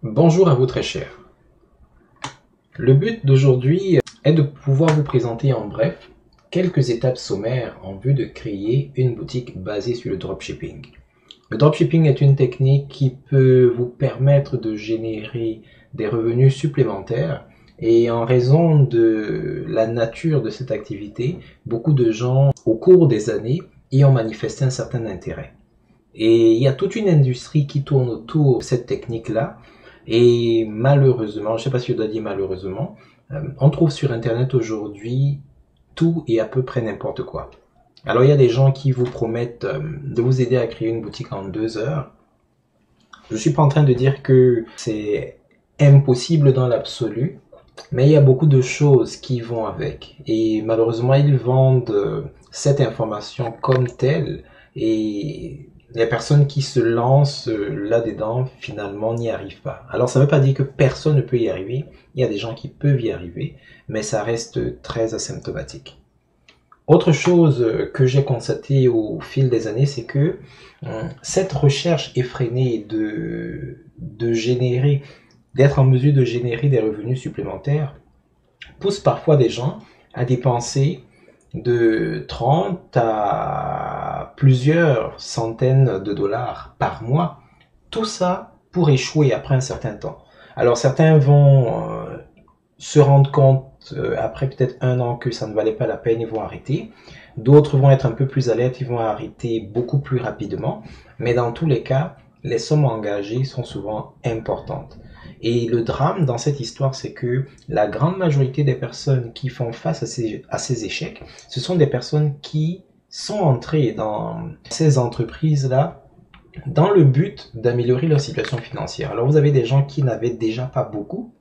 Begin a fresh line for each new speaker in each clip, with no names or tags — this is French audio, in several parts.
Bonjour à vous très chers. Le but d'aujourd'hui est de pouvoir vous présenter en bref quelques étapes sommaires en vue de créer une boutique basée sur le dropshipping. Le dropshipping est une technique qui peut vous permettre de générer des revenus supplémentaires et en raison de la nature de cette activité, beaucoup de gens au cours des années y ont manifesté un certain intérêt. Et il y a toute une industrie qui tourne autour de cette technique-là. Et malheureusement, je ne sais pas si je dois dire malheureusement, on trouve sur Internet aujourd'hui tout et à peu près n'importe quoi. Alors il y a des gens qui vous promettent de vous aider à créer une boutique en 2 heures. Je ne suis pas en train de dire que c'est impossible dans l'absolu, mais il y a beaucoup de choses qui vont avec. Et malheureusement, ils vendent cette information comme telle et les personnes qui se lancent là-dedans, finalement, n'y arrivent pas. Alors, ça ne veut pas dire que personne ne peut y arriver. Il y a des gens qui peuvent y arriver, mais ça reste très asymptomatique. Autre chose que j'ai constaté au fil des années, c'est que cette recherche effrénée d'être en mesure de générer des revenus supplémentaires pousse parfois des gens à dépenser de 30 à plusieurs centaines de dollars par mois. Tout ça pour échouer après un certain temps. Alors certains vont se rendre compte après peut-être 1 an que ça ne valait pas la peine, ils vont arrêter. D'autres vont être un peu plus alertes, ils vont arrêter beaucoup plus rapidement. Mais dans tous les cas, les sommes engagées sont souvent importantes. Et le drame dans cette histoire, c'est que la grande majorité des personnes qui font face à ces échecs, ce sont des personnes qui sont entrées dans ces entreprises-là dans le but d'améliorer leur situation financière. Alors vous avez des gens qui n'avaient déjà pas beaucoup,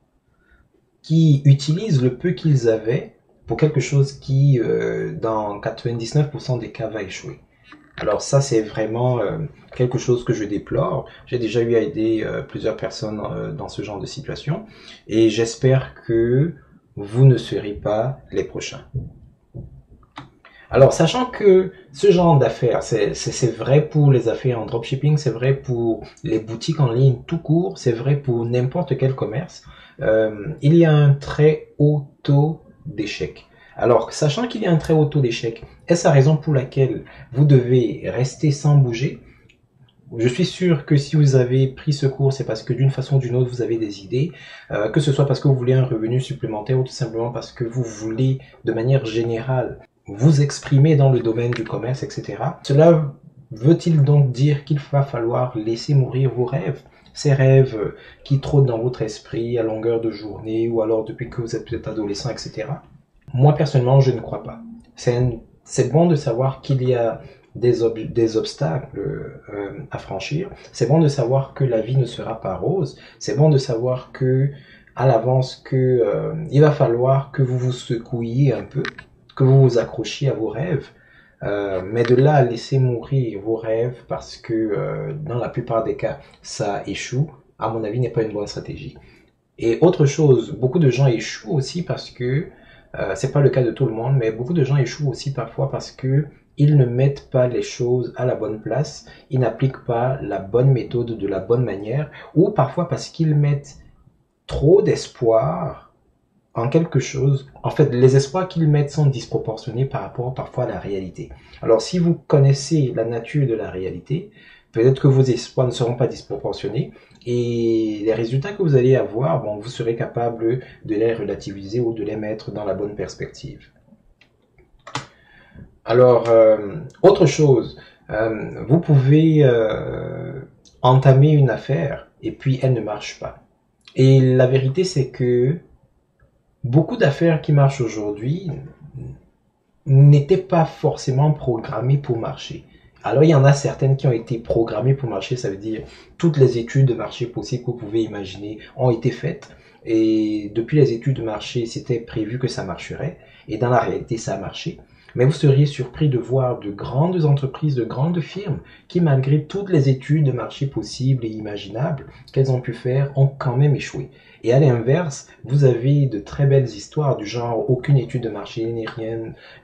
qui utilisent le peu qu'ils avaient pour quelque chose qui, dans 99% des cas, va échouer. Alors ça, c'est vraiment quelque chose que je déplore. J'ai déjà eu à aider plusieurs personnes dans ce genre de situation et j'espère que vous ne serez pas les prochains. Alors, sachant que ce genre d'affaires, c'est vrai pour les affaires en dropshipping, c'est vrai pour les boutiques en ligne tout court, c'est vrai pour n'importe quel commerce, il y a un très haut taux d'échec. Alors, sachant qu'il y a un très haut taux d'échec, est-ce la raison pour laquelle vous devez rester sans bouger? Je suis sûr que si vous avez pris ce cours, c'est parce que d'une façon ou d'une autre, vous avez des idées, que ce soit parce que vous voulez un revenu supplémentaire ou tout simplement parce que vous voulez, de manière générale, vous exprimer dans le domaine du commerce, etc. Cela veut-il donc dire qu'il va falloir laisser mourir vos rêves? Ces rêves qui trottent dans votre esprit à longueur de journée ou alors depuis que vous êtes peut-être adolescent, etc. Moi, personnellement, je ne crois pas. C'est bon de savoir qu'il y a des obstacles à franchir. C'est bon de savoir que la vie ne sera pas rose. C'est bon de savoir que à l'avance il va falloir que vous vous secouiez un peu, que vous vous accrochiez à vos rêves. Mais de là à laisser mourir vos rêves parce que dans la plupart des cas, ça échoue, à mon avis, n'est pas une bonne stratégie. Et autre chose, beaucoup de gens échouent aussi parce que c'est pas le cas de tout le monde, mais beaucoup de gens échouent aussi parfois parce que ils ne mettent pas les choses à la bonne place, ils n'appliquent pas la bonne méthode de la bonne manière, ou parfois parce qu'ils mettent trop d'espoir en quelque chose. En fait, les espoirs qu'ils mettent sont disproportionnés par rapport parfois à la réalité. Alors, si vous connaissez la nature de la réalité, peut-être que vos espoirs ne seront pas disproportionnés et les résultats que vous allez avoir, bon, vous serez capable de les relativiser ou de les mettre dans la bonne perspective. Alors, autre chose, vous pouvez entamer une affaire et puis elle ne marche pas. Et la vérité, c'est que beaucoup d'affaires qui marchent aujourd'hui n'étaient pas forcément programmées pour marcher. Alors, il y en a certaines qui ont été programmées pour marcher, ça veut dire toutes les études de marché possibles que vous pouvez imaginer ont été faites. Et depuis les études de marché, c'était prévu que ça marcherait. Et dans la réalité, ça a marché. Mais vous seriez surpris de voir de grandes entreprises, de grandes firmes qui, malgré toutes les études de marché possibles et imaginables qu'elles ont pu faire, ont quand même échoué. Et à l'inverse, vous avez de très belles histoires du genre aucune étude de marché, ni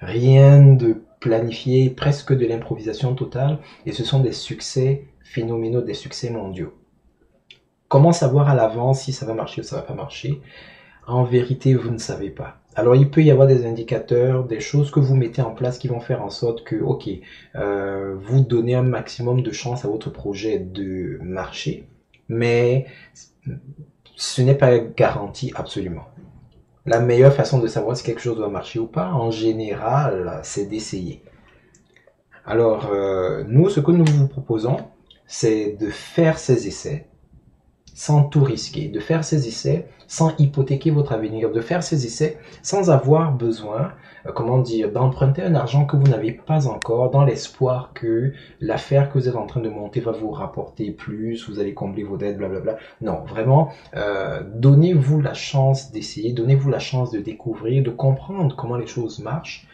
rien de planifié, presque de l'improvisation totale, et ce sont des succès phénoménaux, des succès mondiaux. Comment savoir à l'avance si ça va marcher ou ça va pas marcher? En vérité, vous ne savez pas. Alors, il peut y avoir des indicateurs, des choses que vous mettez en place qui vont faire en sorte que, ok, vous donnez un maximum de chance à votre projet de marcher, mais ce n'est pas garanti absolument. La meilleure façon de savoir si quelque chose doit marcher ou pas, en général, c'est d'essayer. Alors, nous, ce que nous vous proposons, c'est de faire ces essais sans tout risquer, de faire ces essais sans hypothéquer votre avenir, de faire ces essais sans avoir besoin, comment dire, d'emprunter un argent que vous n'avez pas encore dans l'espoir que l'affaire que vous êtes en train de monter va vous rapporter plus, vous allez combler vos dettes, blablabla. Non, vraiment, donnez-vous la chance d'essayer, donnez-vous la chance de découvrir, de comprendre comment les choses marchent,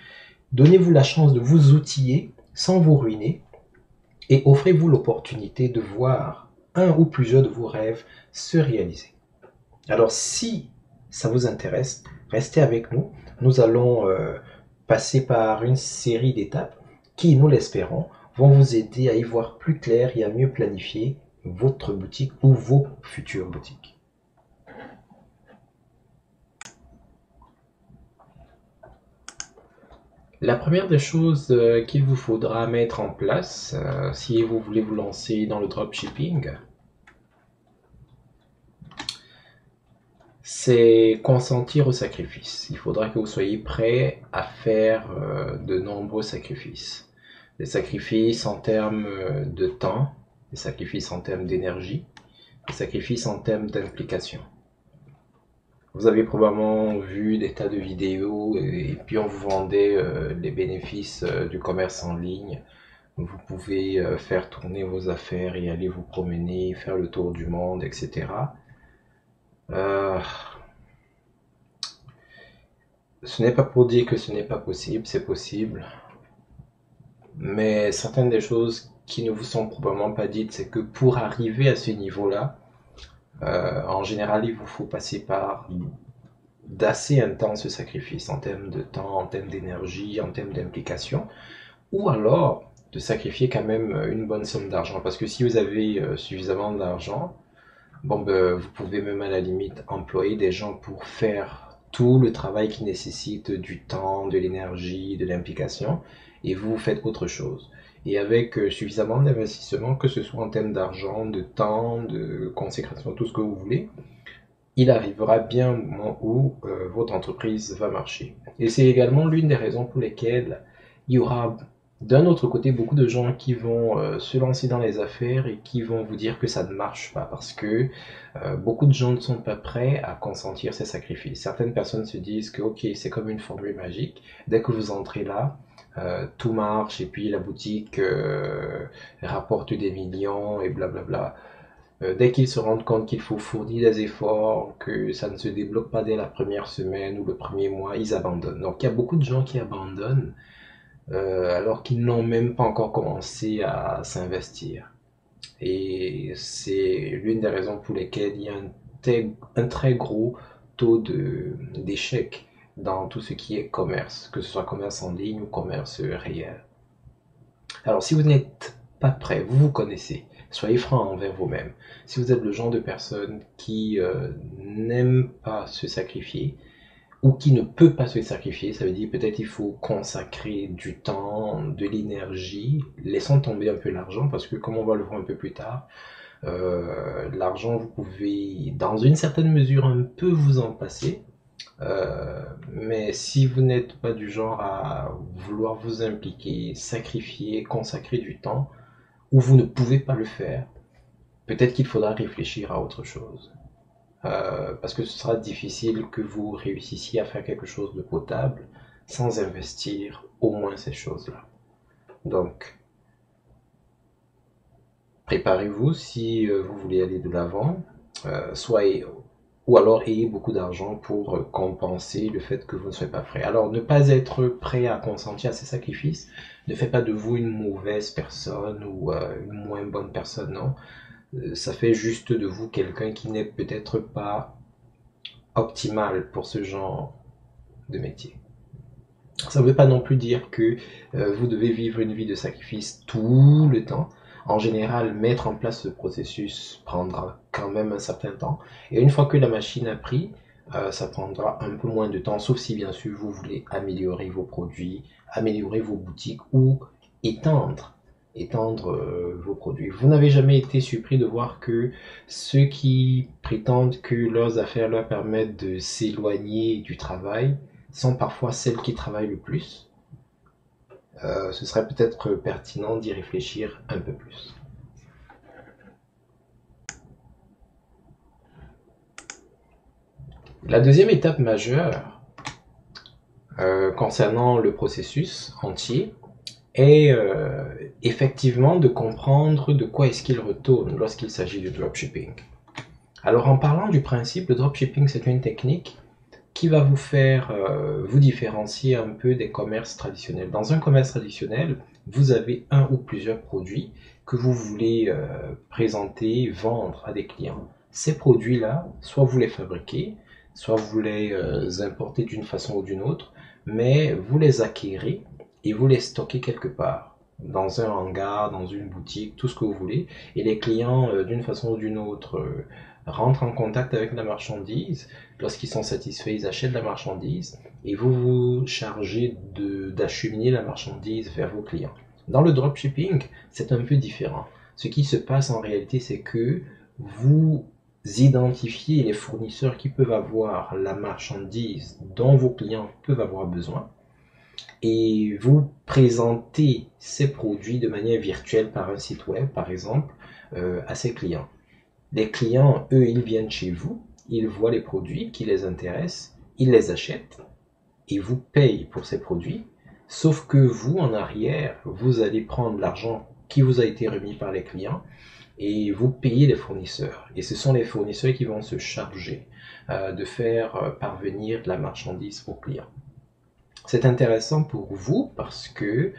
donnez-vous la chance de vous outiller sans vous ruiner et offrez-vous l'opportunité de voir un ou plusieurs de vos rêves se réaliser. Alors si ça vous intéresse, restez avec nous. Nous allons passer par une série d'étapes qui, nous l'espérons, vont vous aider à y voir plus clair et à mieux planifier votre boutique ou vos futures boutiques. La première des choses qu'il vous faudra mettre en place si vous voulez vous lancer dans le dropshipping, c'est consentir au sacrifice. Il faudra que vous soyez prêt à faire de nombreux sacrifices. Des sacrifices en termes de temps, des sacrifices en termes d'énergie, des sacrifices en termes d'implication. Vous avez probablement vu des tas de vidéos et puis on vous vendait les bénéfices du commerce en ligne. Vous pouvez faire tourner vos affaires et aller vous promener, faire le tour du monde, etc. Ce n'est pas pour dire que ce n'est pas possible, c'est possible. Mais certaines des choses qui ne vous sont probablement pas dites, c'est que pour arriver à ce niveau-là, en général, il vous faut passer par d'assez intenses sacrifices en termes de temps, en termes d'énergie, en termes d'implication, ou alors de sacrifier quand même une bonne somme d'argent. Parce que si vous avez suffisamment d'argent, bon, ben, vous pouvez même à la limite employer des gens pour faire tout le travail qui nécessite du temps, de l'énergie, de l'implication, et vous faites autre chose. Et avec suffisamment d'investissement, que ce soit en termes d'argent, de temps, de consécration, tout ce que vous voulez, il arrivera bien un moment où votre entreprise va marcher. Et c'est également l'une des raisons pour lesquelles il y aura d'un autre côté beaucoup de gens qui vont se lancer dans les affaires et qui vont vous dire que ça ne marche pas parce que beaucoup de gens ne sont pas prêts à consentir ces sacrifices. Certaines personnes se disent que ok, c'est comme une formule magique, dès que vous entrez là, tout marche et puis la boutique rapporte des millions et blablabla. Dès qu'ils se rendent compte qu'il faut fournir des efforts, que ça ne se débloque pas dès la première semaine ou le premier mois, ils abandonnent. Donc il y a beaucoup de gens qui abandonnent alors qu'ils n'ont même pas encore commencé à s'investir. Et c'est l'une des raisons pour lesquelles il y a un très gros taux d'échec dans tout ce qui est commerce, que ce soit commerce en ligne ou commerce réel. Alors si vous n'êtes pas prêt, vous vous connaissez, soyez franc envers vous-même. Si vous êtes le genre de personne qui n'aime pas se sacrifier, ou qui ne peut pas se sacrifier, ça veut dire peut-être il faut consacrer du temps, de l'énergie, laissons tomber un peu l'argent, parce que comme on va le voir un peu plus tard, l'argent vous pouvez dans une certaine mesure un peu vous en passer, mais si vous n'êtes pas du genre à vouloir vous impliquer, sacrifier, consacrer du temps, ou vous ne pouvez pas le faire, peut-être qu'il faudra réfléchir à autre chose. Parce que ce sera difficile que vous réussissiez à faire quelque chose de potable sans investir au moins ces choses-là. Donc, préparez-vous si vous voulez aller de l'avant, soyez ou alors ayez beaucoup d'argent pour compenser le fait que vous ne soyez pas prêt. Alors ne pas être prêt à consentir à ces sacrifices ne fait pas de vous une mauvaise personne ou une moins bonne personne, non. Ça fait juste de vous quelqu'un qui n'est peut-être pas optimal pour ce genre de métier. Ça ne veut pas non plus dire que vous devez vivre une vie de sacrifice tout le temps. En général, mettre en place ce processus prendra quand même un certain temps. Et une fois que la machine a pris, ça prendra un peu moins de temps, sauf si bien sûr vous voulez améliorer vos produits, améliorer vos boutiques ou étendre vos produits. Vous n'avez jamais été surpris de voir que ceux qui prétendent que leurs affaires leur permettent de s'éloigner du travail sont parfois celles qui travaillent le plus. Ce serait peut-être pertinent d'y réfléchir un peu plus. La deuxième étape majeure concernant le processus entier est effectivement de comprendre de quoi est-ce qu'il retourne lorsqu'il s'agit de dropshipping. Alors en parlant du principe, le dropshipping c'est une technique qui va vous faire vous différencier un peu des commerces traditionnels. Dans un commerce traditionnel, vous avez un ou plusieurs produits que vous voulez présenter, vendre à des clients. Ces produits-là, soit vous les fabriquez, soit vous les importez d'une façon ou d'une autre, mais vous les acquérez et vous les stockez quelque part, dans un hangar, dans une boutique, tout ce que vous voulez, et les clients, d'une façon ou d'une autre, rentrent en contact avec la marchandise. Lorsqu'ils sont satisfaits, ils achètent la marchandise et vous vous chargez d'acheminer la marchandise vers vos clients. Dans le dropshipping, c'est un peu différent. Ce qui se passe en réalité, c'est que vous identifiez les fournisseurs qui peuvent avoir la marchandise dont vos clients peuvent avoir besoin et vous présentez ces produits de manière virtuelle par un site web, par exemple, à ces clients. Les clients, eux, ils viennent chez vous, ils voient les produits qui les intéressent, ils les achètent et vous payent pour ces produits. Sauf que vous, en arrière, vous allez prendre l'argent qui vous a été remis par les clients et vous payez les fournisseurs. Et ce sont les fournisseurs qui vont se charger de faire parvenir la marchandise aux clients. C'est intéressant pour vous parce que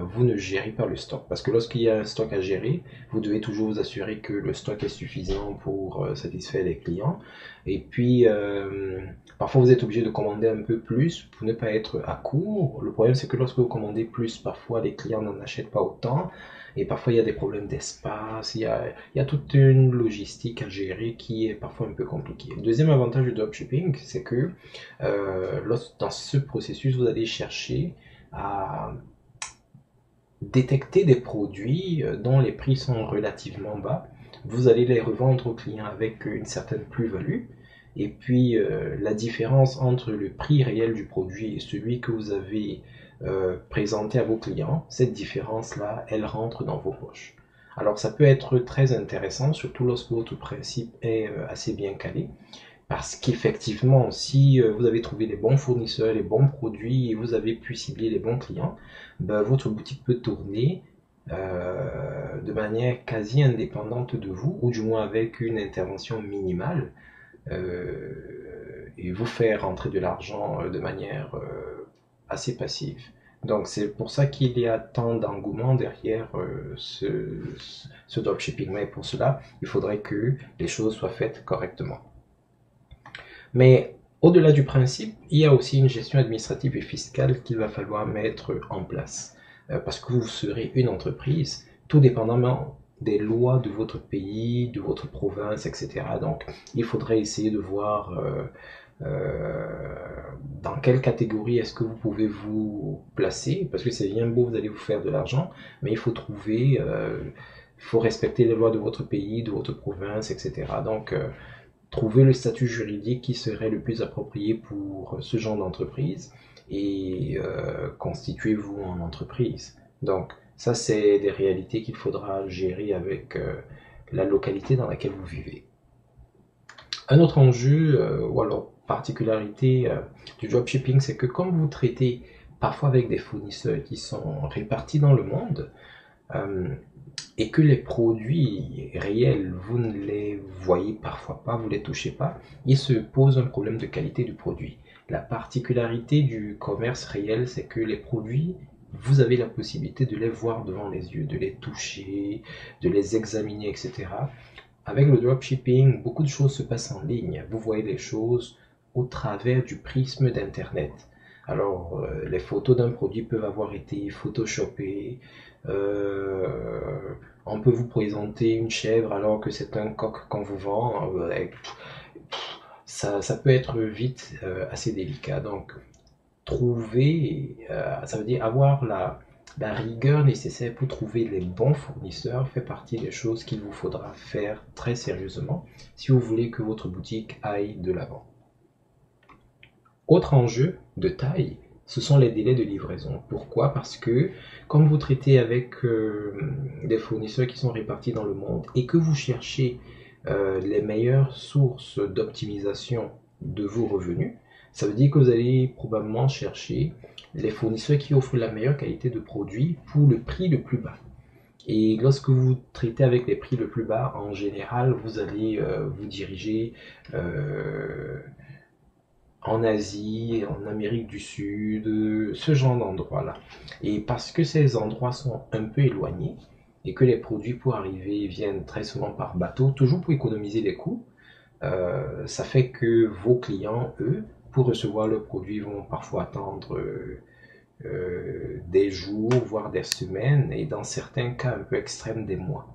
vous ne gérez pas le stock. Parce que lorsqu'il y a un stock à gérer, vous devez toujours vous assurer que le stock est suffisant pour satisfaire les clients. Et puis, parfois vous êtes obligé de commander un peu plus pour ne pas être à court. Le problème, c'est que lorsque vous commandez plus, parfois les clients n'en achètent pas autant. Et parfois, il y a des problèmes d'espace. Il y a toute une logistique à gérer qui est parfois un peu compliquée. Le deuxième avantage du dropshipping, c'est que dans ce processus, vous allez chercher à détecter des produits dont les prix sont relativement bas. Vous allez les revendre aux clients avec une certaine plus-value. Et puis, la différence entre le prix réel du produit et celui que vous avez présenté à vos clients, cette différence-là, elle rentre dans vos poches. Alors, ça peut être très intéressant, surtout lorsque votre principe est assez bien calé. Parce qu'effectivement, si vous avez trouvé les bons fournisseurs, les bons produits et vous avez pu cibler les bons clients, ben, votre boutique peut tourner de manière quasi indépendante de vous, ou du moins avec une intervention minimale, et vous faire rentrer de l'argent de manière assez passive. Donc c'est pour ça qu'il y a tant d'engouement derrière ce dropshipping. Mais pour cela, il faudrait que les choses soient faites correctement. Mais au-delà du principe, il y a aussi une gestion administrative et fiscale qu'il va falloir mettre en place. Parce que vous serez une entreprise, tout dépendamment des lois de votre pays, de votre province, etc. Donc, il faudrait essayer de voir dans quelle catégorie est-ce que vous pouvez vous placer, parce que c'est bien beau, vous allez vous faire de l'argent, mais il faut trouver, il faut respecter les lois de votre pays, de votre province, etc. Donc, trouver le statut juridique qui serait le plus approprié pour ce genre d'entreprise et constituez-vous en entreprise. Donc, ça, c'est des réalités qu'il faudra gérer avec la localité dans laquelle vous vivez. Un autre enjeu, ou alors particularité du dropshipping, c'est que comme vous traitez parfois avec des fournisseurs qui sont répartis dans le monde, euh, et que les produits réels, vous ne les voyez parfois pas, vous ne les touchez pas, il se pose un problème de qualité du produit. La particularité du commerce réel, c'est que les produits, vous avez la possibilité de les voir devant les yeux, de les toucher, de les examiner, etc. Avec le dropshipping, beaucoup de choses se passent en ligne. Vous voyez les choses au travers du prisme d'Internet. Alors, les photos d'un produit peuvent avoir été photoshopées. On peut vous présenter une chèvre alors que c'est un coq qu'on vous vend. Ça peut être vite assez délicat. Donc, trouver, ça veut dire avoir la rigueur nécessaire pour trouver les bons fournisseurs fait partie des choses qu'il vous faudra faire très sérieusement si vous voulez que votre boutique aille de l'avant. Autre enjeu de taille, ce sont les délais de livraison. Pourquoi? Parce que comme vous traitez avec des fournisseurs qui sont répartis dans le monde et que vous cherchez les meilleures sources d'optimisation de vos revenus, ça veut dire que vous allez probablement chercher les fournisseurs qui offrent la meilleure qualité de produit pour le prix le plus bas. Et lorsque vous traitez avec les prix le plus bas, en général, vous allez vous diriger euh, en Asie, en Amérique du Sud, ce genre d'endroits-là. Et parce que ces endroits sont un peu éloignés et que les produits pour arriver viennent très souvent par bateau, toujours pour économiser les coûts, ça fait que vos clients, eux, pour recevoir leurs produits, vont parfois attendre des jours, voire des semaines, et dans certains cas un peu extrêmes, des mois.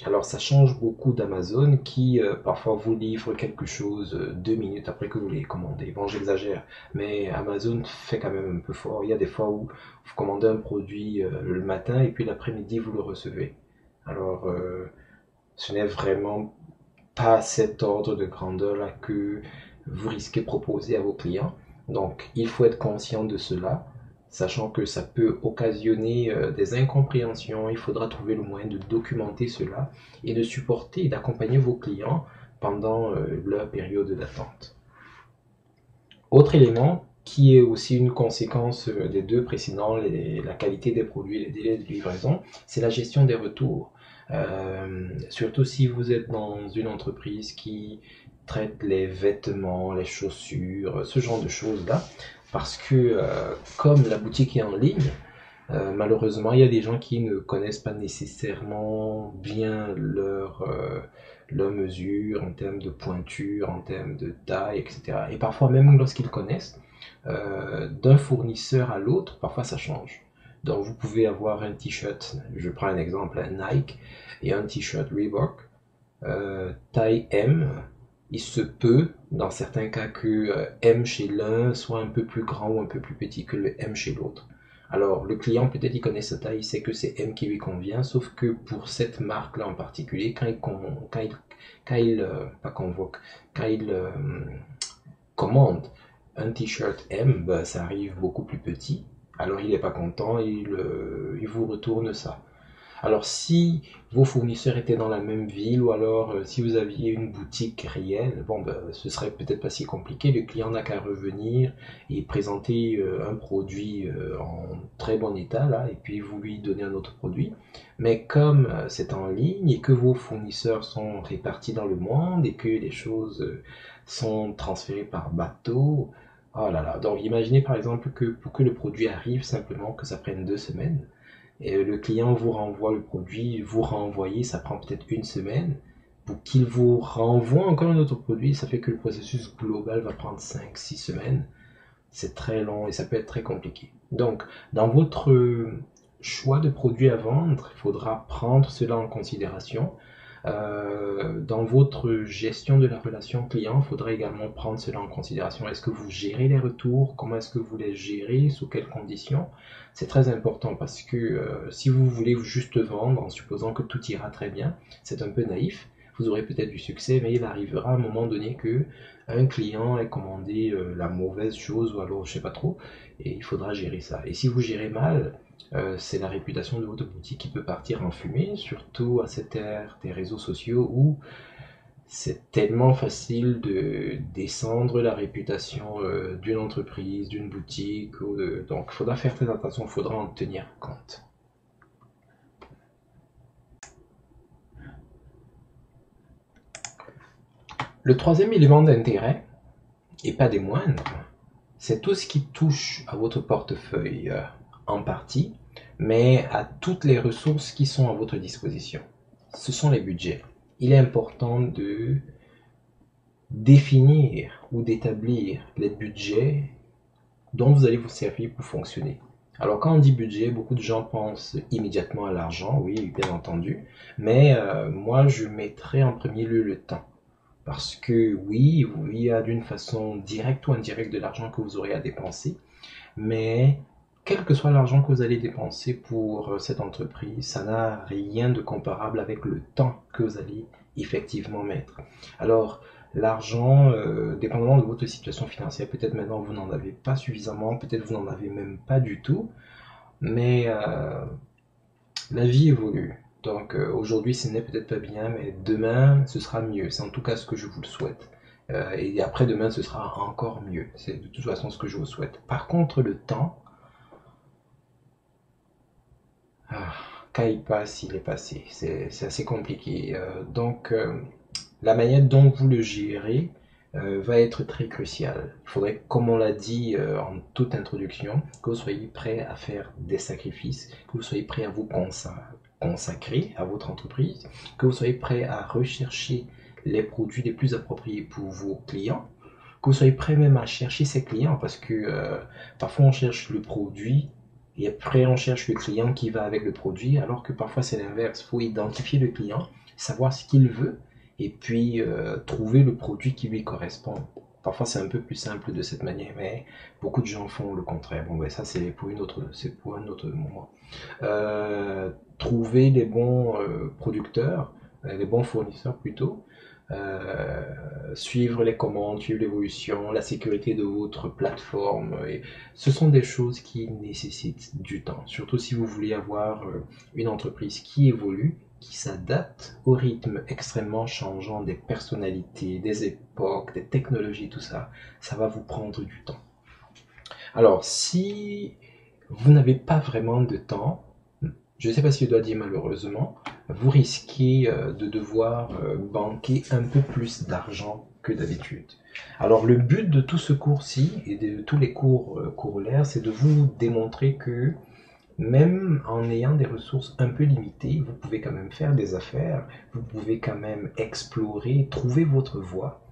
Alors ça change beaucoup d'Amazon qui parfois vous livre quelque chose 2 minutes après que vous l'ayez commandé. Bon, j'exagère, mais Amazon fait quand même un peu fort. Il y a des fois où vous commandez un produit le matin et puis l'après-midi vous le recevez. Alors ce n'est vraiment pas cet ordre de grandeur là que vous risquez de proposer à vos clients. Donc il faut être conscient de cela, sachant que ça peut occasionner des incompréhensions. Il faudra trouver le moyen de documenter cela et de supporter et d'accompagner vos clients pendant leur période d'attente. Autre élément qui est aussi une conséquence des deux précédents, la qualité des produits et les délais de livraison, c'est la gestion des retours. Surtout si vous êtes dans une entreprise qui traite les vêtements, les chaussures, ce genre de choses-là, parce que comme la boutique est en ligne, malheureusement, il y a des gens qui ne connaissent pas nécessairement bien leur mesure en termes de pointure, en termes de taille, etc. Et parfois, même lorsqu'ils connaissent, d'un fournisseur à l'autre, parfois ça change. Donc, vous pouvez avoir un t-shirt, je prends un exemple, un Nike, et un t-shirt Reebok, taille M. Il se peut, dans certains cas, que M chez l'un soit un peu plus grand ou un peu plus petit que le M chez l'autre. Alors, le client, peut-être, il connaît sa taille, il sait que c'est M qui lui convient, sauf que pour cette marque-là en particulier, pas convoque, quand il commande un t-shirt M, ben, ça arrive beaucoup plus petit. Alors, il n'est pas content, il vous retourne ça. Alors si vos fournisseurs étaient dans la même ville ou alors si vous aviez une boutique réelle, bon ben, ce serait peut-être pas si compliqué, le client n'a qu'à revenir et présenter un produit en très bon état là et puis vous lui donnez un autre produit. Mais comme c'est en ligne et que vos fournisseurs sont répartis dans le monde et que les choses sont transférées par bateau, oh là là, donc imaginez par exemple que pour que le produit arrive simplement que ça prenne 2 semaines. Et le client vous renvoie le produit, vous renvoyez, ça prend peut-être une semaine. Pour qu'il vous renvoie encore un autre produit, ça fait que le processus global va prendre 5, 6 semaines. C'est très long et ça peut être très compliqué. Donc, dans votre choix de produit à vendre, il faudra prendre cela en considération. Dans votre gestion de la relation client, il faudra également prendre cela en considération. Est-ce que vous gérez les retours? Comment est-ce que vous les gérez? Sous quelles conditions? C'est très important parce que si vous voulez juste vendre en supposant que tout ira très bien, c'est un peu naïf. Vous aurez peut-être du succès, mais il arrivera à un moment donné que un client ait commandé la mauvaise chose ou alors je sais pas trop, et il faudra gérer ça. Et si vous gérez mal, c'est la réputation de votre boutique qui peut partir en fumée, surtout à cette ère des réseaux sociaux où c'est tellement facile de descendre la réputation d'une entreprise, d'une boutique. Donc il faudra faire très attention, il faudra en tenir compte. Le troisième élément d'intérêt, et pas des moindres, c'est tout ce qui touche à votre portefeuille en partie, mais à toutes les ressources qui sont à votre disposition. Ce sont les budgets. Il est important de définir ou d'établir les budgets dont vous allez vous servir pour fonctionner. Alors quand on dit budget, beaucoup de gens pensent immédiatement à l'argent, oui, bien entendu, mais moi je mettrais en premier lieu le temps. Parce que oui, il y a d'une façon directe ou indirecte de l'argent que vous aurez à dépenser, mais quel que soit l'argent que vous allez dépenser pour cette entreprise, ça n'a rien de comparable avec le temps que vous allez effectivement mettre. Alors, l'argent, dépendamment de votre situation financière, peut-être maintenant vous n'en avez pas suffisamment, peut-être vous n'en avez même pas du tout, mais la vie évolue. Donc aujourd'hui ce n'est peut-être pas bien, mais demain ce sera mieux. C'est en tout cas ce que je vous le souhaite. Et après demain ce sera encore mieux. C'est de toute façon ce que je vous souhaite. Par contre le temps, quand il passe, il est passé. C'est assez compliqué. Donc la manière dont vous le gérez va être très cruciale. Il faudrait, comme on l'a dit en toute introduction, que vous soyez prêt à faire des sacrifices, que vous soyez prêt à vous consacrer à votre entreprise, que vous soyez prêt à rechercher les produits les plus appropriés pour vos clients, que vous soyez prêt même à chercher ces clients, parce que parfois on cherche le produit et après on cherche le client qui va avec le produit, alors que parfois c'est l'inverse. Il faut identifier le client, savoir ce qu'il veut, et puis trouver le produit qui lui correspond. Parfois c'est un peu plus simple de cette manière, mais beaucoup de gens font le contraire. Bon, ben ça c'est pour un autre moment. Trouver les bons producteurs, les bons fournisseurs plutôt, suivre les commandes, suivre l'évolution, la sécurité de votre plateforme. Et ce sont des choses qui nécessitent du temps, surtout si vous voulez avoir une entreprise qui évolue, qui s'adapte au rythme extrêmement changeant des personnalités, des époques, des technologies, tout ça. Ça va vous prendre du temps. Alors, si vous n'avez pas vraiment de temps, je ne sais pas si je dois dire malheureusement, vous risquez de devoir banquer un peu plus d'argent que d'habitude. Alors le but de tout ce cours-ci et de tous les cours corollaires, c'est de vous démontrer que même en ayant des ressources un peu limitées, vous pouvez quand même faire des affaires, vous pouvez quand même explorer, trouver votre voie.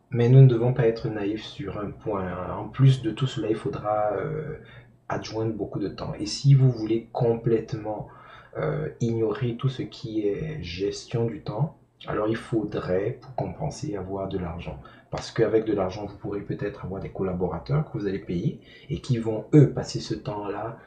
Mais nous ne devons pas être naïfs sur un point. En plus de tout cela, il faudra adjoindre beaucoup de temps. Et si vous voulez complètement ignorer tout ce qui est gestion du temps, alors il faudrait, pour compenser, avoir de l'argent. Parce qu'avec de l'argent, vous pourrez peut-être avoir des collaborateurs que vous allez payer et qui vont, eux, passer ce temps-là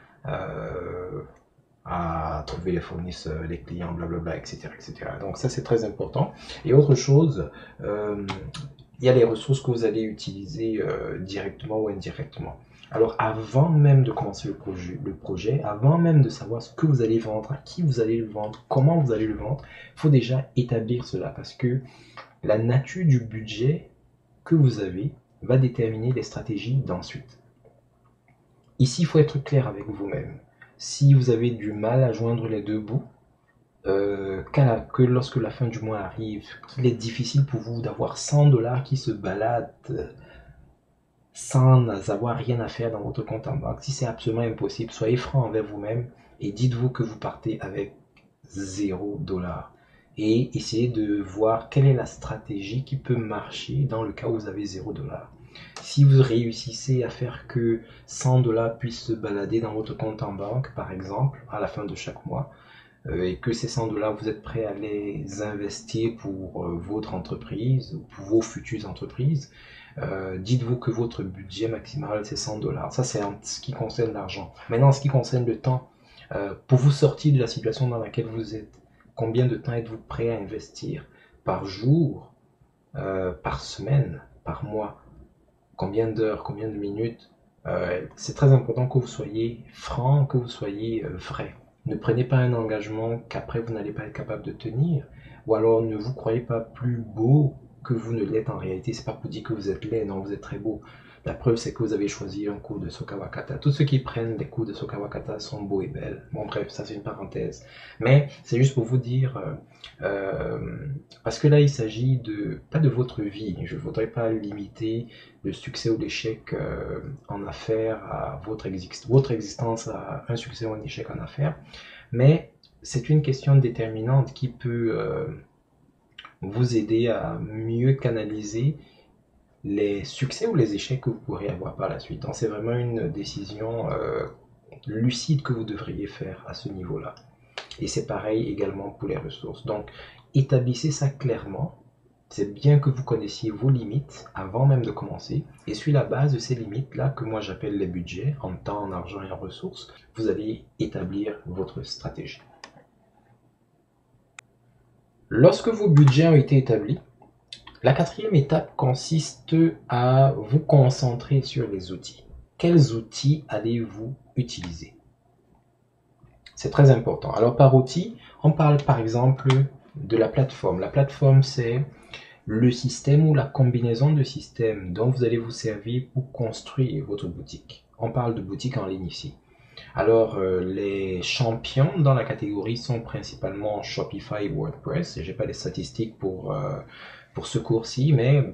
à trouver les fournisseurs, les clients, blablabla, etc., etc. Donc ça, c'est très important. Et autre chose, il y a les ressources que vous allez utiliser directement ou indirectement. Alors avant même de commencer le projet, avant même de savoir ce que vous allez vendre, à qui vous allez le vendre, comment vous allez le vendre, il faut déjà établir cela parce que la nature du budget que vous avez va déterminer les stratégies d'ensuite. Ici, il faut être clair avec vous-même. Si vous avez du mal à joindre les deux bouts, que lorsque la fin du mois arrive, qu'il est difficile pour vous d'avoir 100 $ qui se baladent sans avoir rien à faire dans votre compte en banque, si c'est absolument impossible, soyez franc envers vous-même et dites-vous que vous partez avec 0 $ et essayez de voir quelle est la stratégie qui peut marcher dans le cas où vous avez 0 $. Si vous réussissez à faire que 100 $ puissent se balader dans votre compte en banque, par exemple, à la fin de chaque mois, et que ces 100 $ vous êtes prêt à les investir pour votre entreprise ou pour vos futures entreprises, dites-vous que votre budget maximal c'est 100 $. Ça c'est en ce qui concerne l'argent. Maintenant en ce qui concerne le temps, pour vous sortir de la situation dans laquelle vous êtes, combien de temps êtes-vous prêt à investir par jour, par semaine, par mois? Combien d'heures, combien de minutes? C'est très important que vous soyez franc, que vous soyez vrai. Ne prenez pas un engagement qu'après vous n'allez pas être capable de tenir, ou alors ne vous croyez pas plus beau que vous ne l'êtes en réalité. C'est pas pour dire que vous êtes laid, non, vous êtes très beau. La preuve, c'est que vous avez choisi un cours de Soka Wakata. Tous ceux qui prennent des cours de Soka Wakata sont beaux et belles. Bon, bref, ça c'est une parenthèse. Mais c'est juste pour vous dire, parce que là, il s'agit pas de votre vie. Je ne voudrais pas limiter le succès ou l'échec en affaires à votre existence à un succès ou un échec en affaires. Mais c'est une question déterminante qui peut vous aider à mieux canaliser les succès ou les échecs que vous pourrez avoir par la suite. Donc c'est vraiment une décision lucide que vous devriez faire à ce niveau-là. Et c'est pareil également pour les ressources. Donc établissez ça clairement. C'est bien que vous connaissiez vos limites avant même de commencer. Et sur la base de ces limites-là, que moi j'appelle les budgets, en temps, en argent et en ressources, vous allez établir votre stratégie. Lorsque vos budgets ont été établis, la quatrième étape consiste à vous concentrer sur les outils. Quels outils allez-vous utiliser? C'est très important. Alors par outil, on parle par exemple de la plateforme. La plateforme, c'est le système ou la combinaison de systèmes dont vous allez vous servir pour construire votre boutique. On parle de boutique en ligne ici. Alors, les champions dans la catégorie sont principalement Shopify et WordPress. Je n'ai pas les statistiques pour ce cours-ci, mais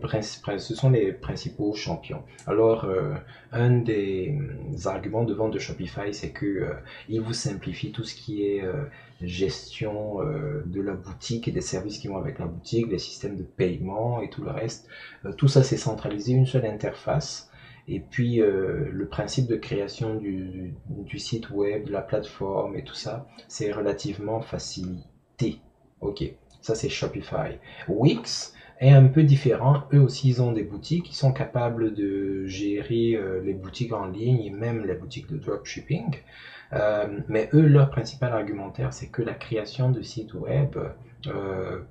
ce sont les principaux champions. Alors, un des arguments de vente de Shopify, c'est que il vous simplifie tout ce qui est gestion de la boutique et des services qui vont avec la boutique, les systèmes de paiement et tout le reste. Tout ça, c'est centralisé, une seule interface. Et puis, le principe de création du site web, de la plateforme et tout ça, c'est relativement facilité. Ok, ça c'est Shopify. Wix est un peu différent. Eux aussi, ils ont des boutiques. Ils sont capables de gérer les boutiques en ligne et même les boutiques de dropshipping. Mais eux, leur principal argumentaire, c'est que la création de sites web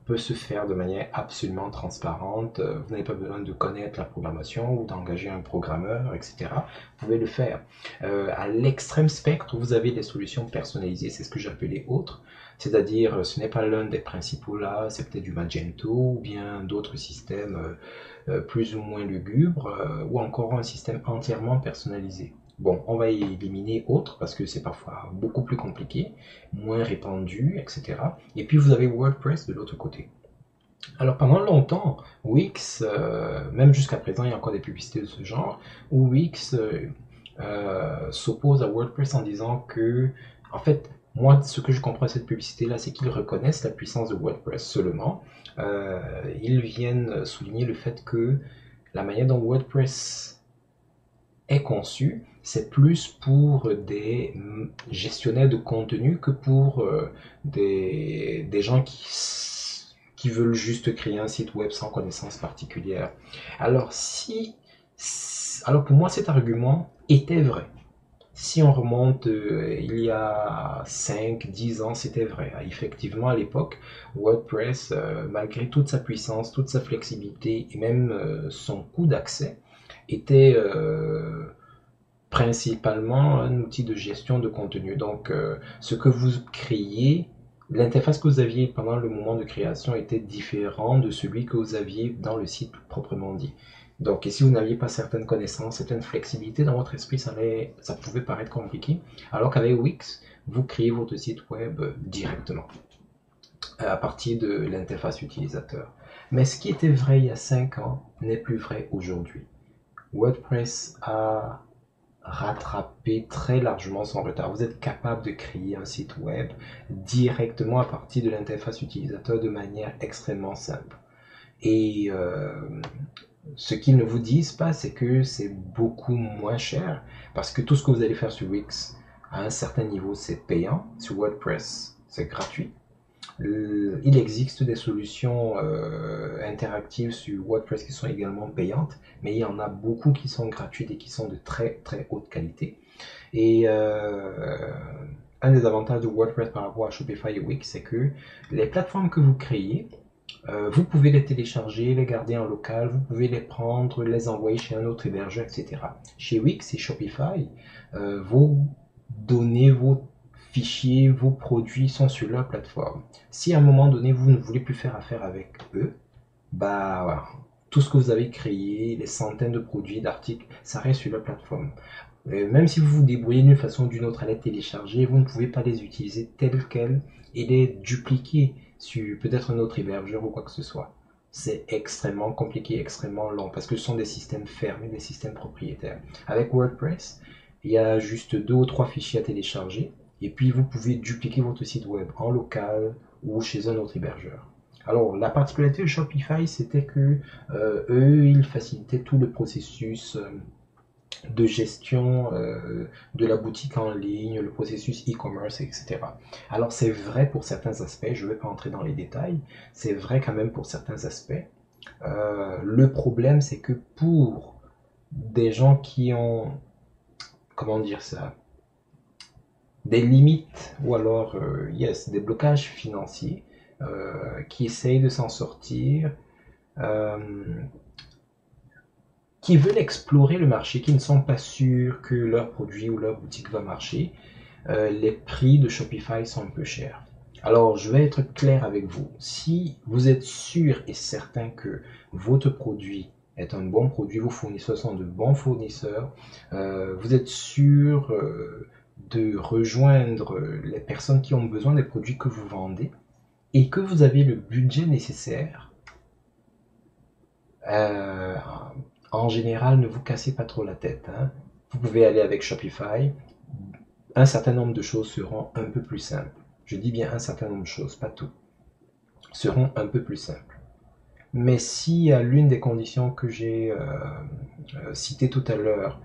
peut se faire de manière absolument transparente. Vous n'avez pas besoin de connaître la programmation ou d'engager un programmeur, etc. Vous pouvez le faire. À l'extrême spectre, vous avez des solutions personnalisées, c'est ce que j'appelais autres. C'est-à-dire, ce n'est pas l'un des principaux là, c'est peut-être du Magento ou bien d'autres systèmes plus ou moins lugubres ou encore un système entièrement personnalisé. Bon, on va éliminer autres parce que c'est parfois beaucoup plus compliqué, moins répandu, etc. Et puis vous avez WordPress de l'autre côté. Alors pendant longtemps, Wix, même jusqu'à présent, il y a encore des publicités de ce genre, où Wix s'oppose à WordPress en disant que, en fait, moi, ce que je comprends de cette publicité-là, c'est qu'ils reconnaissent la puissance de WordPress seulement. Ils viennent souligner le fait que la manière dont WordPress est conçu, c'est plus pour des gestionnaires de contenu que pour des gens qui veulent juste créer un site web sans connaissance particulière. Alors pour moi cet argument était vrai. Si on remonte il y a 5-10 ans, c'était vrai. Effectivement, à l'époque, WordPress, malgré toute sa puissance, toute sa flexibilité et même son coût d'accès, était principalement un outil de gestion de contenu. Donc, ce que vous créiez, l'interface que vous aviez pendant le moment de création était différent de celui que vous aviez dans le site proprement dit. Donc, et si vous n'aviez pas certaines connaissances, certaines flexibilités dans votre esprit, ça pouvait paraître compliqué. Alors qu'avec Wix, vous créez votre site web directement à partir de l'interface utilisateur. Mais ce qui était vrai il y a 5 ans n'est plus vrai aujourd'hui. WordPress a rattraper très largement son retard. Vous êtes capable de créer un site web directement à partir de l'interface utilisateur de manière extrêmement simple. Et ce qu'ils ne vous disent pas, c'est que c'est beaucoup moins cher parce que tout ce que vous allez faire sur Wix, à un certain niveau, c'est payant. Sur WordPress, c'est gratuit. Il existe des solutions interactives sur WordPress qui sont également payantes, mais il y en a beaucoup qui sont gratuites et qui sont de très très haute qualité. Et un des avantages de WordPress par rapport à Shopify et Wix, c'est que les plateformes que vous créez, vous pouvez les télécharger, les garder en local, vous pouvez les prendre, les envoyer chez un autre hébergeur, etc. Chez Wix et Shopify, vos données, vos fichiers, vos produits sont sur leur plateforme. Si à un moment donné, vous ne voulez plus faire affaire avec eux, bah, tout ce que vous avez créé, les centaines de produits, d'articles, ça reste sur la plateforme. Même si vous vous débrouillez d'une façon ou d'une autre à les télécharger, vous ne pouvez pas les utiliser telles quelles et les dupliquer sur peut-être un autre hébergeur ou quoi que ce soit. C'est extrêmement compliqué, extrêmement long parce que ce sont des systèmes fermés, des systèmes propriétaires. Avec WordPress, il y a juste 2 ou 3 fichiers à télécharger et puis vous pouvez dupliquer votre site web en local ou chez un autre hébergeur. Alors, la particularité de Shopify, c'était que eux, ils facilitaient tout le processus de gestion de la boutique en ligne, le processus e-commerce, etc. Alors c'est vrai pour certains aspects, je ne vais pas entrer dans les détails, c'est vrai quand même pour certains aspects. Le problème c'est que pour des gens qui ont, comment dire ça, des limites ou alors, des blocages financiers, qui essayent de s'en sortir, euh, qui veulent explorer le marché, qui ne sont pas sûrs que leur produit ou leur boutique va marcher, les prix de Shopify sont un peu chers. Alors, je vais être clair avec vous. Si vous êtes sûr et certain que votre produit est un bon produit, vos fournisseurs sont de bons fournisseurs, vous êtes sûr de rejoindre les personnes qui ont besoin des produits que vous vendez et que vous avez le budget nécessaire, euh, en général, ne vous cassez pas trop la tête, hein. Vous pouvez aller avec Shopify. Un certain nombre de choses seront un peu plus simples. Je dis bien un certain nombre de choses, pas tout. Seront un peu plus simples. Mais si à l'une des conditions que j'ai citées tout à l'heure,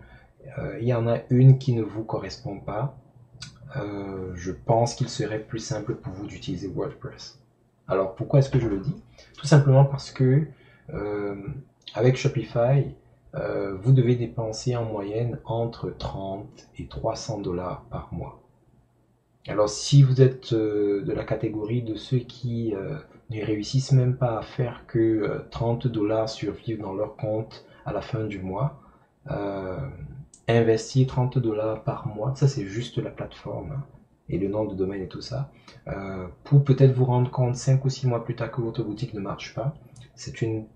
il y en a une qui ne vous correspond pas, je pense qu'il serait plus simple pour vous d'utiliser WordPress. Alors pourquoi est-ce que je le dis? Tout simplement parce que avec Shopify, vous devez dépenser en moyenne entre 30 et 300 dollars par mois. Alors si vous êtes de la catégorie de ceux qui ne réussissent même pas à faire que 30 dollars survivent dans leur compte à la fin du mois, investir 30 dollars par mois, ça c'est juste la plateforme, hein, et le nom de domaine et tout ça, pour peut-être vous rendre compte 5 ou 6 mois plus tard que votre boutique ne marche pas, c'est une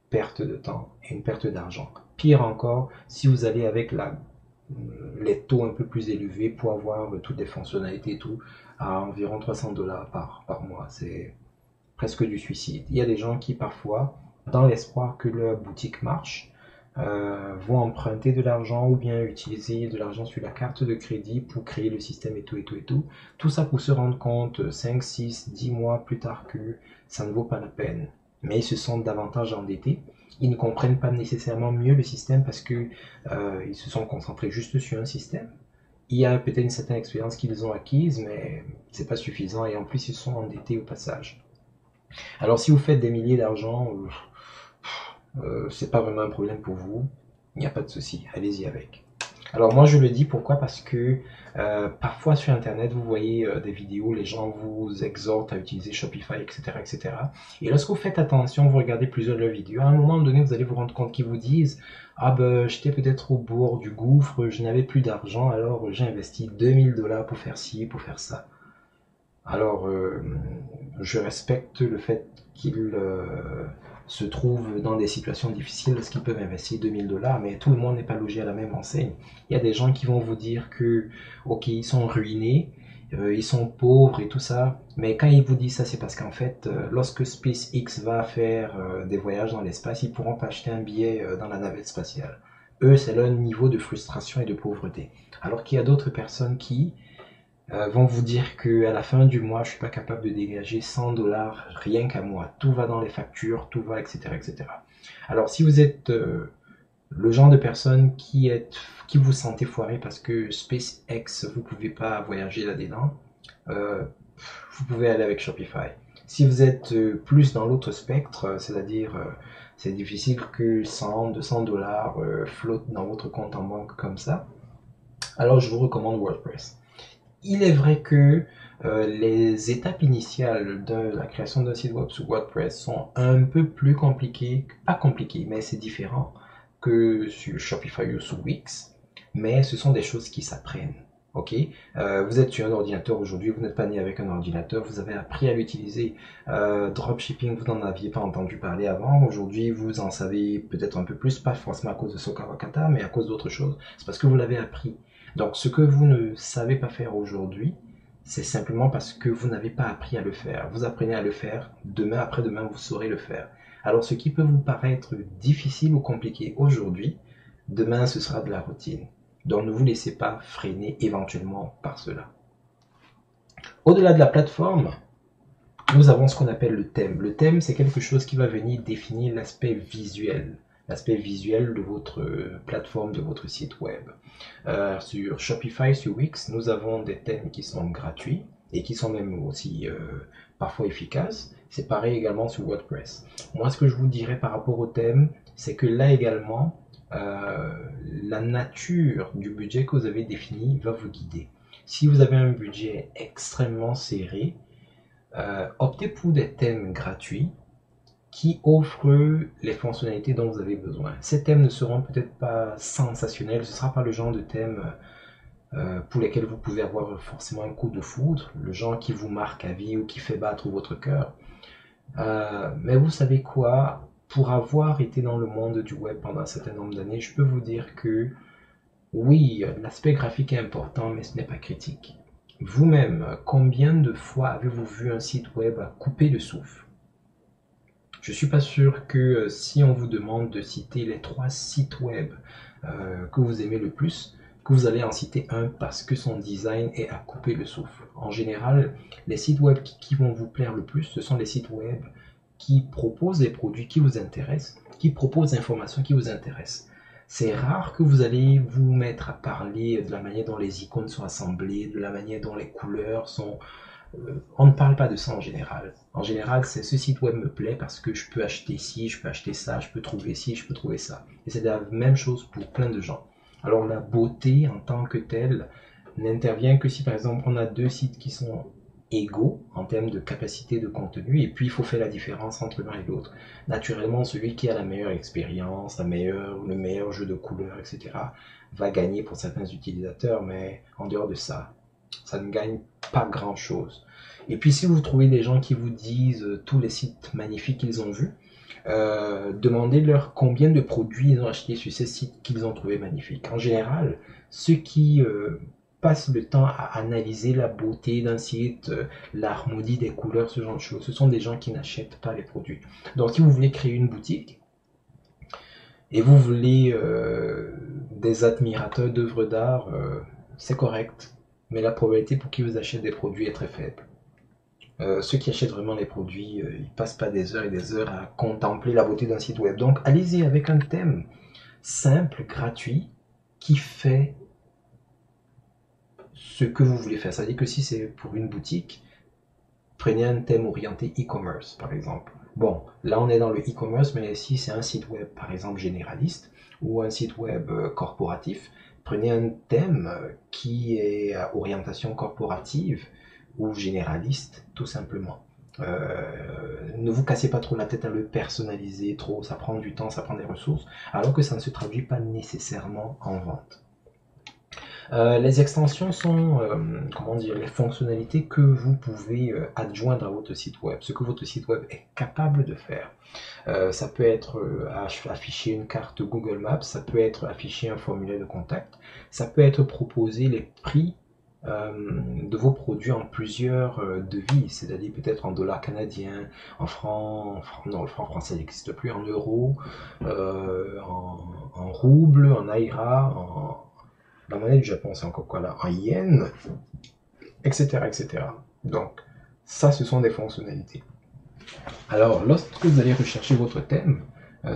perte de temps et une perte d'argent. Pire encore, si vous allez avec les taux un peu plus élevés pour avoir toutes les fonctionnalités et tout, à environ 300 dollars par mois, c'est presque du suicide. Il y a des gens qui parfois, dans l'espoir que leur boutique marche, vont emprunter de l'argent ou bien utiliser de l'argent sur la carte de crédit pour créer le système et tout et tout et tout. Tout ça pour se rendre compte 5, 6, 10 mois plus tard que ça ne vaut pas la peine. Mais ils se sentent davantage endettés. Ils ne comprennent pas nécessairement mieux le système parce que ils se sont concentrés juste sur un système. Il y a peut-être une certaine expérience qu'ils ont acquise, mais c'est pas suffisant et en plus ils sont endettés au passage. Alors si vous faites des milliers d'argent, c'est pas vraiment un problème pour vous, il n'y a pas de souci, allez-y avec. Alors moi je le dis pourquoi? Parce que parfois sur internet vous voyez des vidéos, les gens vous exhortent à utiliser Shopify, etc., etc. Et lorsque vous faites attention, vous regardez plusieurs de leurs vidéos, à un moment donné vous allez vous rendre compte qu'ils vous disent: ah ben j'étais peut-être au bord du gouffre, je n'avais plus d'argent, alors j'ai investi 2000 dollars pour faire ci, pour faire ça. Alors je respecte le fait qu'ils se trouvent dans des situations difficiles parce qu'ils peuvent investir 2000 dollars, mais tout le monde n'est pas logé à la même enseigne. Il y a des gens qui vont vous dire que, ok, ils sont ruinés, ils sont pauvres et tout ça, mais quand ils vous disent ça, c'est parce qu'en fait, lorsque SpaceX va faire des voyages dans l'espace, ils pourront pas acheter un billet dans la navette spatiale. Eux, c'est leur niveau de frustration et de pauvreté. Alors qu'il y a d'autres personnes qui vont vous dire que à la fin du mois, je suis pas capable de dégager 100 dollars rien qu'à moi. Tout va dans les factures, tout va, etc., etc. Alors, si vous êtes le genre de personne qui vous sentez foiré parce que SpaceX, vous pouvez pas voyager là-dedans, vous pouvez aller avec Shopify. Si vous êtes plus dans l'autre spectre, c'est-à-dire c'est difficile que 100, 200 dollars flottent dans votre compte en banque comme ça, alors je vous recommande WordPress. Il est vrai que les étapes initiales de la création d'un site web sur WordPress sont un peu plus compliquées, pas compliquées, mais c'est différent que sur Shopify ou sur Wix, mais ce sont des choses qui s'apprennent. Ok, vous êtes sur un ordinateur aujourd'hui, vous n'êtes pas né avec un ordinateur, vous avez appris à l'utiliser. Dropshipping, vous n'en aviez pas entendu parler avant. Aujourd'hui, vous en savez peut-être un peu plus, pas forcément à cause de Soka Wakata, mais à cause d'autres choses. C'est parce que vous l'avez appris. Donc, ce que vous ne savez pas faire aujourd'hui, c'est simplement parce que vous n'avez pas appris à le faire. Vous apprenez à le faire, demain, après-demain, vous saurez le faire. Alors, ce qui peut vous paraître difficile ou compliqué aujourd'hui, demain, ce sera de la routine. Donc ne vous laissez pas freiner éventuellement par cela. Au-delà de la plateforme, nous avons ce qu'on appelle le thème. Le thème, c'est quelque chose qui va venir définir l'aspect visuel de votre plateforme, de votre site web. Sur Shopify, sur Wix, nous avons des thèmes qui sont gratuits et qui sont même aussi parfois efficaces. C'est pareil également sur WordPress. Moi, ce que je vous dirais par rapport au thème, c'est que là également, la nature du budget que vous avez défini va vous guider. Si vous avez un budget extrêmement serré, optez pour des thèmes gratuits qui offrent les fonctionnalités dont vous avez besoin. Ces thèmes ne seront peut-être pas sensationnels, ce ne sera pas le genre de thème pour lesquels vous pouvez avoir forcément un coup de foudre, le genre qui vous marque à vie ou qui fait battre votre cœur. Mais vous savez quoi? Pour avoir été dans le monde du web pendant un certain nombre d'années, je peux vous dire que oui, l'aspect graphique est important, mais ce n'est pas critique. Vous-même, combien de fois avez-vous vu un site web couper le souffle? Je ne suis pas sûr que si on vous demande de citer les 3 sites web que vous aimez le plus, que vous allez en citer un parce que son design est à couper le souffle. En général, les sites web qui vont vous plaire le plus, ce sont les sites web qui proposent des produits qui vous intéressent, qui proposent des informations qui vous intéressent. C'est rare que vous allez vous mettre à parler de la manière dont les icônes sont assemblées, de la manière dont les couleurs sont... on ne parle pas de ça en général. En général, c'est ce site web me plaît parce que je peux acheter ci, je peux acheter ça, je peux trouver ci, je peux trouver ça. Et c'est la même chose pour plein de gens. Alors la beauté en tant que telle n'intervient que si par exemple on a 2 sites qui sont égaux en termes de capacité de contenu, et puis il faut faire la différence entre l'un et l'autre. Naturellement, celui qui a la meilleure expérience, le meilleur jeu de couleurs, etc., va gagner pour certains utilisateurs, mais en dehors de ça, ça ne gagne pas grand-chose. Et puis si vous trouvez des gens qui vous disent tous les sites magnifiques qu'ils ont vus, demandez-leur combien de produits ils ont acheté sur ces sites qu'ils ont trouvé magnifiques. En général, ceux qui passent le temps à analyser la beauté d'un site, l'harmonie des couleurs, ce genre de choses, ce sont des gens qui n'achètent pas les produits. Donc si vous voulez créer une boutique et vous voulez des admirateurs d'œuvres d'art, c'est correct, mais la probabilité pour qu'ils vous achètent des produits est très faible. Ceux qui achètent vraiment les produits, ils passent pas des heures et des heures à contempler la beauté d'un site web. Donc allez-y avec un thème simple, gratuit, qui fait ce que vous voulez faire. C'est-à-dire que si c'est pour une boutique, prenez un thème orienté e-commerce, par exemple. Bon, là on est dans le e-commerce, mais si c'est un site web, par exemple, généraliste, ou un site web corporatif, prenez un thème qui est à orientation corporative ou généraliste, tout simplement. Ne vous cassez pas trop la tête à le personnaliser trop, ça prend du temps, ça prend des ressources, alors que ça ne se traduit pas nécessairement en vente. Les extensions sont, comment dire, les fonctionnalités que vous pouvez adjoindre à votre site web, ce que votre site web est capable de faire. Ça peut être afficher une carte Google Maps, ça peut être afficher un formulaire de contact, ça peut être proposer les prix de vos produits en plusieurs devis, c'est-à-dire peut-être en dollars canadiens, en francs, non, le franc français n'existe plus, en euros, en roubles, en aira, la monnaie du Japon, c'est encore quoi là, en yens, etc., etc. Donc, ça, ce sont des fonctionnalités. Alors, lorsque vous allez rechercher votre thème,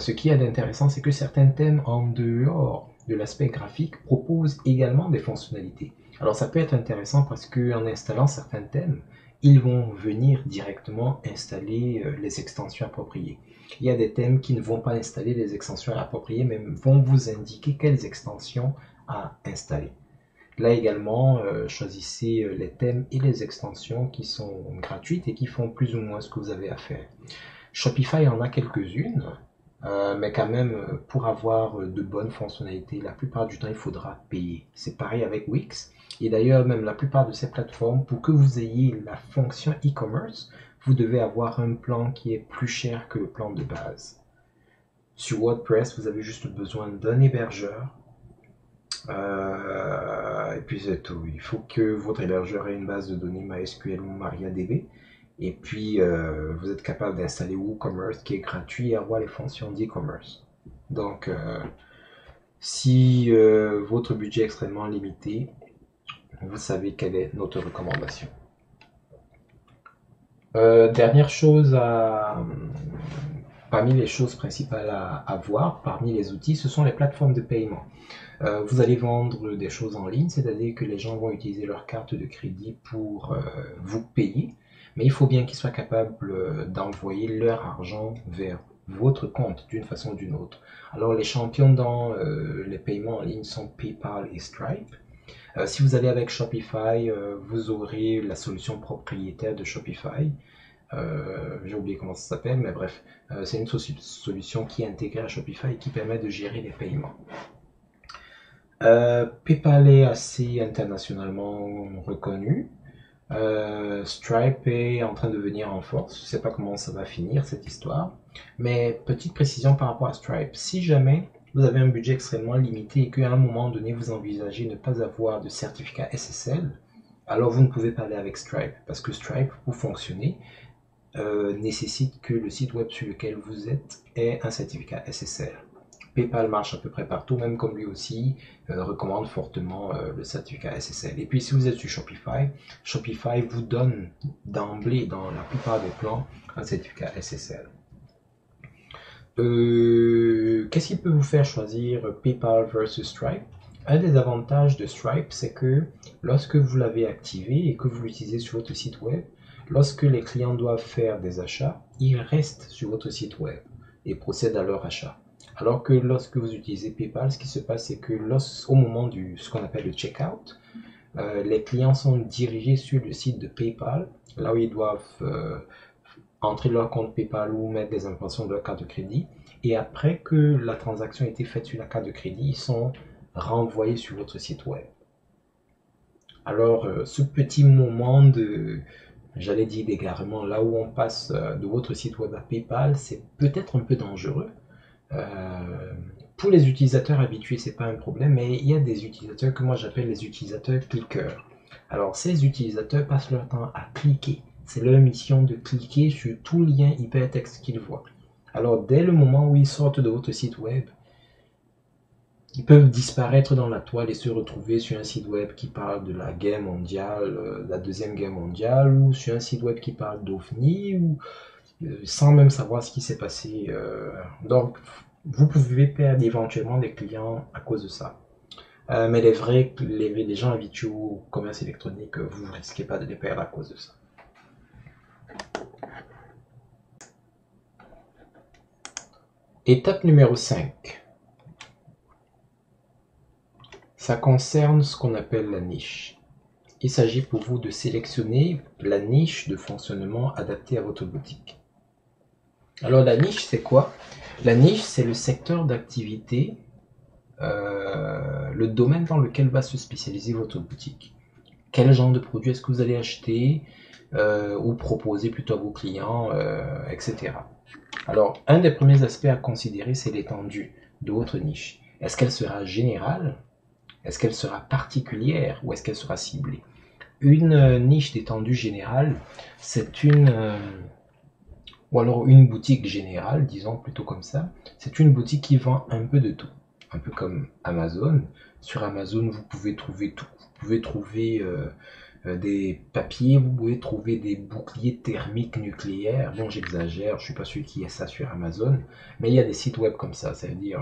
ce qui est d'intéressant, c'est que certains thèmes, en dehors de l'aspect graphique, proposent également des fonctionnalités. Alors, ça peut être intéressant parce qu'en installant certains thèmes, ils vont venir directement installer les extensions appropriées. Il y a des thèmes qui ne vont pas installer les extensions appropriées, mais vont vous indiquer quelles extensions à installer. Là également, choisissez les thèmes et les extensions qui sont gratuites et qui font plus ou moins ce que vous avez à faire. Shopify en a quelques-unes. Mais quand même, pour avoir de bonnes fonctionnalités, la plupart du temps, il faudra payer. C'est pareil avec Wix. Et d'ailleurs, même la plupart de ces plateformes, pour que vous ayez la fonction e-commerce, vous devez avoir un plan qui est plus cher que le plan de base. Sur WordPress, vous avez juste besoin d'un hébergeur. Et puis c'est tout. Il faut que votre hébergeur ait une base de données MySQL ou MariaDB. Et puis, vous êtes capable d'installer WooCommerce qui est gratuit et avoir les fonctions d'e-commerce. Donc, si votre budget est extrêmement limité, vous savez quelle est notre recommandation. Dernière chose parmi les choses principales à voir, parmi les outils, ce sont les plateformes de paiement. Vous allez vendre des choses en ligne, c'est-à-dire que les gens vont utiliser leur carte de crédit pour vous payer, mais il faut bien qu'ils soient capables d'envoyer leur argent vers votre compte d'une façon ou d'une autre. Alors les champions dans les paiements en ligne sont PayPal et Stripe. Si vous allez avec Shopify, vous aurez la solution propriétaire de Shopify. J'ai oublié comment ça s'appelle, mais bref, c'est une solution qui est intégrée à Shopify et qui permet de gérer les paiements. PayPal est assez internationalement reconnu. Stripe est en train de venir en force. Je ne sais pas comment ça va finir cette histoire. Mais petite précision par rapport à Stripe. Si jamais vous avez un budget extrêmement limité et qu'à un moment donné vous envisagez ne pas avoir de certificat SSL, alors vous ne pouvez pas aller avec Stripe. Parce que Stripe, pour fonctionner, nécessite que le site web sur lequel vous êtes ait un certificat SSL. PayPal marche à peu près partout, même comme lui aussi recommande fortement le certificat SSL. Et puis si vous êtes sur Shopify, Shopify vous donne d'emblée dans la plupart des plans un certificat SSL. Qu'est-ce qui peut vous faire choisir PayPal versus Stripe? Un des avantages de Stripe, c'est que lorsque vous l'avez activé et que vous l'utilisez sur votre site web, lorsque les clients doivent faire des achats, ils restent sur votre site web et procèdent à leur achat. Alors que lorsque vous utilisez PayPal, ce qui se passe, c'est que au moment du ce qu'on appelle le checkout, les clients sont dirigés sur le site de PayPal, là où ils doivent entrer leur compte PayPal ou mettre des informations de leur carte de crédit. Et après que la transaction a été faite sur la carte de crédit, ils sont renvoyés sur votre site web. Alors, ce petit moment de, j'allais dire d'égarement, là où on passe de votre site web à PayPal, c'est peut-être un peu dangereux. Pour les utilisateurs habitués, c'est pas un problème, mais il y a des utilisateurs que moi j'appelle les utilisateurs cliqueurs. Alors, ces utilisateurs passent leur temps à cliquer. C'est leur mission de cliquer sur tout lien hypertexte qu'ils voient. Alors, dès le moment où ils sortent de votre site web, ils peuvent disparaître dans la toile et se retrouver sur un site web qui parle de la guerre mondiale, la deuxième guerre mondiale, ou sur un site web qui parle d'OVNI, ou sans même savoir ce qui s'est passé. Donc, vous pouvez perdre éventuellement des clients à cause de ça. Mais les gens habitués au commerce électronique, vous ne risquez pas de les perdre à cause de ça. Étape numéro 5. Ça concerne ce qu'on appelle la niche. Il s'agit pour vous de sélectionner la niche de fonctionnement adaptée à votre boutique. Alors la niche, c'est quoi? La niche, c'est le secteur d'activité, le domaine dans lequel va se spécialiser votre boutique. Quel genre de produit est-ce que vous allez acheter ou proposer plutôt à vos clients, etc. Alors, un des premiers aspects à considérer, c'est l'étendue de votre niche. Est-ce qu'elle sera générale? Est-ce qu'elle sera particulière ou est-ce qu'elle sera ciblée? Une niche d'étendue générale, c'est ou alors une boutique générale, disons plutôt comme ça, c'est une boutique qui vend un peu de tout. Un peu comme Amazon. Sur Amazon, vous pouvez trouver tout. Vous pouvez trouver des papiers, vous pouvez trouver des boucliers thermiques nucléaires. Bon, j'exagère, je suis pas sûr qu'il y ait ça sur Amazon, mais il y a des sites web comme ça. C'est-à-dire,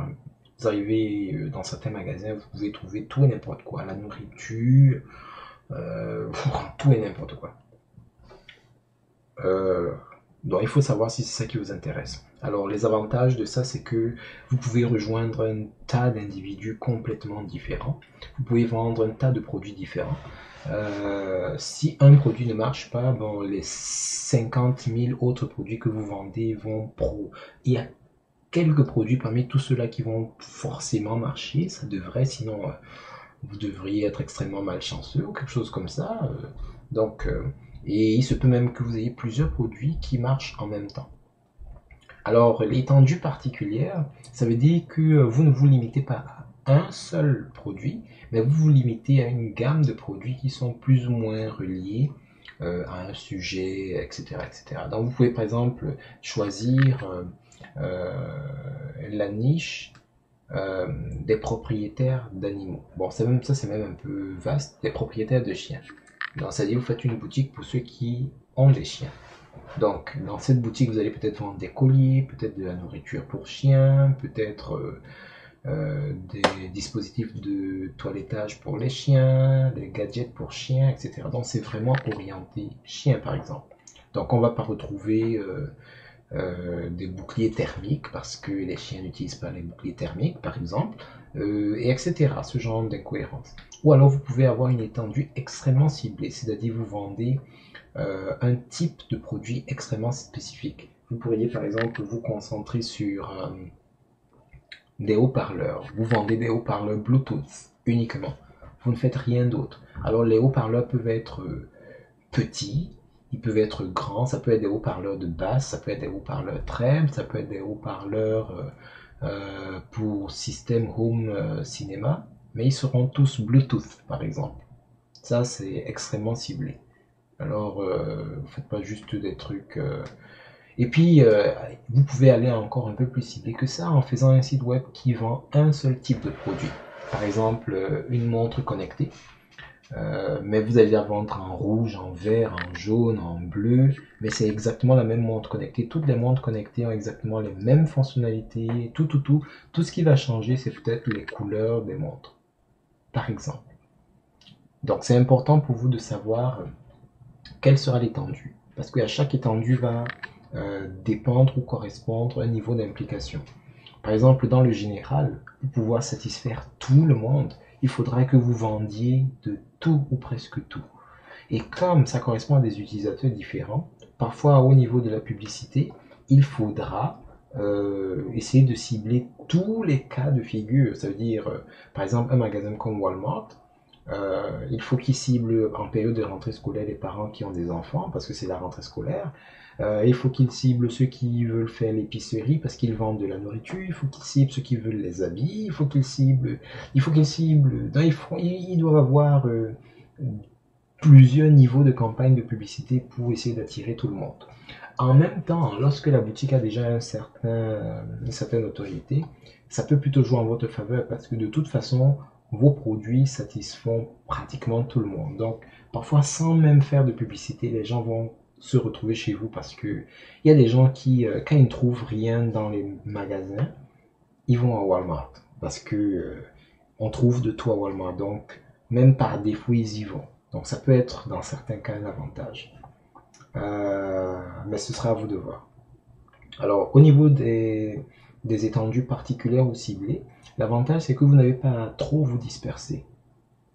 vous arrivez dans certains magasins, vous pouvez trouver tout et n'importe quoi. La nourriture, tout et n'importe quoi. Donc il faut savoir si c'est ça qui vous intéresse. Alors les avantages de ça, c'est que vous pouvez rejoindre un tas d'individus complètement différents. Vous pouvez vendre un tas de produits différents. Si un produit ne marche pas, bon, les 50 000 autres produits que vous vendez vont il y a quelques produits parmi tous ceux-là qui vont forcément marcher, ça devrait, sinon vous devriez être extrêmement malchanceux ou quelque chose comme ça. Donc, et il se peut même que vous ayez plusieurs produits qui marchent en même temps. Alors, l'étendue particulière, ça veut dire que vous ne vous limitez pas à un seul produit, mais vous vous limitez à une gamme de produits qui sont plus ou moins reliés à un sujet, etc., etc. Donc, vous pouvez par exemple choisir la niche des propriétaires d'animaux. Bon, c'est même ça, c'est même un peu vaste, des propriétaires de chiens. Donc, c'est-à-dire vous faites une boutique pour ceux qui ont des chiens. Donc, dans cette boutique, vous allez peut-être vendre des colliers, peut-être de la nourriture pour chiens, peut-être des dispositifs de toilettage pour les chiens, des gadgets pour chiens, etc. Donc, c'est vraiment orienté chien, par exemple. Donc, on ne va pas retrouver des boucliers thermiques parce que les chiens n'utilisent pas les boucliers thermiques, par exemple, et etc. Ce genre d'incohérence. Ou alors, vous pouvez avoir une étendue extrêmement ciblée, c'est-à-dire vous vendez un type de produit extrêmement spécifique. Vous pourriez par exemple vous concentrer sur des haut-parleurs. Vous vendez des haut-parleurs Bluetooth uniquement. Vous ne faites rien d'autre. Alors les haut-parleurs peuvent être petits, ils peuvent être grands, ça peut être des haut-parleurs de basse, ça peut être des haut-parleurs treble, ça peut être des haut-parleurs pour système home cinéma, mais ils seront tous Bluetooth par exemple. Ça c'est extrêmement ciblé. Alors, vous faites pas juste des trucs. Et puis, vous pouvez aller encore un peu plus ciblé que ça en faisant un site web qui vend un seul type de produit. Par exemple, une montre connectée. Mais vous allez la vendre en rouge, en vert, en jaune, en bleu. Mais c'est exactement la même montre connectée. Toutes les montres connectées ont exactement les mêmes fonctionnalités. Tout. Tout ce qui va changer, c'est peut-être les couleurs des montres. Par exemple. Donc, c'est important pour vous de savoir quelle sera l'étendue. Parce qu'à chaque étendue va dépendre ou correspondre un niveau d'implication. Par exemple, dans le général, pour pouvoir satisfaire tout le monde, il faudra que vous vendiez de tout ou presque tout. Et comme ça correspond à des utilisateurs différents, parfois au niveau de la publicité, il faudra essayer de cibler tous les cas de figure. Ça veut dire, par exemple, un magasin comme Walmart, il faut qu'ils ciblent en période de rentrée scolaire les parents qui ont des enfants, parce que c'est la rentrée scolaire. Il faut qu'ils ciblent ceux qui veulent faire l'épicerie parce qu'ils vendent de la nourriture. Il faut qu'ils ciblent ceux qui veulent les habits. Il faut qu'ils ciblent. Ils doivent avoir plusieurs niveaux de campagne de publicité pour essayer d'attirer tout le monde. En même temps, lorsque la boutique a déjà une certaine autorité, ça peut plutôt jouer en votre faveur parce que de toute façon, vos produits satisfont pratiquement tout le monde. Donc, parfois, sans même faire de publicité, les gens vont se retrouver chez vous parce que il y a des gens qui, quand ils ne trouvent rien dans les magasins, ils vont à Walmart parce que on trouve de tout à Walmart. Donc, même par défaut, ils y vont. Donc, ça peut être dans certains cas un avantage. Mais ce sera à vous de voir. Alors, au niveau des étendues particulières ou ciblées, l'avantage c'est que vous n'avez pas à trop vous disperser.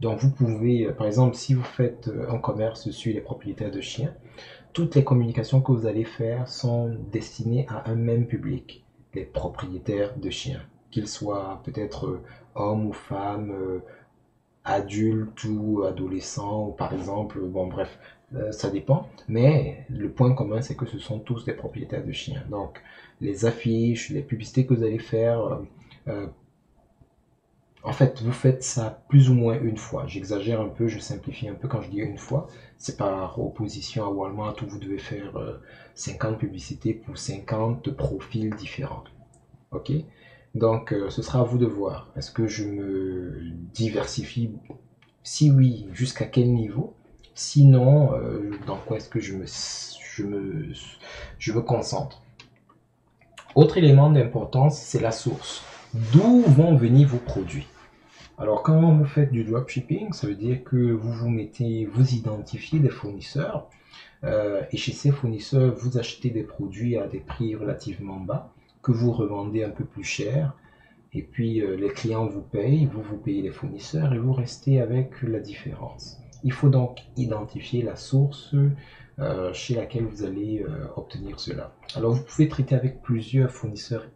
Donc vous pouvez, par exemple, si vous faites un commerce sur les propriétaires de chiens, toutes les communications que vous allez faire sont destinées à un même public, les propriétaires de chiens, qu'ils soient peut-être hommes ou femmes, adultes ou adolescents, ou par exemple, bon bref, ça dépend. Mais le point commun, c'est que ce sont tous des propriétaires de chiens. Donc les affiches, les publicités que vous allez faire, en fait, vous faites ça plus ou moins une fois. J'exagère un peu, je simplifie un peu quand je dis une fois. C'est par opposition à Walmart où vous devez faire 50 publicités pour 50 profils différents. Ok? Donc, ce sera à vous de voir. Est-ce que je me diversifie? Si oui, jusqu'à quel niveau? Sinon, dans quoi est-ce que je me concentre? Autre élément d'importance, c'est la source. D'où vont venir vos produits? Alors, quand vous faites du dropshipping, ça veut dire que vous identifiez des fournisseurs et chez ces fournisseurs, vous achetez des produits à des prix relativement bas que vous revendez un peu plus cher. Et puis, les clients vous payent, vous payez les fournisseurs et vous restez avec la différence. Il faut donc identifier la source chez laquelle vous allez obtenir cela. Alors, vous pouvez traiter avec plusieurs fournisseurs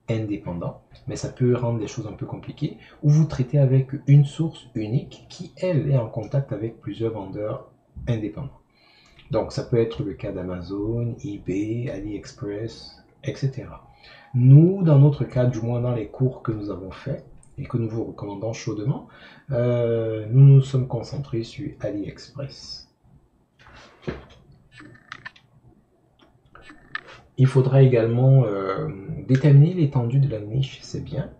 indépendants, mais ça peut rendre les choses un peu compliquées, ou vous traitez avec une source unique qui, elle, est en contact avec plusieurs vendeurs indépendants. Donc, ça peut être le cas d'Amazon, eBay, AliExpress, etc. Nous, dans notre cas, du moins dans les cours que nous avons faits et que nous vous recommandons chaudement, nous nous sommes concentrés sur AliExpress. Il faudra également déterminer l'étendue de la niche, c'est bien.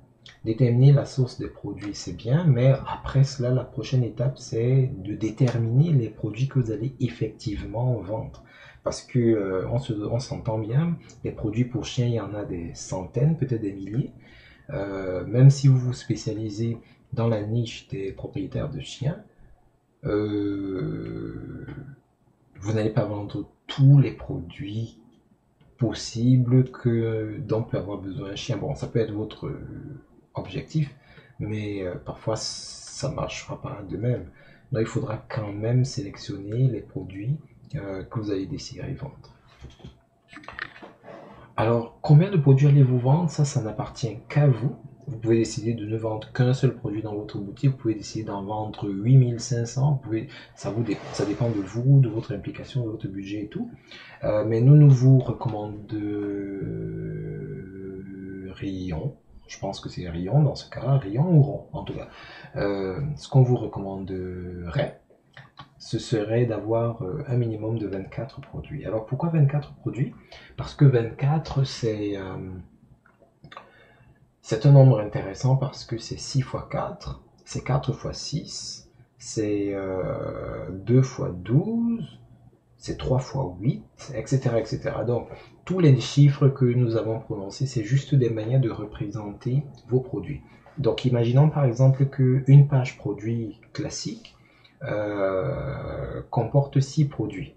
Déterminer la source des produits, c'est bien, mais après cela, la prochaine étape, c'est de déterminer les produits que vous allez effectivement vendre. Parce que on s'entend bien, les produits pour chiens, il y en a des centaines, peut-être des milliers. Même si vous vous spécialisez dans la niche des propriétaires de chiens, vous n'allez pas vendre tous les produits possibles dont peut avoir besoin un chien. Bon, ça peut être votre objectif, mais parfois ça ne marchera pas de même. Donc il faudra quand même sélectionner les produits que vous allez décider de vendre. Alors, combien de produits allez-vous vendre? Ça n'appartient qu'à vous. Vous pouvez décider de ne vendre qu'un seul produit dans votre boutique. Vous pouvez décider d'en vendre 8500. Ça dépend de vous, de votre implication, de votre budget et tout. Mais nous vous recommanderions, je pense que c'est Rion dans ce cas, Rion ou Ron en tout cas. Ce qu'on vous recommanderait, ce serait d'avoir un minimum de 24 produits. Alors pourquoi 24 produits? Parce que 24, c'est un nombre intéressant parce que c'est 6 fois 4, c'est 4 fois 6, c'est 2 fois 12, c'est 3 fois 8, etc., etc. Donc, tous les chiffres que nous avons prononcés, c'est juste des manières de représenter vos produits. Donc, imaginons par exemple qu'une page produit classique comporte 6 produits.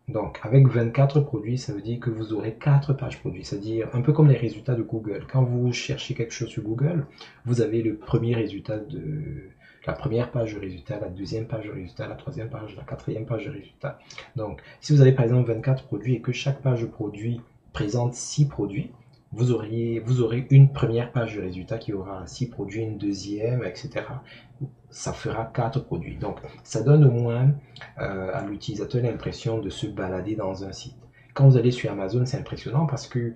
Donc, avec 24 produits, ça veut dire que vous aurez 4 pages produits, c'est-à-dire un peu comme les résultats de Google. Quand vous cherchez quelque chose sur Google, vous avez le premier résultat la première page de résultat, la deuxième page de résultat, la troisième page, la quatrième page de résultat. Donc, si vous avez par exemple 24 produits et que chaque page de produit présente 6 produits, vous aurez une première page de résultat qui aura 6 produits, une deuxième, etc. Ça fera 4 produits. Donc, ça donne au moins à l'utilisateur l'impression de se balader dans un site. Quand vous allez sur Amazon, c'est impressionnant parce que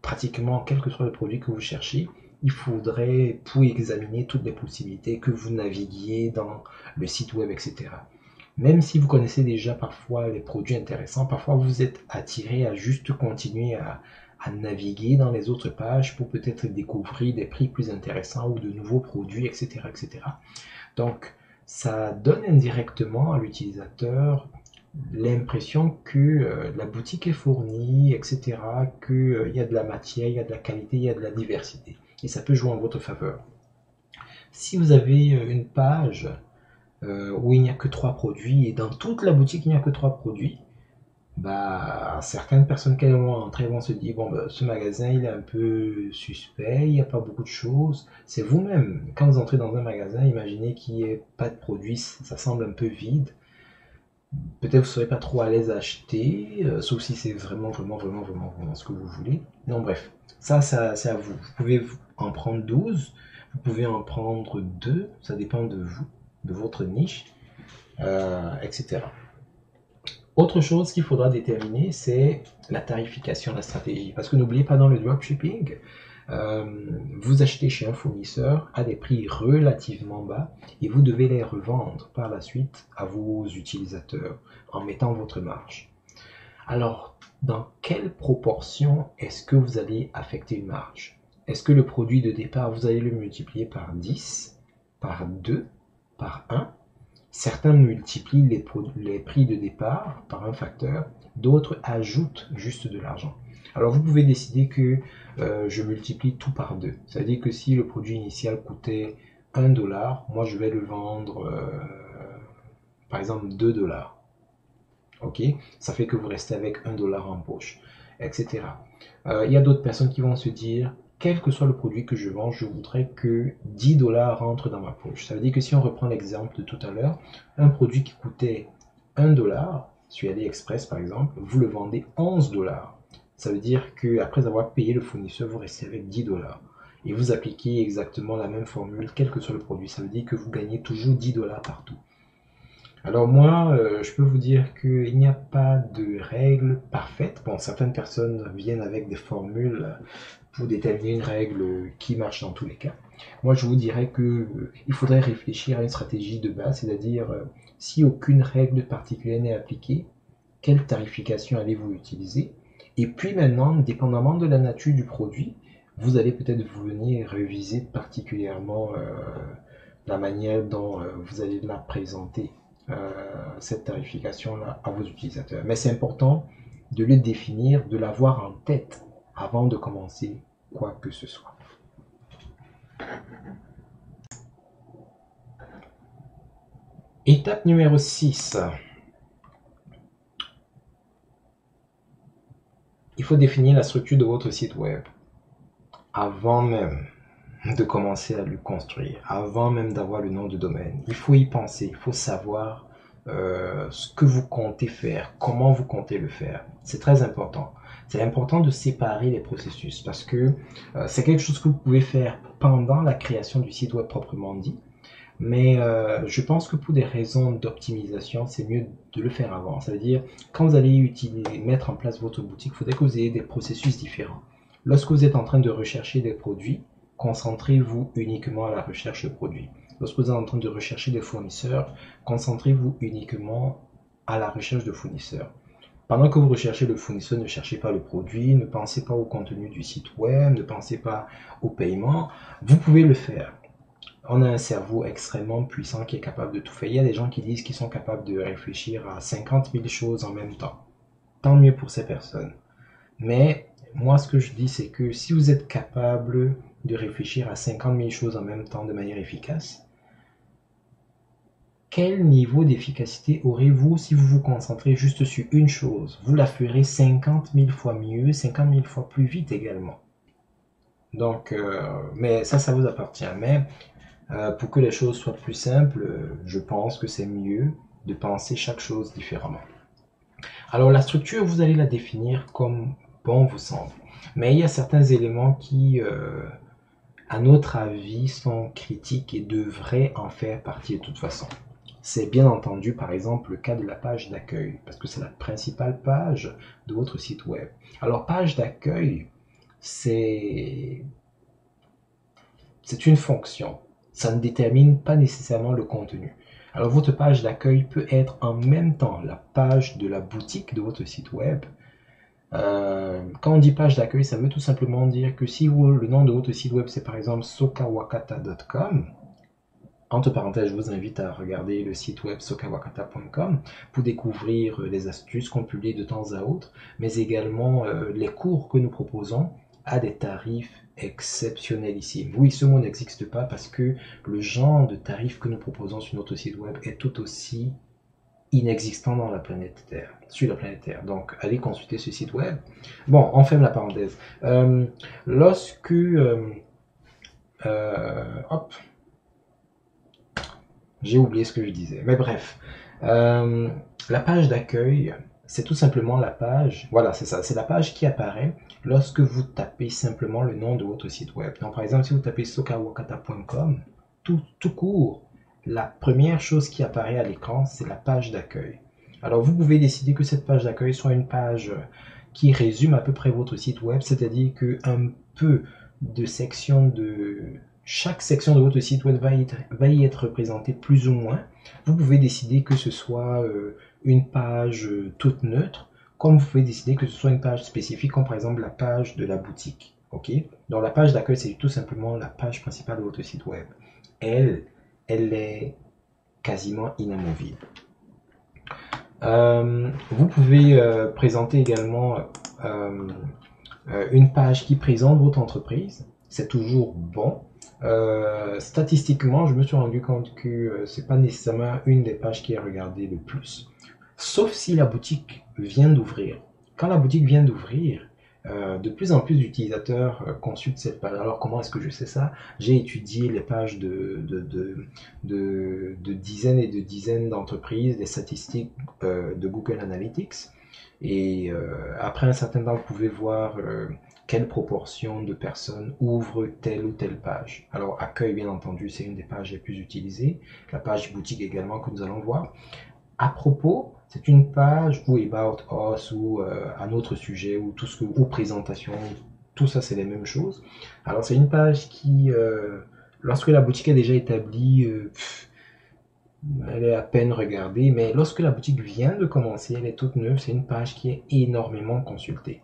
pratiquement, quel que soit le produit que vous cherchez, il faudrait, pour examiner toutes les possibilités, que vous naviguiez dans le site web, etc. Même si vous connaissez déjà parfois les produits intéressants, parfois vous êtes attiré à juste continuer à naviguer dans les autres pages pour peut-être découvrir des prix plus intéressants ou de nouveaux produits, etc., etc. Donc, ça donne indirectement à l'utilisateur l'impression que la boutique est fournie, etc., qu'il y a de la matière, il y a de la qualité, il y a de la diversité. Et ça peut jouer en votre faveur. Si vous avez une page où il n'y a que 3 produits, et dans toute la boutique il n'y a que 3 produits, certaines personnes qui vont entrer vont se dire, bon, ce magasin il est un peu suspect, il n'y a pas beaucoup de choses. C'est vous-même, quand vous entrez dans un magasin, imaginez qu'il n'y ait pas de produits, ça semble un peu vide. Peut-être vous ne serez pas trop à l'aise à acheter, sauf si c'est vraiment ce que vous voulez. Non, bref, ça c'est à vous. Vous pouvez en prendre 12, vous pouvez en prendre 2, ça dépend de vous, de votre niche, etc. Autre chose qu'il faudra déterminer, c'est la tarification, la stratégie. Parce que n'oubliez pas, dans le dropshipping, vous achetez chez un fournisseur à des prix relativement bas et vous devez les revendre par la suite à vos utilisateurs en mettant votre marge. Alors, dans quelle proportion est-ce que vous allez affecter une marge? Est-ce que le produit de départ, vous allez le multiplier par 10, par 2, par 1? Certains multiplient les prix de départ par un facteur, d'autres ajoutent juste de l'argent. Alors vous pouvez décider que je multiplie tout par 2. Ça veut dire que si le produit initial coûtait 1 $, moi je vais le vendre par exemple 2 $. Ok, ça fait que vous restez avec 1 $ en poche, etc. Il y a d'autres personnes qui vont se dire, quel que soit le produit que je vends, je voudrais que 10 $ rentrent dans ma poche. Ça veut dire que si on reprend l'exemple de tout à l'heure, un produit qui coûtait 1 $, sur AliExpress par exemple, vous le vendez 11 $. Ça veut dire qu'après avoir payé le fournisseur, vous restez avec 10 $. Et vous appliquez exactement la même formule, quel que soit le produit. Ça veut dire que vous gagnez toujours 10 $ partout. Alors moi, je peux vous dire qu'il n'y a pas de règle parfaite. Bon, certaines personnes viennent avec des formules pour déterminer une règle qui marche dans tous les cas. Moi, je vous dirais que il faudrait réfléchir à une stratégie de base, c'est-à-dire si aucune règle particulière n'est appliquée, quelle tarification allez-vous utiliser? Et puis maintenant, dépendamment de la nature du produit, vous allez peut-être venir réviser particulièrement la manière dont vous allez la présenter, cette tarification-là, à vos utilisateurs. Mais c'est important de le définir, de l'avoir en tête avant de commencer quoi que ce soit. Étape numéro 6. Il faut définir la structure de votre site web avant même de commencer à le construire, avant même d'avoir le nom de domaine. Il faut y penser, il faut savoir ce que vous comptez faire, comment vous comptez le faire. C'est très important. C'est important de séparer les processus parce que c'est quelque chose que vous pouvez faire pendant la création du site web proprement dit. Mais je pense que pour des raisons d'optimisation, c'est mieux de le faire avant. Ça veut dire, quand vous allez mettre en place votre boutique, il faudrait que vous ayez des processus différents. Lorsque vous êtes en train de rechercher des produits, concentrez-vous uniquement à la recherche de produits. Lorsque vous êtes en train de rechercher des fournisseurs, concentrez-vous uniquement à la recherche de fournisseurs. Pendant que vous recherchez le fournisseur, ne cherchez pas le produit, ne pensez pas au contenu du site web, ne pensez pas au paiement. Vous pouvez le faire. On a un cerveau extrêmement puissant qui est capable de tout faire. Il y a des gens qui disent qu'ils sont capables de réfléchir à 50 000 choses en même temps. Tant mieux pour ces personnes. Mais moi, ce que je dis, c'est que si vous êtes capable de réfléchir à 50 000 choses en même temps de manière efficace, quel niveau d'efficacité aurez-vous si vous vous concentrez juste sur une chose? Vous la ferez 50 000 fois mieux, 50 000 fois plus vite également. Donc, mais ça vous appartient. Mais pour que les choses soient plus simples, je pense que c'est mieux de penser chaque chose différemment. Alors la structure, vous allez la définir comme bon vous semble. Mais il y a certains éléments qui, à notre avis, sont critiques et devraient en faire partie de toute façon. C'est bien entendu, par exemple, le cas de la page d'accueil, parce que c'est la principale page de votre site web. Alors, page d'accueil, c'est une fonction. Ça ne détermine pas nécessairement le contenu. Alors, votre page d'accueil peut être en même temps la page de la boutique de votre site web. Quand on dit page d'accueil, ça veut tout simplement dire que si le nom de votre site web, c'est par exemple sokawakata.com, entre parenthèses, je vous invite à regarder le site web sokawakata.com pour découvrir les astuces qu'on publie de temps à autre, mais également les cours que nous proposons à des tarifs exceptionnelissimes. Oui, ce mot n'existe pas parce que le genre de tarifs que nous proposons sur notre site web est tout aussi inexistant dans la planète Terre, sur la planète Terre. Donc, allez consulter ce site web. Bon, on ferme la parenthèse. Lorsque... hop, j'ai oublié ce que je disais. Mais bref, la page d'accueil, c'est tout simplement la page, voilà, c'est ça, c'est la page qui apparaît lorsque vous tapez simplement le nom de votre site web. Donc, par exemple, si vous tapez sokawakata.com, tout court, la première chose qui apparaît à l'écran, c'est la page d'accueil. Alors, vous pouvez décider que cette page d'accueil soit une page qui résume à peu près votre site web, c'est-à-dire qu'un peu de section de... Chaque section de votre site web va y être représentée plus ou moins. Vous pouvez décider que ce soit une page toute neutre, comme vous pouvez décider que ce soit une page spécifique, comme par exemple la page de la boutique. Ok? Donc la page d'accueil, c'est tout simplement la page principale de votre site web. Elle est quasiment inamovible. Vous pouvez présenter également une page qui présente votre entreprise. C'est toujours bon. Statistiquement, je me suis rendu compte que c'est pas nécessairement une des pages qui est regardée le plus. Sauf si la boutique vient d'ouvrir. Quand la boutique vient d'ouvrir, de plus en plus d'utilisateurs consultent cette page. Alors comment est-ce que je sais ça? J'ai étudié les pages de dizaines et de dizaines d'entreprises, les statistiques de Google Analytics. Et après un certain temps, vous pouvez voir quelle proportion de personnes ouvrent telle ou telle page. Alors, accueil, bien entendu, c'est une des pages les plus utilisées. La page boutique également que nous allons voir. À propos, c'est une page ou About Us ou un autre sujet ou tout ce que, ou présentation, tout ça c'est les mêmes choses. Alors c'est une page qui, lorsque la boutique est déjà établie, elle est à peine regardée, mais lorsque la boutique vient de commencer, elle est toute neuve, c'est une page qui est énormément consultée.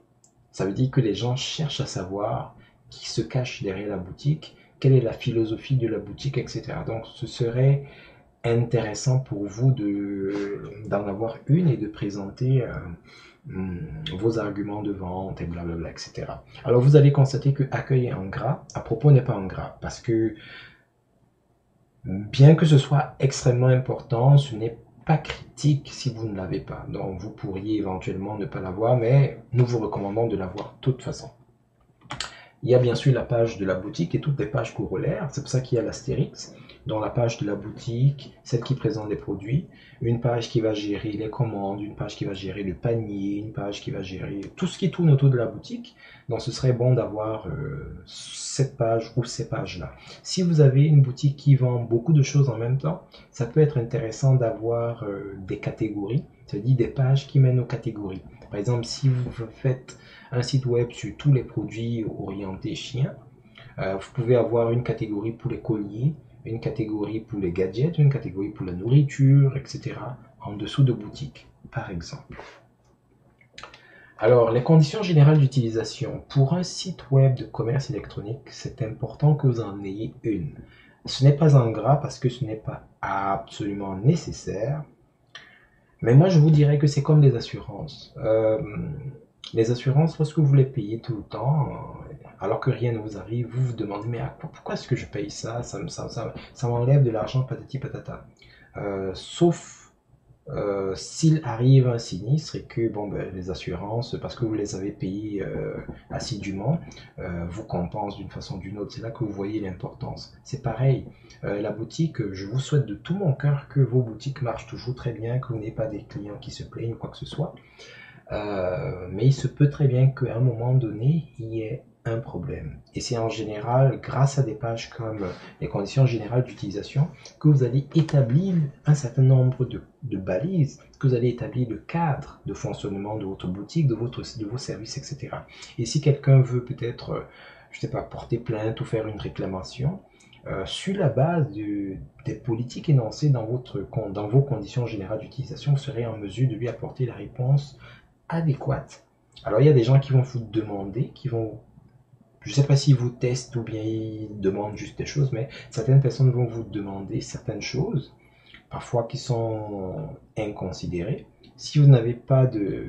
Ça veut dire que les gens cherchent à savoir qui se cache derrière la boutique, quelle est la philosophie de la boutique, etc. Donc ce serait intéressant pour vous d'en avoir une et de présenter vos arguments de vente et blablabla, etc. Alors vous allez constater que accueil est en gras, à propos n'est pas en gras, parce que bien que ce soit extrêmement important, ce n'est pas critique si vous ne l'avez pas. Donc vous pourriez éventuellement ne pas l'avoir, mais nous vous recommandons de l'avoir de toute façon. Il y a bien sûr la page de la boutique et toutes les pages corollaires, c'est pour ça qu'il y a l'astérix. Dans la page de la boutique, celle qui présente les produits, une page qui va gérer les commandes, une page qui va gérer le panier, une page qui va gérer tout ce qui tourne autour de la boutique. Donc ce serait bon d'avoir cette page ou ces pages-là. Si vous avez une boutique qui vend beaucoup de choses en même temps, ça peut être intéressant d'avoir des catégories, c'est-à-dire des pages qui mènent aux catégories. Par exemple, si vous faites un site web sur tous les produits orientés chiens, vous pouvez avoir une catégorie pour les colliers, une catégorie pour les gadgets, une catégorie pour la nourriture, etc. en dessous de boutique, par exemple. Alors, les conditions générales d'utilisation. Pour un site web de commerce électronique, c'est important que vous en ayez une. Ce n'est pas en gras parce que ce n'est pas absolument nécessaire. Mais moi, je vous dirais que c'est comme les assurances. Les assurances, lorsque vous les payez tout le temps, alors que rien ne vous arrive, vous vous demandez, mais pourquoi est-ce que je paye ça? Ça m'enlève de l'argent, patati patata. Sauf s'il arrive un sinistre et que bon, ben, les assurances, parce que vous les avez payées assidûment, vous compensent d'une façon ou d'une autre. C'est là que vous voyez l'importance. C'est pareil, la boutique, je vous souhaite de tout mon cœur que vos boutiques marchent toujours très bien, que vous n'ayez pas des clients qui se plaignent ou quoi que ce soit. Mais il se peut très bien qu'à un moment donné, il y ait un problème. Et c'est en général grâce à des pages comme les conditions générales d'utilisation que vous allez établir un certain nombre de balises, que vous allez établir le cadre de fonctionnement de votre boutique, de vos services, etc. Et si quelqu'un veut peut-être, je ne sais pas, porter plainte ou faire une réclamation, sur la base des politiques énoncées dans vos conditions générales d'utilisation, vous serez en mesure de lui apporter la réponse adéquate. Alors il y a des gens qui vont vous demander, je ne sais pas s'ils vous testent ou bien ils demandent juste des choses, mais certaines personnes vont vous demander certaines choses, parfois qui sont inconsidérées. Si vous n'avez pas de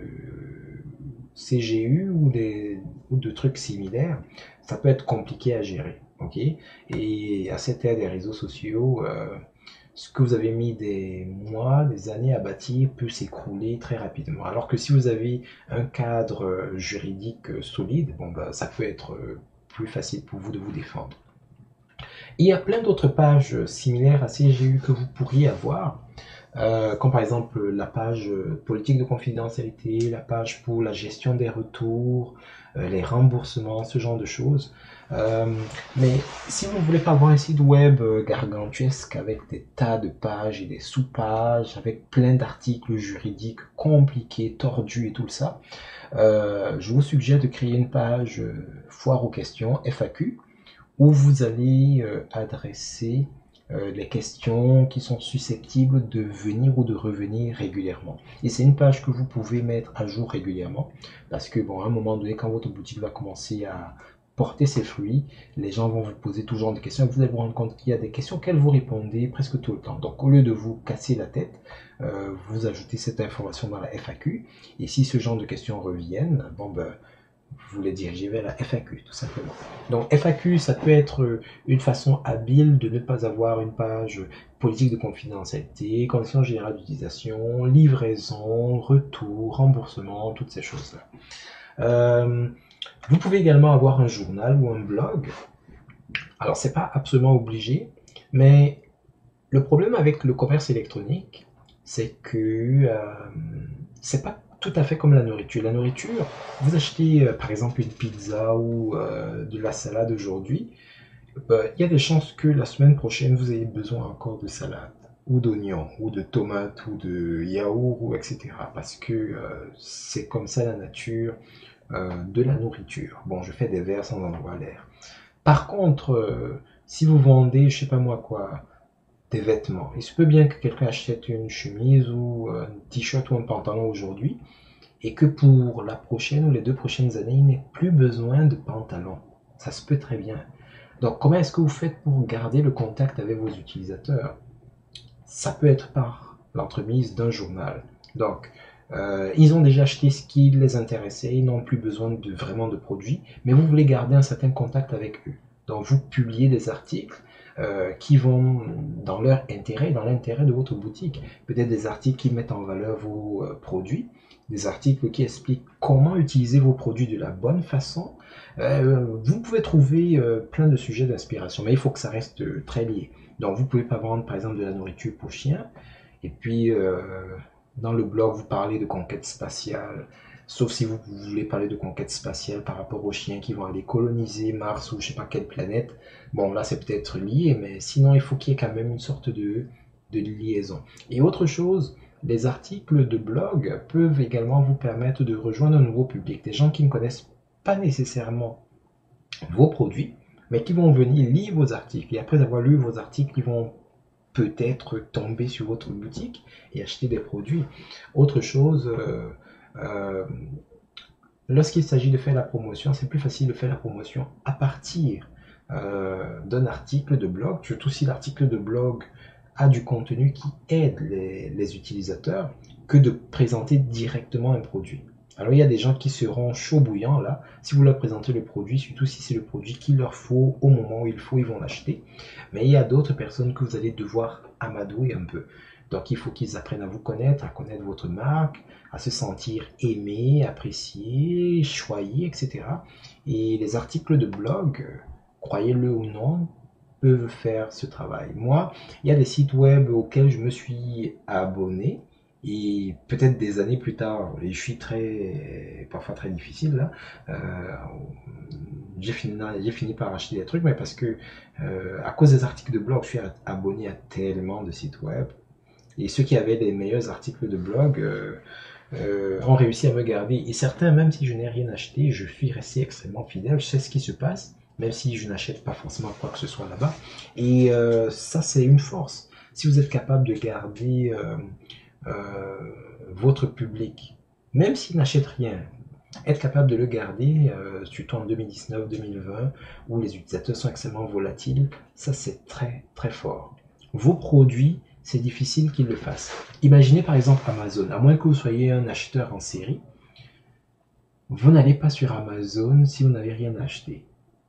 CGU ou de trucs similaires, ça peut être compliqué à gérer. Ok. Et à cette ère des réseaux sociaux, ce que vous avez mis des mois, des années à bâtir peut s'écrouler très rapidement. Alors que si vous avez un cadre juridique solide, bon, bah, ça peut être plus facile pour vous de vous défendre. Il y a plein d'autres pages similaires à CGU que vous pourriez avoir, comme par exemple la page politique de confidentialité, la page pour la gestion des retours, les remboursements, ce genre de choses. Mais si vous ne voulez pas avoir un site web gargantuesque avec des tas de pages et des sous-pages, avec plein d'articles juridiques compliqués, tordus et tout ça, je vous suggère de créer une page foire aux questions, FAQ, où vous allez adresser les questions qui sont susceptibles de venir ou de revenir régulièrement. Et c'est une page que vous pouvez mettre à jour régulièrement, parce que bon, à un moment donné, quand votre boutique va commencer à porter ses fruits, les gens vont vous poser tout genre de questions et vous allez vous rendre compte qu'il y a des questions auxquelles vous répondez presque tout le temps. Donc au lieu de vous casser la tête, vous ajoutez cette information dans la FAQ, et si ce genre de questions reviennent, bon ben, vous les dirigez vers la FAQ, tout simplement. Donc FAQ, ça peut être une façon habile de ne pas avoir une page politique de confidentialité, conditions générales d'utilisation, livraison, retour, remboursement, toutes ces choses-là. Vous pouvez également avoir un journal ou un blog. Alors, c'est pas absolument obligé, mais le problème avec le commerce électronique, c'est que c'est pas tout à fait comme la nourriture. La nourriture, vous achetez par exemple une pizza ou de la salade aujourd'hui, il y a des chances que la semaine prochaine, vous ayez besoin encore de salade, ou d'oignons, ou de tomates, ou de yaourt, ou etc. Parce que c'est comme ça la nature de la nourriture. Bon, je fais des vers sans en avoir l'air. Par contre, si vous vendez, je sais pas moi quoi, des vêtements, il se peut bien que quelqu'un achète une chemise ou un t-shirt ou un pantalon aujourd'hui, et que pour la prochaine ou les 2 prochaines années, il n'ait plus besoin de pantalon. Ça se peut très bien. Donc, comment est-ce que vous faites pour garder le contact avec vos utilisateurs? Ça peut être par l'entremise d'un journal. Donc, ils ont déjà acheté ce qui les intéressait, ils n'ont plus besoin vraiment de produits, mais vous voulez garder un certain contact avec eux. Donc, vous publiez des articles qui vont dans leur intérêt, dans l'intérêt de votre boutique. Peut-être des articles qui mettent en valeur vos produits, des articles qui expliquent comment utiliser vos produits de la bonne façon. Vous pouvez trouver plein de sujets d'inspiration, mais il faut que ça reste très lié. Donc vous pouvez pas vendre par exemple de la nourriture pour chiens, et puis dans le blog vous parlez de conquête spatiale, sauf si vous voulez parler de conquête spatiale par rapport aux chiens qui vont aller coloniser Mars ou je sais pas quelle planète. Bon là c'est peut-être lié, mais sinon il faut qu'il y ait quand même une sorte de liaison. Et autre chose, les articles de blog peuvent également vous permettre de rejoindre un nouveau public, des gens qui ne connaissent pas nécessairement vos produits, mais qui vont venir lire vos articles. Et après avoir lu vos articles, ils vont peut-être tomber sur votre boutique et acheter des produits. Autre chose, lorsqu'il s'agit de faire la promotion, c'est plus facile de faire la promotion à partir d'un article de blog, surtout si l'article de blog a du contenu qui aide les utilisateurs, que de présenter directement un produit. Alors il y a des gens qui seront chauds bouillants là, si vous leur présentez le produit, surtout si c'est le produit qu'il leur faut au moment où il faut, ils vont l'acheter. Mais il y a d'autres personnes que vous allez devoir amadouer un peu. Donc il faut qu'ils apprennent à vous connaître, à connaître votre marque, à se sentir aimé, apprécié, choyé, etc. Et les articles de blog, croyez-le ou non, peuvent faire ce travail. Moi, il y a des sites web auxquels je me suis abonné, et peut-être des années plus tard, et je suis parfois très difficile là, j'ai fini par acheter des trucs, mais parce que à cause des articles de blog, je suis abonné à tellement de sites web, et ceux qui avaient les meilleurs articles de blog ont réussi à me garder, et certains, même si je n'ai rien acheté, je suis resté extrêmement fidèle, je sais ce qui se passe, même si je n'achète pas forcément quoi que ce soit là-bas, et ça c'est une force. Si vous êtes capable de garder votre public, même s'il n'achète rien, être capable de le garder, surtout en 2019-2020, où les utilisateurs sont extrêmement volatiles, ça c'est très très fort. Vos produits, c'est difficile qu'ils le fassent. Imaginez par exemple Amazon, à moins que vous soyez un acheteur en série, vous n'allez pas sur Amazon si vous n'avez rien acheté.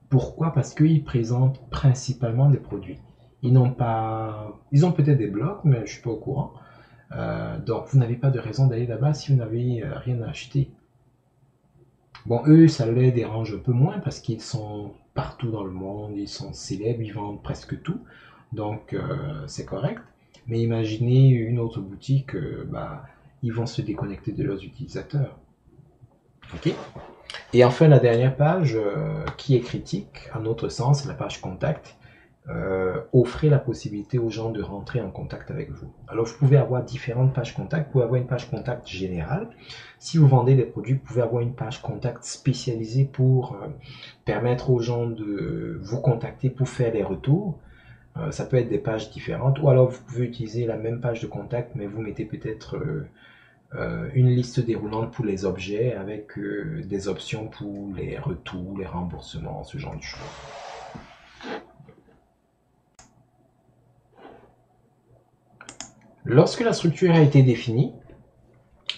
Pourquoi? Parce qu'ils présentent principalement des produits. Ils ont peut-être des blogs, mais je ne suis pas au courant. Donc vous n'avez pas de raison d'aller là-bas si vous n'avez rien à acheter. Bon, eux, ça les dérange un peu moins parce qu'ils sont partout dans le monde, ils sont célèbres, ils vendent presque tout, donc c'est correct. Mais imaginez une autre boutique, ils vont se déconnecter de leurs utilisateurs. Ok? Et enfin, la dernière page qui est critique, à notre sens, c'est la page contact. Offrez la possibilité aux gens de rentrer en contact avec vous. Alors vous pouvez avoir différentes pages contact, vous pouvez avoir une page contact générale. Si vous vendez des produits, vous pouvez avoir une page contact spécialisée pour permettre aux gens de vous contacter pour faire les retours. Ça peut être des pages différentes, ou alors vous pouvez utiliser la même page de contact, mais vous mettez peut-être une liste déroulante pour les objets avec des options pour les retours, les remboursements, ce genre de choses. Lorsque la structure a été définie,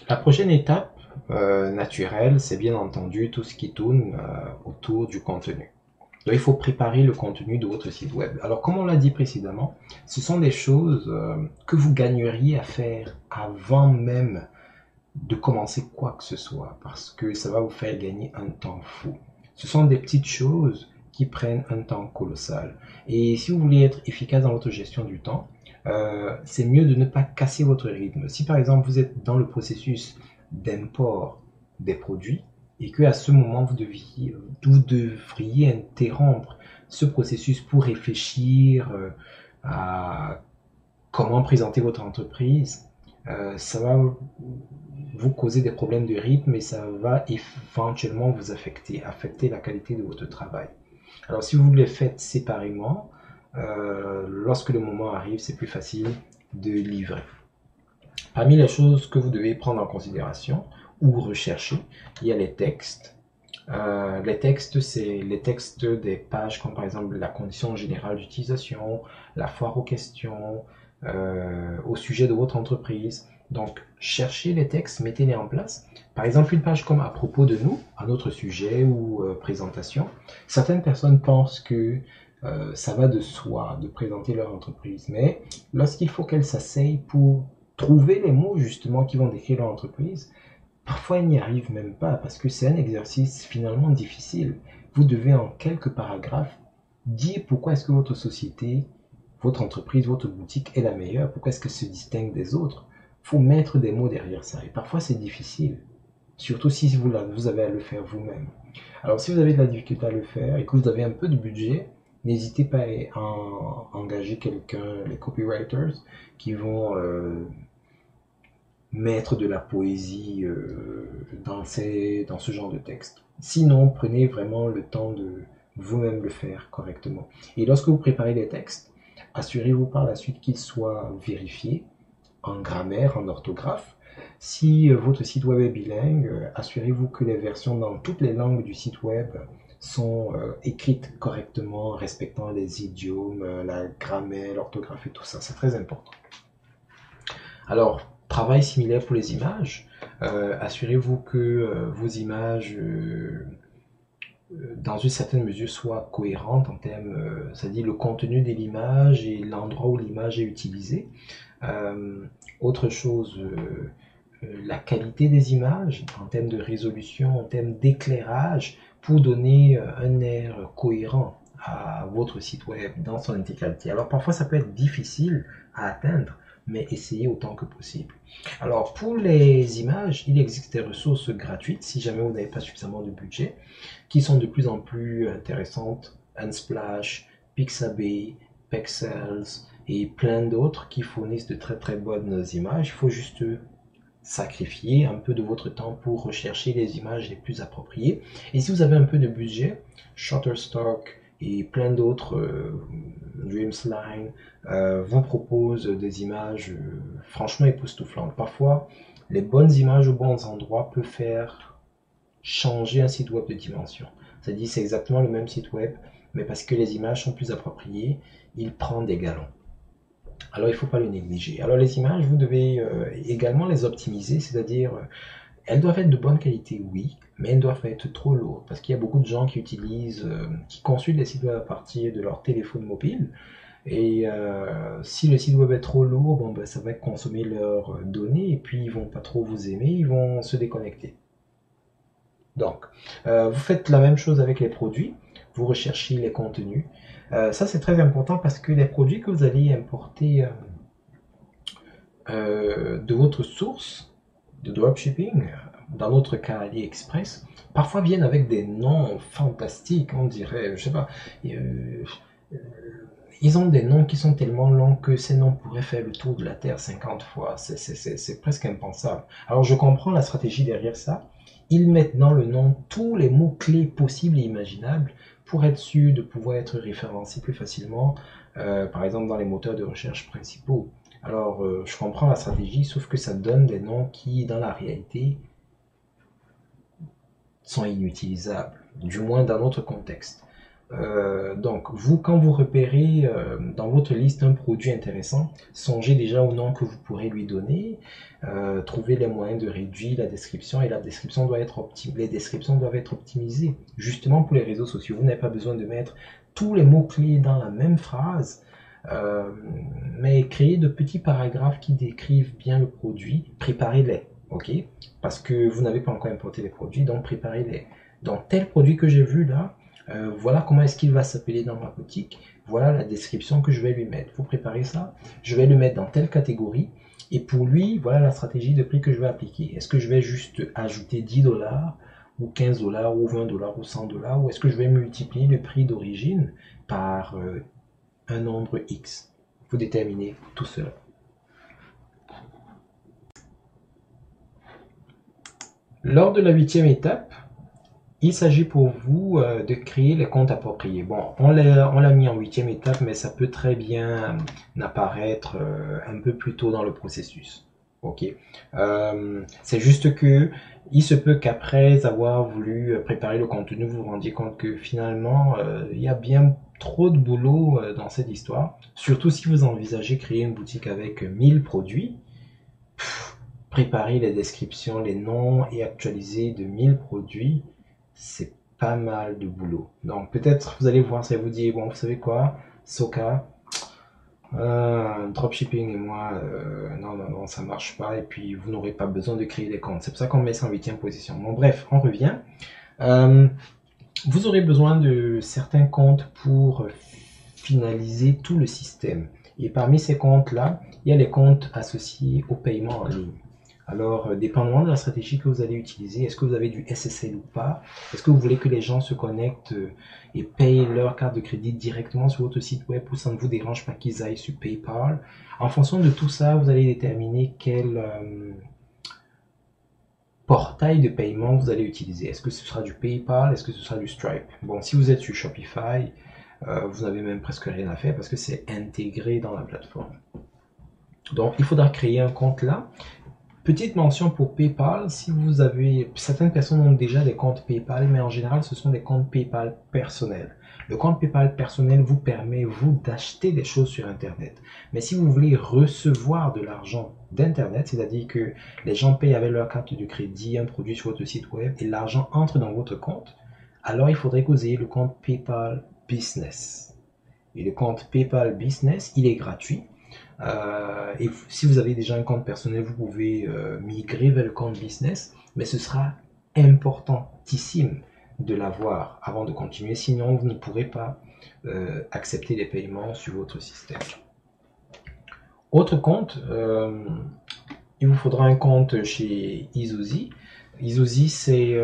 la prochaine étape naturelle, c'est bien entendu tout ce qui tourne autour du contenu. Donc il faut préparer le contenu de votre site web. Alors comme on l'a dit précédemment, ce sont des choses que vous gagneriez à faire avant même de commencer quoi que ce soit, parce que ça va vous faire gagner un temps fou. Ce sont des petites choses qui prennent un temps colossal. Et si vous voulez être efficace dans votre gestion du temps, c'est mieux de ne pas casser votre rythme. Si par exemple vous êtes dans le processus d'import des produits et qu'à ce moment, vous devriez interrompre ce processus pour réfléchir à comment présenter votre entreprise, ça va vous causer des problèmes de rythme et ça va éventuellement vous affecter la qualité de votre travail. Alors si vous les faites séparément, lorsque le moment arrive, c'est plus facile de livrer. Parmi les choses que vous devez prendre en considération ou rechercher, il y a les textes. Les textes, c'est les textes des pages comme par exemple la condition générale d'utilisation, la foire aux questions, au sujet de votre entreprise. Donc, cherchez les textes, mettez-les en place. Par exemple, une page comme à propos de nous, à notre sujet ou présentation. Certaines personnes pensent que ça va de soi de présenter leur entreprise, mais lorsqu'il faut qu'elles s'asseyent pour trouver les mots justement qui vont décrire leur entreprise, parfois elles n'y arrivent même pas parce que c'est un exercice finalement difficile. Vous devez en quelques paragraphes dire pourquoi est-ce que votre société, votre entreprise, votre boutique est la meilleure, pourquoi est-ce qu'elle se distingue des autres. Il faut mettre des mots derrière ça et parfois c'est difficile, surtout si vous avez à le faire vous-même. Alors si vous avez de la difficulté à le faire et que vous avez un peu de budget, n'hésitez pas à engager quelqu'un, les copywriters, qui vont mettre de la poésie dans ce genre de texte. Sinon, prenez vraiment le temps de vous-même le faire correctement. Et lorsque vous préparez les textes, assurez-vous par la suite qu'ils soient vérifiés en grammaire, en orthographe. Si votre site web est bilingue, assurez-vous que les versions dans toutes les langues du site web sont écrites correctement, respectant les idiomes, la grammaire, l'orthographe et tout ça. C'est très important. Alors, travail similaire pour les images. Assurez-vous que vos images, dans une certaine mesure, soient cohérentes en termes, c'est-à-dire le contenu de l'image et l'endroit où l'image est utilisée. Autre chose, la qualité des images en termes de résolution, en termes d'éclairage, pour donner un air cohérent à votre site web dans son intégralité. Alors parfois ça peut être difficile à atteindre, mais essayez autant que possible. Alors pour les images, il existe des ressources gratuites si jamais vous n'avez pas suffisamment de budget, qui sont de plus en plus intéressantes. Unsplash, Pixabay, Pexels et plein d'autres qui fournissent de très très bonnes images. Il faut juste sacrifier un peu de votre temps pour rechercher les images les plus appropriées. Et si vous avez un peu de budget, Shutterstock et plein d'autres, Dreamsline, vous proposent des images franchement époustouflantes. Parfois, les bonnes images aux bons endroits peuvent faire changer un site web de dimension. C'est-à-dire c'est exactement le même site web, mais parce que les images sont plus appropriées, il prend des galons. Alors il ne faut pas le négliger. Alors les images, vous devez également les optimiser, c'est-à-dire elles doivent être de bonne qualité, oui, mais elles doivent être trop lourdes, parce qu'il y a beaucoup de gens qui qui consultent les sites web à partir de leur téléphone mobile, et si le site web est trop lourd, bon, ben, ça va consommer leurs données, et puis ils vont pas trop vous aimer, ils vont se déconnecter. Donc, vous faites la même chose avec les produits, vous recherchez les contenus. Ça c'est très important parce que les produits que vous allez importer de votre source de dropshipping, dans notre cas AliExpress, parfois viennent avec des noms fantastiques, on dirait, je sais pas, ils ont des noms qui sont tellement longs que ces noms pourraient faire le tour de la Terre 50 fois, c'est presque impensable. Alors je comprends la stratégie derrière ça, ils mettent dans le nom tous les mots-clés possibles et imaginables pour être sûr de pouvoir être référencé plus facilement, par exemple dans les moteurs de recherche principaux. Alors, je comprends la stratégie, sauf que ça donne des noms qui, dans la réalité, sont inutilisables, du moins dans notre contexte. Donc, vous, quand vous repérez dans votre liste un produit intéressant, songez déjà au nom que vous pourrez lui donner, trouvez les moyens de réduire la description, et la description doit être les descriptions doivent être optimisées, justement pour les réseaux sociaux. Vous n'avez pas besoin de mettre tous les mots-clés dans la même phrase, mais créez de petits paragraphes qui décrivent bien le produit, préparez-les, ok? Parce que vous n'avez pas encore importé les produits, donc préparez-les. Donc tel produit que j'ai vu là, voilà comment est-ce qu'il va s'appeler dans ma boutique, voilà la description que je vais lui mettre. Vous préparez ça, je vais le mettre dans telle catégorie, Et pour lui, voilà la stratégie de prix que je vais appliquer. Est-ce que je vais juste ajouter 10 dollars ou 15 dollars ou 20 dollars ou 100 dollars, ou est-ce que je vais multiplier le prix d'origine par un nombre X? Vous déterminez tout cela. Lors de la 8e étape, il s'agit pour vous de créer les comptes appropriés. Bon, on l'a mis en 8e étape, mais ça peut très bien apparaître un peu plus tôt dans le processus. Ok, c'est juste que il se peut qu'après avoir voulu préparer le contenu, vous vous rendiez compte que finalement, il y a bien trop de boulot dans cette histoire. Surtout si vous envisagez créer une boutique avec 1000 produits. Préparer les descriptions, les noms et actualiser de 1000 produits, c'est pas mal de boulot. Donc peut-être vous allez voir, ça vous dit, bon, vous savez quoi, Soka, dropshipping et moi, non, ça marche pas, et puis vous n'aurez pas besoin de créer des comptes. C'est pour ça qu'on met ça en 8e position. Bon, bref, on revient. Vous aurez besoin de certains comptes pour finaliser tout le système. Et parmi ces comptes-là, il y a les comptes associés au paiement en ligne. Alors, dépendamment de la stratégie que vous allez utiliser, est-ce que vous avez du SSL ou pas? Est-ce que vous voulez que les gens se connectent et payent leur carte de crédit directement sur votre site web, ou ça ne vous dérange pas qu'ils aillent sur PayPal? En fonction de tout ça, vous allez déterminer quel portail de paiement vous allez utiliser. Est-ce que ce sera du PayPal? Est-ce que ce sera du Stripe? Bon, si vous êtes sur Shopify, vous n'avez même presque rien à faire parce que c'est intégré dans la plateforme. Donc, il faudra créer un compte là. Petite mention pour PayPal, si vous avez, certaines personnes ont déjà des comptes PayPal, mais en général, ce sont des comptes PayPal personnels. Le compte PayPal personnel vous permet, vous, d'acheter des choses sur Internet. Mais si vous voulez recevoir de l'argent d'Internet, c'est-à-dire que les gens payent avec leur carte de crédit un produit sur votre site web et l'argent entre dans votre compte, alors il faudrait que vous ayez le compte PayPal Business. Et le compte PayPal Business, il est gratuit. Et si vous avez déjà un compte personnel, vous pouvez migrer vers le compte business, mais ce sera importantissime de l'avoir avant de continuer, sinon vous ne pourrez pas accepter les paiements sur votre système. Autre compte, il vous faudra un compte chez Ezozy. Ezozy, c'est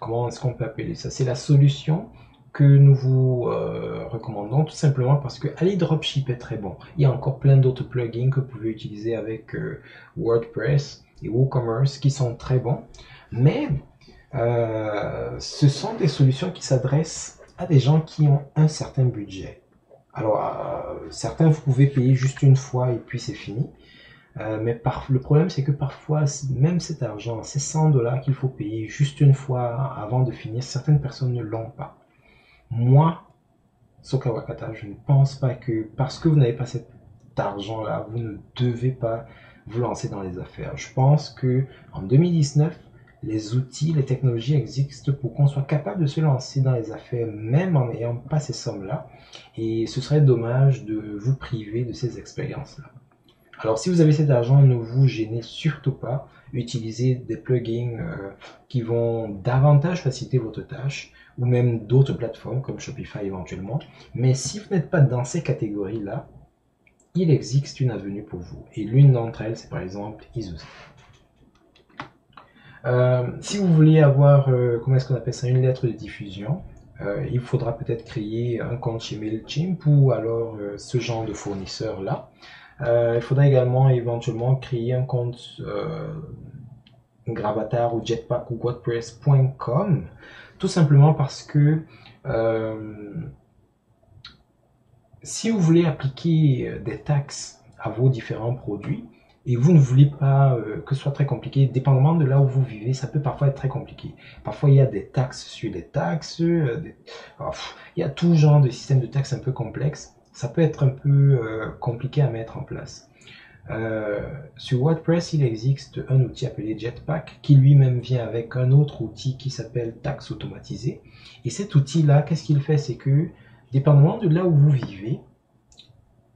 comment est-ce qu'on peut appeler ça? C'est la solution que nous vous recommandons, tout simplement parce que Ali Dropship est très bon. Il y a encore plein d'autres plugins que vous pouvez utiliser avec WordPress et WooCommerce qui sont très bons, mais ce sont des solutions qui s'adressent à des gens qui ont un certain budget. Alors, certains, vous pouvez payer juste une fois et puis c'est fini. Mais le problème, c'est que parfois, même cet argent, ces 100 dollars qu'il faut payer juste une fois avant de finir, certaines personnes ne l'ont pas. Moi, Soka Wakata, je ne pense pas que parce que vous n'avez pas cet argent-là, vous ne devez pas vous lancer dans les affaires. Je pense que en 2019, les outils, les technologies existent pour qu'on soit capable de se lancer dans les affaires, même en n'ayant pas ces sommes-là. Et ce serait dommage de vous priver de ces expériences-là. Alors, si vous avez cet argent, ne vous gênez surtout pas. Utilisez des plugins qui vont davantage faciliter votre tâche, ou même d'autres plateformes comme Shopify éventuellement. Mais si vous n'êtes pas dans ces catégories-là, il existe une avenue pour vous. Et l'une d'entre elles, c'est par exemple Ezozy. Si vous voulez avoir, comment est-ce qu'on appelle ça, une lettre de diffusion, il faudra peut-être créer un compte chez MailChimp ou alors ce genre de fournisseur-là. Il faudra également éventuellement créer un compte Gravatar ou Jetpack ou WordPress.com, tout simplement parce que si vous voulez appliquer des taxes à vos différents produits et vous ne voulez pas que ce soit très compliqué, dépendamment de là où vous vivez, ça peut parfois être très compliqué. Parfois il y a des taxes sur les taxes, il y a tout genre de système de taxes un peu complexe. Ça peut être un peu compliqué à mettre en place. Sur WordPress, il existe un outil appelé Jetpack qui lui-même vient avec un autre outil qui s'appelle Taxe Automatisée. Et cet outil-là, qu'est-ce qu'il fait? C'est que, dépendamment de là où vous vivez,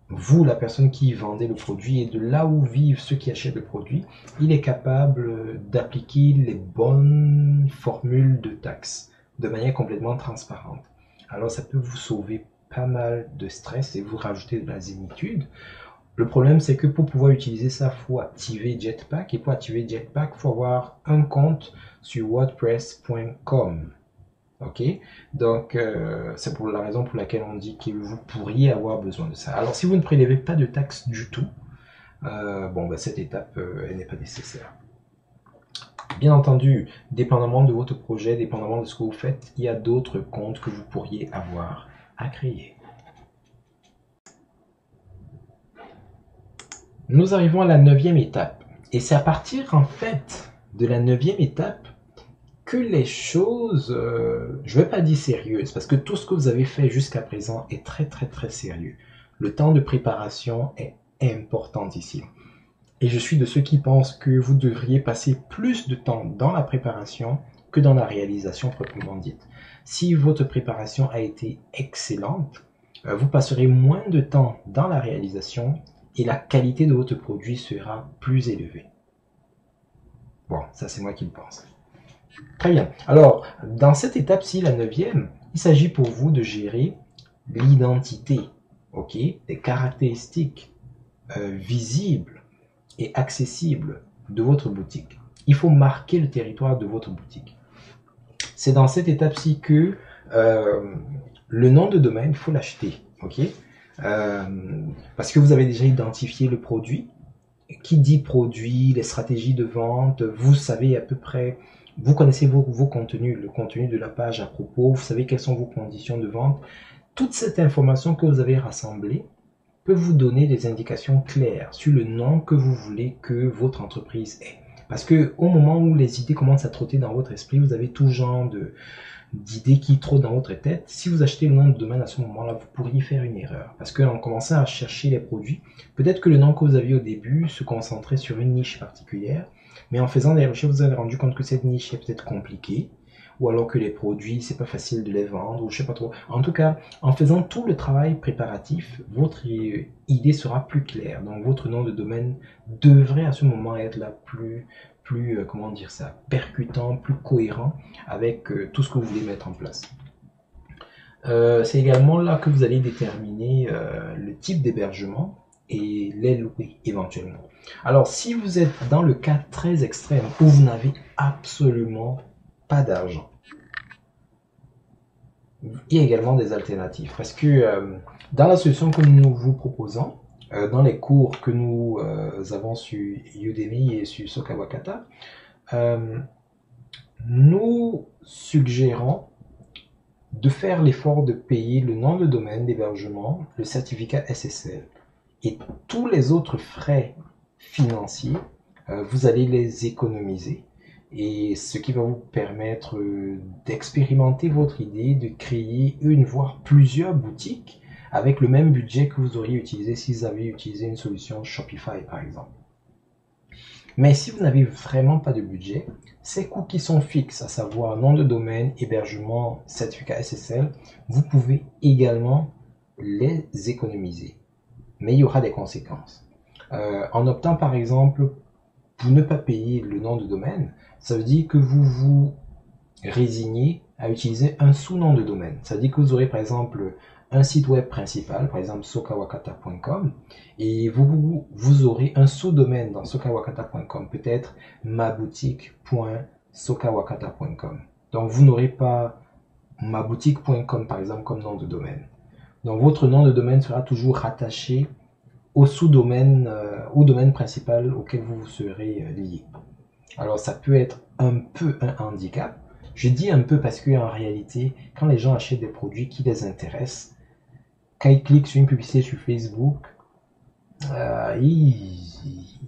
vous, la personne qui vendez le produit, et de là où vivent ceux qui achètent le produit, il est capable d'appliquer les bonnes formules de taxes de manière complètement transparente. Alors, ça peut vous sauver pas mal de stress et vous rajouter de la zénitude. Le problème, c'est que pour pouvoir utiliser ça, il faut activer Jetpack. Et pour activer Jetpack, il faut avoir un compte sur WordPress.com. Ok, donc c'est pour la raison pour laquelle on dit que vous pourriez avoir besoin de ça. Alors si vous ne prélevez pas de taxes du tout, cette étape elle n'est pas nécessaire. Bien entendu, dépendamment de votre projet, dépendamment de ce que vous faites, il y a d'autres comptes que vous pourriez avoir à créer. Nous arrivons à la 9e étape. Et c'est à partir en fait de la 9e étape que les choses, je ne vais pas dire sérieuses, parce que tout ce que vous avez fait jusqu'à présent est très très très sérieux. Le temps de préparation est important ici. Et je suis de ceux qui pensent que vous devriez passer plus de temps dans la préparation que dans la réalisation proprement dite. Si votre préparation a été excellente, vous passerez moins de temps dans la réalisation et la qualité de votre produit sera plus élevée. Bon, ça c'est moi qui le pense. Très bien. Alors, dans cette étape-ci, la 9e, il s'agit pour vous de gérer l'identité, ok, des caractéristiques visibles et accessibles de votre boutique. Il faut marquer le territoire de votre boutique. C'est dans cette étape-ci que le nom de domaine, il faut l'acheter, ok, parce que vous avez déjà identifié le produit. Qui dit produit, les stratégies de vente, vous savez à peu près, vous connaissez vos contenus, le contenu de la page à propos, vous savez quelles sont vos conditions de vente. Toute cette information que vous avez rassemblée peut vous donner des indications claires sur le nom que vous voulez que votre entreprise ait. Parce que au moment où les idées commencent à trotter dans votre esprit, vous avez tout genre d'idées qui trottent dans votre tête. Si vous achetez le nom de domaine à ce moment-là, vous pourriez faire une erreur. Parce qu'en commençant à chercher les produits, peut-être que le nom que vous aviez au début se concentrait sur une niche particulière, mais en faisant des recherches, vous vous avez rendu compte que cette niche est peut-être compliquée, ou alors que les produits, c'est pas facile de les vendre, ou je sais pas trop. En tout cas, en faisant tout le travail préparatif, votre idée sera plus claire. Donc votre nom de domaine devrait à ce moment être la plus comment dire ça, percutant, plus cohérent avec tout ce que vous voulez mettre en place. C'est également là que vous allez déterminer le type d'hébergement et les louer éventuellement. Alors si vous êtes dans le cas très extrême où vous n'avez absolument pas d'argent, il y a également des alternatives parce que dans la solution que nous vous proposons, dans les cours que nous avons sur Udemy et sur Sokawakata, nous suggérons de faire l'effort de payer le nom de domaine d'hébergement, le certificat SSL et tous les autres frais financiers, vous allez les économiser. Et ce qui va vous permettre d'expérimenter votre idée, de créer une voire plusieurs boutiques avec le même budget que vous auriez utilisé si vous aviez utilisé une solution Shopify par exemple. Mais si vous n'avez vraiment pas de budget, ces coûts qui sont fixes, à savoir nom de domaine, hébergement, certificat SSL, vous pouvez également les économiser. Mais il y aura des conséquences. En optant par exemple pour ne pas payer le nom de domaine, ça veut dire que vous vous résignez à utiliser un sous-nom de domaine. Ça veut dire que vous aurez par exemple un site web principal, par exemple sokawakata.com, et vous aurez un sous-domaine dans sokawakata.com, peut-être maboutique.sokawakata.com. Donc vous n'aurez pas maboutique.com par exemple comme nom de domaine. Donc votre nom de domaine sera toujours rattaché au sous-domaine, au domaine principal auquel vous serez lié. Alors ça peut être un peu un handicap. Je dis un peu parce qu'en réalité, quand les gens achètent des produits qui les intéressent, quand ils cliquent sur une publicité sur Facebook, ils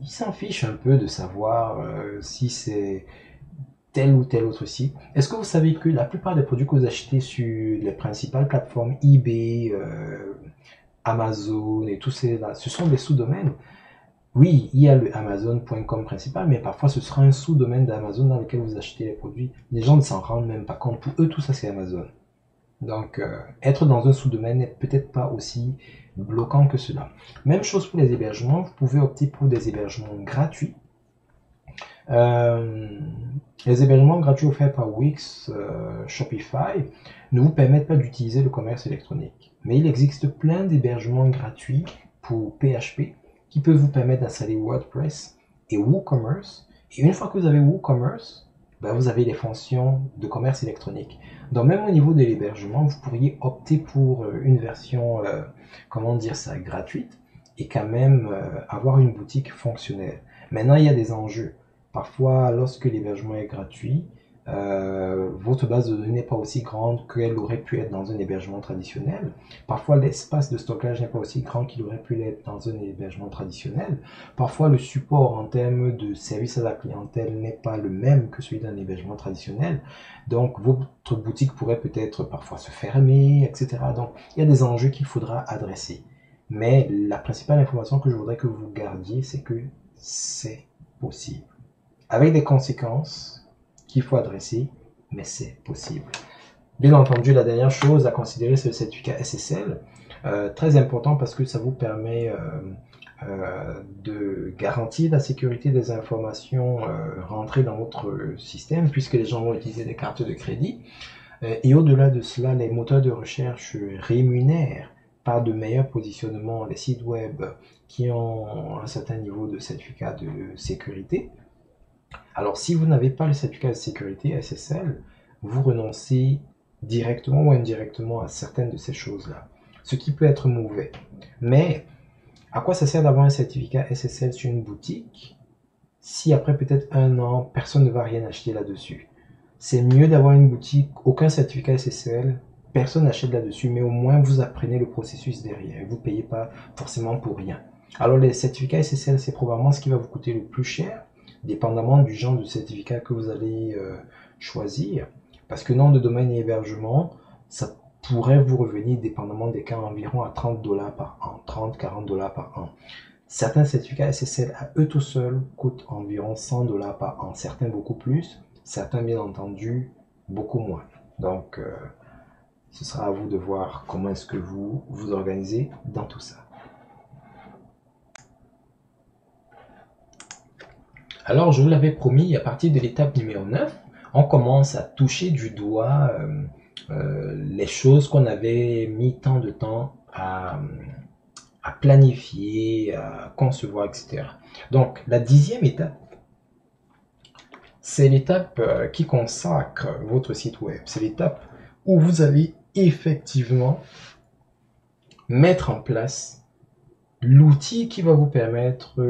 s'en fichent un peu de savoir si c'est tel ou tel autre site. Est-ce que vous savez que la plupart des produits que vous achetez sur les principales plateformes eBay, Amazon et tous ces-là, ce sont des sous-domaines? Oui, il y a le Amazon.com principal, mais parfois ce sera un sous-domaine d'Amazon dans lequel vous achetez les produits. Les gens ne s'en rendent même pas compte. Pour eux, tout ça, c'est Amazon. Donc, être dans un sous-domaine n'est peut-être pas aussi bloquant que cela. Même chose pour les hébergements. Vous pouvez opter pour des hébergements gratuits. Les hébergements gratuits offerts par Wix, Shopify, ne vous permettent pas d'utiliser le commerce électronique. Mais il existe plein d'hébergements gratuits pour PHP qui peut vous permettre d'installer WordPress et WooCommerce. Et une fois que vous avez WooCommerce, ben vous avez les fonctions de commerce électronique. Donc même au niveau de l'hébergement, vous pourriez opter pour une version, comment dire ça, gratuite, et quand même avoir une boutique fonctionnelle. Maintenant, il y a des enjeux. Parfois, lorsque l'hébergement est gratuit, votre base de données n'est pas aussi grande qu'elle aurait pu être dans un hébergement traditionnel. Parfois, l'espace de stockage n'est pas aussi grand qu'il aurait pu l'être dans un hébergement traditionnel. Parfois, le support en termes de service à la clientèle n'est pas le même que celui d'un hébergement traditionnel. Donc, votre boutique pourrait peut-être parfois se fermer, etc. Donc, il y a des enjeux qu'il faudra adresser. Mais la principale information que je voudrais que vous gardiez, c'est que c'est possible. Avec des conséquences qu'il faut adresser, mais c'est possible. Bien entendu, la dernière chose à considérer, c'est le certificat SSL. Très important parce que ça vous permet de garantir la sécurité des informations rentrées dans votre système, puisque les gens vont utiliser des cartes de crédit. Et au-delà de cela, les moteurs de recherche rémunèrent par de meilleurs positionnements les sites web qui ont un certain niveau de certificat de sécurité. Alors, si vous n'avez pas le certificat de sécurité SSL, vous renoncez directement ou indirectement à certaines de ces choses-là, ce qui peut être mauvais. Mais à quoi ça sert d'avoir un certificat SSL sur une boutique si après peut-être 1 an, personne ne va rien acheter là-dessus? C'est mieux d'avoir une boutique, aucun certificat SSL, personne n'achète là-dessus, mais au moins vous apprenez le processus derrière. Vous ne payez pas forcément pour rien. Alors les certificats SSL, c'est probablement ce qui va vous coûter le plus cher, dépendamment du genre de certificat que vous allez choisir. Parce que nom de domaine et hébergement, ça pourrait vous revenir, dépendamment des cas, environ à $30 par an, 30-40 $ par an. Certains certificats SSL à eux tout seuls coûtent environ $100 par an, certains beaucoup plus, certains bien entendu beaucoup moins. Donc ce sera à vous de voir comment est-ce que vous vous organisez dans tout ça. Alors, je vous l'avais promis, à partir de l'étape numéro 9, on commence à toucher du doigt les choses qu'on avait mis tant de temps à planifier, à concevoir, etc. Donc, la 10e étape, c'est l'étape qui consacre votre site web. C'est l'étape où vous allez effectivement mettre en place l'outil qui va vous permettre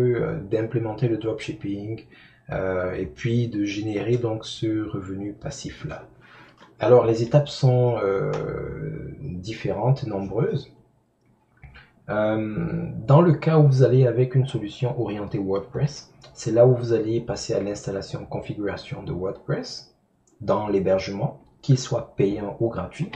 d'implémenter le dropshipping et puis de générer donc ce revenu passif là. Alors les étapes sont différentes, nombreuses. Dans le cas où vous allez avec une solution orientée WordPress, c'est là où vous allez passer à l'installation, configuration de WordPress dans l'hébergement, qu'il soit payant ou gratuit.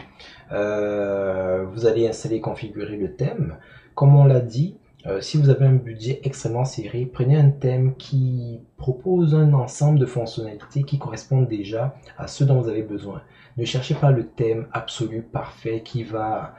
Vous allez installer et configurer le thème. Comme on l'a dit, si vous avez un budget extrêmement serré, prenez un thème qui propose un ensemble de fonctionnalités qui correspondent déjà à ce dont vous avez besoin. Ne cherchez pas le thème absolu, parfait, qui va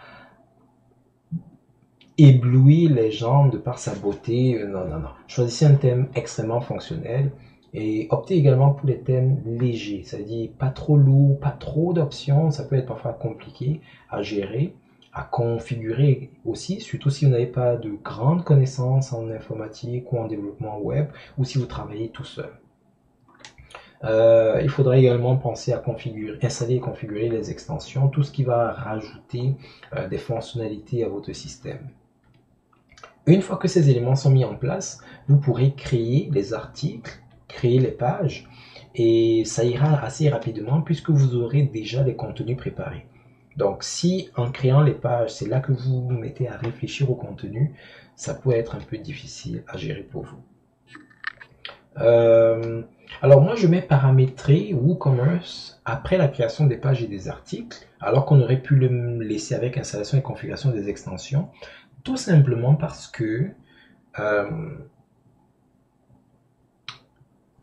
éblouir les gens de par sa beauté. Non, non, non. Choisissez un thème extrêmement fonctionnel et optez également pour les thèmes légers, c'est-à-dire pas trop lourd, pas trop d'options. Ça peut être parfois compliqué à gérer, à configurer aussi, surtout si vous n'avez pas de grandes connaissances en informatique ou en développement web, ou si vous travaillez tout seul. Il faudra également penser à configurer, installer et configurer les extensions, tout ce qui va rajouter des fonctionnalités à votre système. Une fois que ces éléments sont mis en place, vous pourrez créer les articles, créer les pages, et ça ira assez rapidement puisque vous aurez déjà les contenus préparés. Donc si en créant les pages, c'est là que vous vous mettez à réfléchir au contenu, ça peut être un peu difficile à gérer pour vous. Alors moi je mets paramétrer WooCommerce après la création des pages et des articles, alors qu'on aurait pu le laisser avec installation et configuration des extensions, tout simplement parce que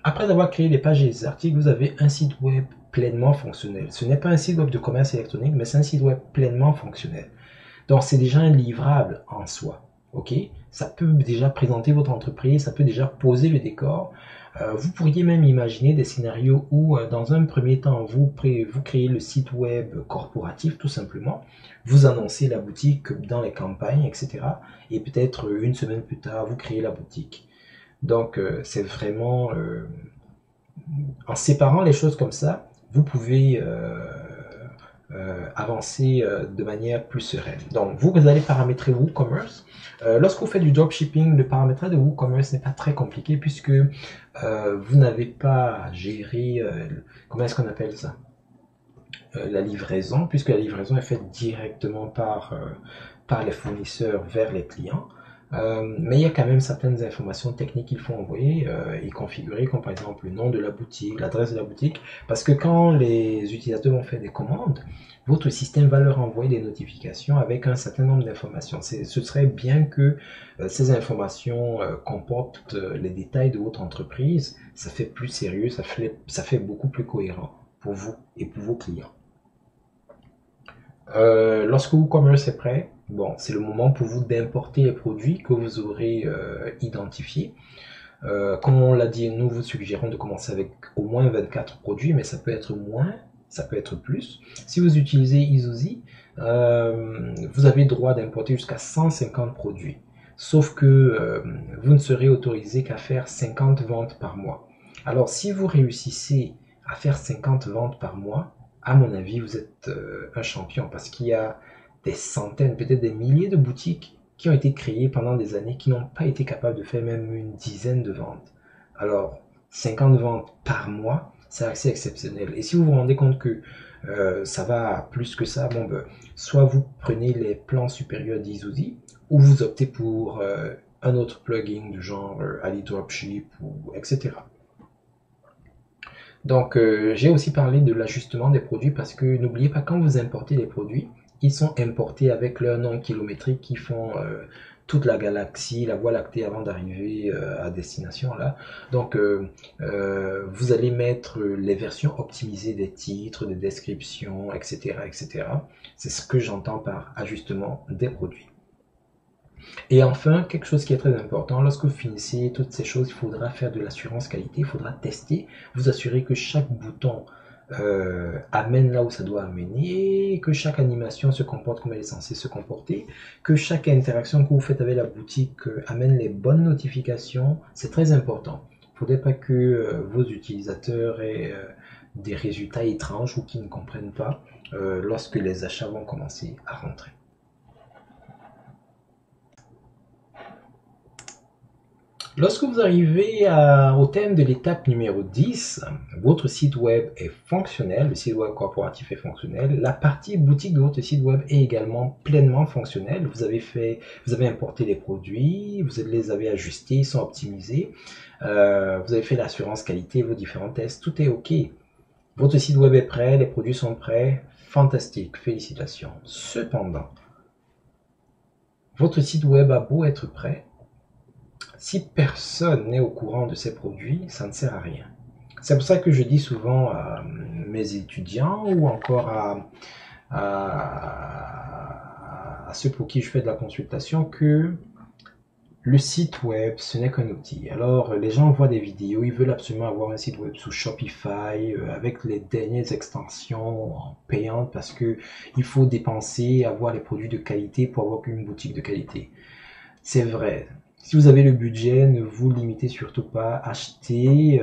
après avoir créé les pages et les articles, vous avez un site web pleinement fonctionnel. Ce n'est pas un site web de commerce électronique, mais c'est un site web pleinement fonctionnel. Donc c'est déjà un livrable en soi. ok? Ça peut déjà présenter votre entreprise, ça peut déjà poser le décor. Vous pourriez même imaginer des scénarios où, dans un premier temps, vous créez le site web corporatif, tout simplement. Vous annoncez la boutique dans les campagnes, etc. Et peut-être une semaine plus tard, vous créez la boutique. Donc, c'est vraiment en séparant les choses comme ça, vous pouvez avancer de manière plus sereine. Donc, vous allez paramétrer WooCommerce. Lorsque vous faites du dropshipping, le paramétrage de WooCommerce n'est pas très compliqué puisque vous n'avez pas à gérer, comment est-ce qu'on appelle ça? La livraison, puisque la livraison est faite directement par les fournisseurs vers les clients. Mais il y a quand même certaines informations techniques qu'il faut envoyer et configurer, comme par exemple le nom de la boutique, l'adresse de la boutique, parce que quand les utilisateurs vont faire des commandes, votre système va leur envoyer des notifications avec un certain nombre d'informations. Ce serait bien que ces informations comportent les détails de votre entreprise. Ça fait plus sérieux, ça fait beaucoup plus cohérent pour vous et pour vos clients. Lorsque WooCommerce est prêt, bon, c'est le moment pour vous d'importer les produits que vous aurez identifiés. Comme on l'a dit, nous vous suggérons de commencer avec au moins 24 produits, mais ça peut être moins, ça peut être plus. Si vous utilisez Easy, vous avez le droit d'importer jusqu'à 150 produits. Sauf que vous ne serez autorisé qu'à faire 50 ventes par mois. Alors si vous réussissez à faire 50 ventes par mois, à mon avis, vous êtes un champion parce qu'il y a des centaines, peut-être des milliers de boutiques qui ont été créées pendant des années qui n'ont pas été capables de faire même une dizaine de ventes. Alors, 50 ventes par mois, c'est assez exceptionnel. Et si vous vous rendez compte que ça va plus que ça, bon, ben, soit vous prenez les plans supérieurs d'Easy ou vous optez pour un autre plugin du genre Ali Dropship ou etc. Donc, j'ai aussi parlé de l'ajustement des produits parce que n'oubliez pas, quand vous importez les produits, ils sont importés avec leur nom kilométrique qui font toute la galaxie, la Voie lactée avant d'arriver à destination là. Donc, vous allez mettre les versions optimisées des titres, des descriptions, etc., etc. C'est ce que j'entends par ajustement des produits. Et enfin, quelque chose qui est très important, lorsque vous finissez toutes ces choses, il faudra faire de l'assurance qualité, il faudra tester, vous assurer que chaque bouton amène là où ça doit amener, que chaque animation se comporte comme elle est censée se comporter, que chaque interaction que vous faites avec la boutique amène les bonnes notifications. C'est très important. Il ne faudrait pas que vos utilisateurs aient des résultats étranges ou qu'ils ne comprennent pas lorsque les achats vont commencer à rentrer. Lorsque vous arrivez au thème de l'étape numéro 10, votre site web est fonctionnel, le site web corporatif est fonctionnel, la partie boutique de votre site web est également pleinement fonctionnelle. Vous avez importé les produits, vous les avez ajustés, ils sont optimisés, vous avez fait l'assurance qualité, vos différents tests, tout est OK. Votre site web est prêt, les produits sont prêts, fantastique, félicitations. Cependant, votre site web a beau être prêt, si personne n'est au courant de ces produits, ça ne sert à rien. C'est pour ça que je dis souvent à mes étudiants ou encore à ceux pour qui je fais de la consultation que le site web, ce n'est qu'un outil. Alors, les gens voient des vidéos, ils veulent absolument avoir un site web sous Shopify, avec les dernières extensions payantes parce que il faut dépenser, avoir les produits de qualité pour avoir une boutique de qualité. C'est vrai. Si vous avez le budget, ne vous limitez surtout pas. Achetez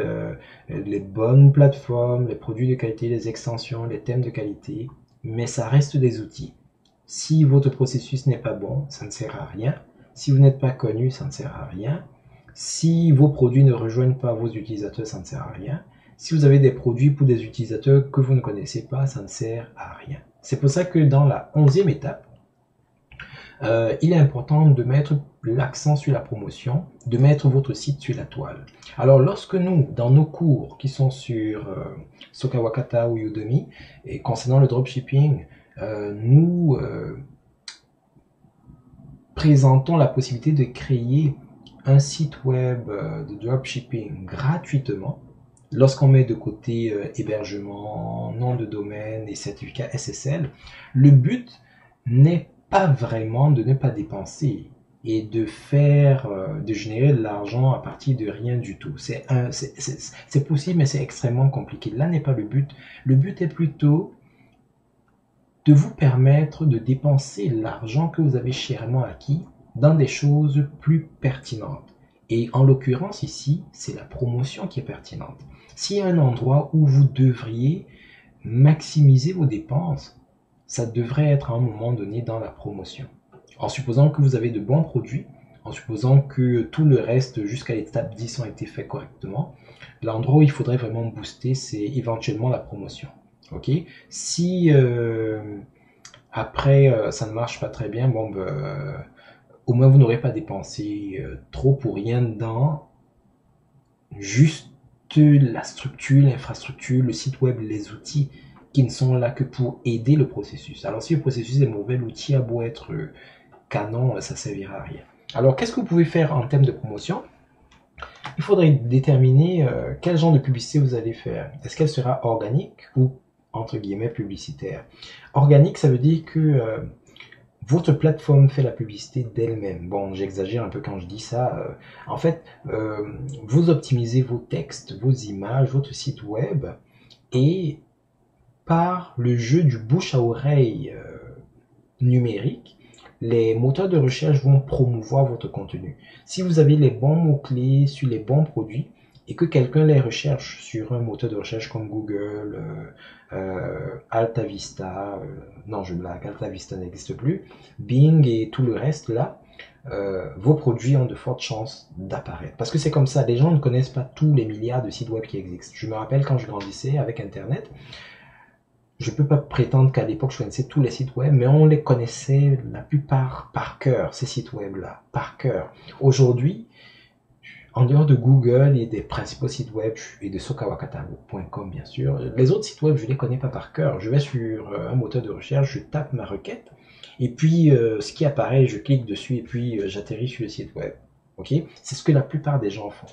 les bonnes plateformes, les produits de qualité, les extensions, les thèmes de qualité, mais ça reste des outils. Si votre processus n'est pas bon, ça ne sert à rien. Si vous n'êtes pas connu, ça ne sert à rien. Si vos produits ne rejoignent pas vos utilisateurs, ça ne sert à rien. Si vous avez des produits pour des utilisateurs que vous ne connaissez pas, ça ne sert à rien. C'est pour ça que dans la 11e étape, il est important de mettre l'accent sur la promotion, de mettre votre site sur la toile. Alors lorsque nous, dans nos cours qui sont sur Sokawakata ou Udemy, et concernant le dropshipping, nous présentons la possibilité de créer un site web de dropshipping gratuitement, lorsqu'on met de côté hébergement, nom de domaine et certificat SSL. Le but n'est pas vraiment de ne pas dépenser. et de faire, de générer de l'argent à partir de rien du tout. C'est possible, mais c'est extrêmement compliqué. Là n'est pas le but. Le but est plutôt de vous permettre de dépenser l'argent que vous avez chèrement acquis dans des choses plus pertinentes. Et en l'occurrence ici, c'est la promotion qui est pertinente. S'il y a un endroit où vous devriez maximiser vos dépenses, ça devrait être à un moment donné dans la promotion. En supposant que vous avez de bons produits, en supposant que tout le reste jusqu'à l'étape 10 ont été faits correctement, l'endroit où il faudrait vraiment booster, c'est éventuellement la promotion. Ok? Si après ça ne marche pas très bien, bon au moins vous n'aurez pas dépensé trop pour rien dedans, juste la structure, l'infrastructure, le site web, les outils qui ne sont là que pour aider le processus. Alors si le processus est mauvais, l'outil a beau être canon, ça servira à rien. Alors qu'est-ce que vous pouvez faire en termes de promotion? Il faudrait déterminer quel genre de publicité vous allez faire. Est-ce qu'elle sera organique ou entre guillemets publicitaire? Organique, ça veut dire que votre plateforme fait la publicité d'elle-même. Bon, j'exagère un peu quand je dis ça. En fait, vous optimisez vos textes, vos images, votre site web, et par le jeu du bouche à oreille numérique, les moteurs de recherche vont promouvoir votre contenu. Si vous avez les bons mots-clés sur les bons produits et que quelqu'un les recherche sur un moteur de recherche comme Google, AltaVista, non je blague, AltaVista n'existe plus, Bing et tout le reste là, vos produits ont de fortes chances d'apparaître. Parce que c'est comme ça, les gens ne connaissent pas tous les milliards de sites web qui existent. Je me rappelle quand je grandissais avec Internet, je ne peux pas prétendre qu'à l'époque je connaissais tous les sites web, mais on les connaissait la plupart par cœur, ces sites web-là, par cœur. Aujourd'hui, en dehors de Google et des principaux sites web et de sokawakata.com bien sûr, les autres sites web je ne les connais pas par cœur. Je vais sur un moteur de recherche, je tape ma requête, et puis ce qui apparaît, je clique dessus et puis j'atterris sur le site web. Okay? C'est ce que la plupart des gens font.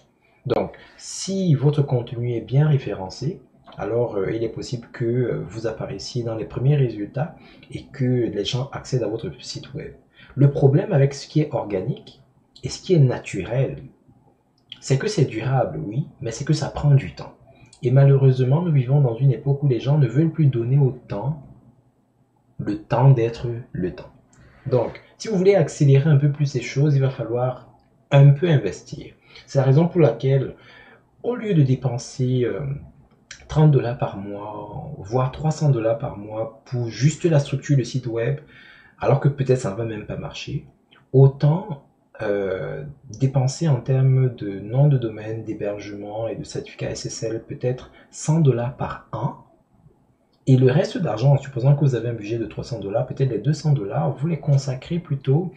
Donc, si votre contenu est bien référencé, alors il est possible que vous apparaissiez dans les premiers résultats et que les gens accèdent à votre site web. Le problème avec ce qui est organique et ce qui est naturel, c'est que c'est durable, oui, mais c'est que ça prend du temps. Et malheureusement, nous vivons dans une époque où les gens ne veulent plus donner au temps le temps d'être le temps. Donc, si vous voulez accélérer un peu plus ces choses, il va falloir un peu investir. C'est la raison pour laquelle, au lieu de dépenser 30 $ par mois, voire 300 $ par mois pour juste la structure du site web, alors que peut-être ça ne va même pas marcher, autant dépenser en termes de nom de domaine, d'hébergement et de certificat SSL peut-être 100 $ par an, et le reste d'argent, en supposant que vous avez un budget de 300 $, peut-être les 200 $, vous les consacrez plutôt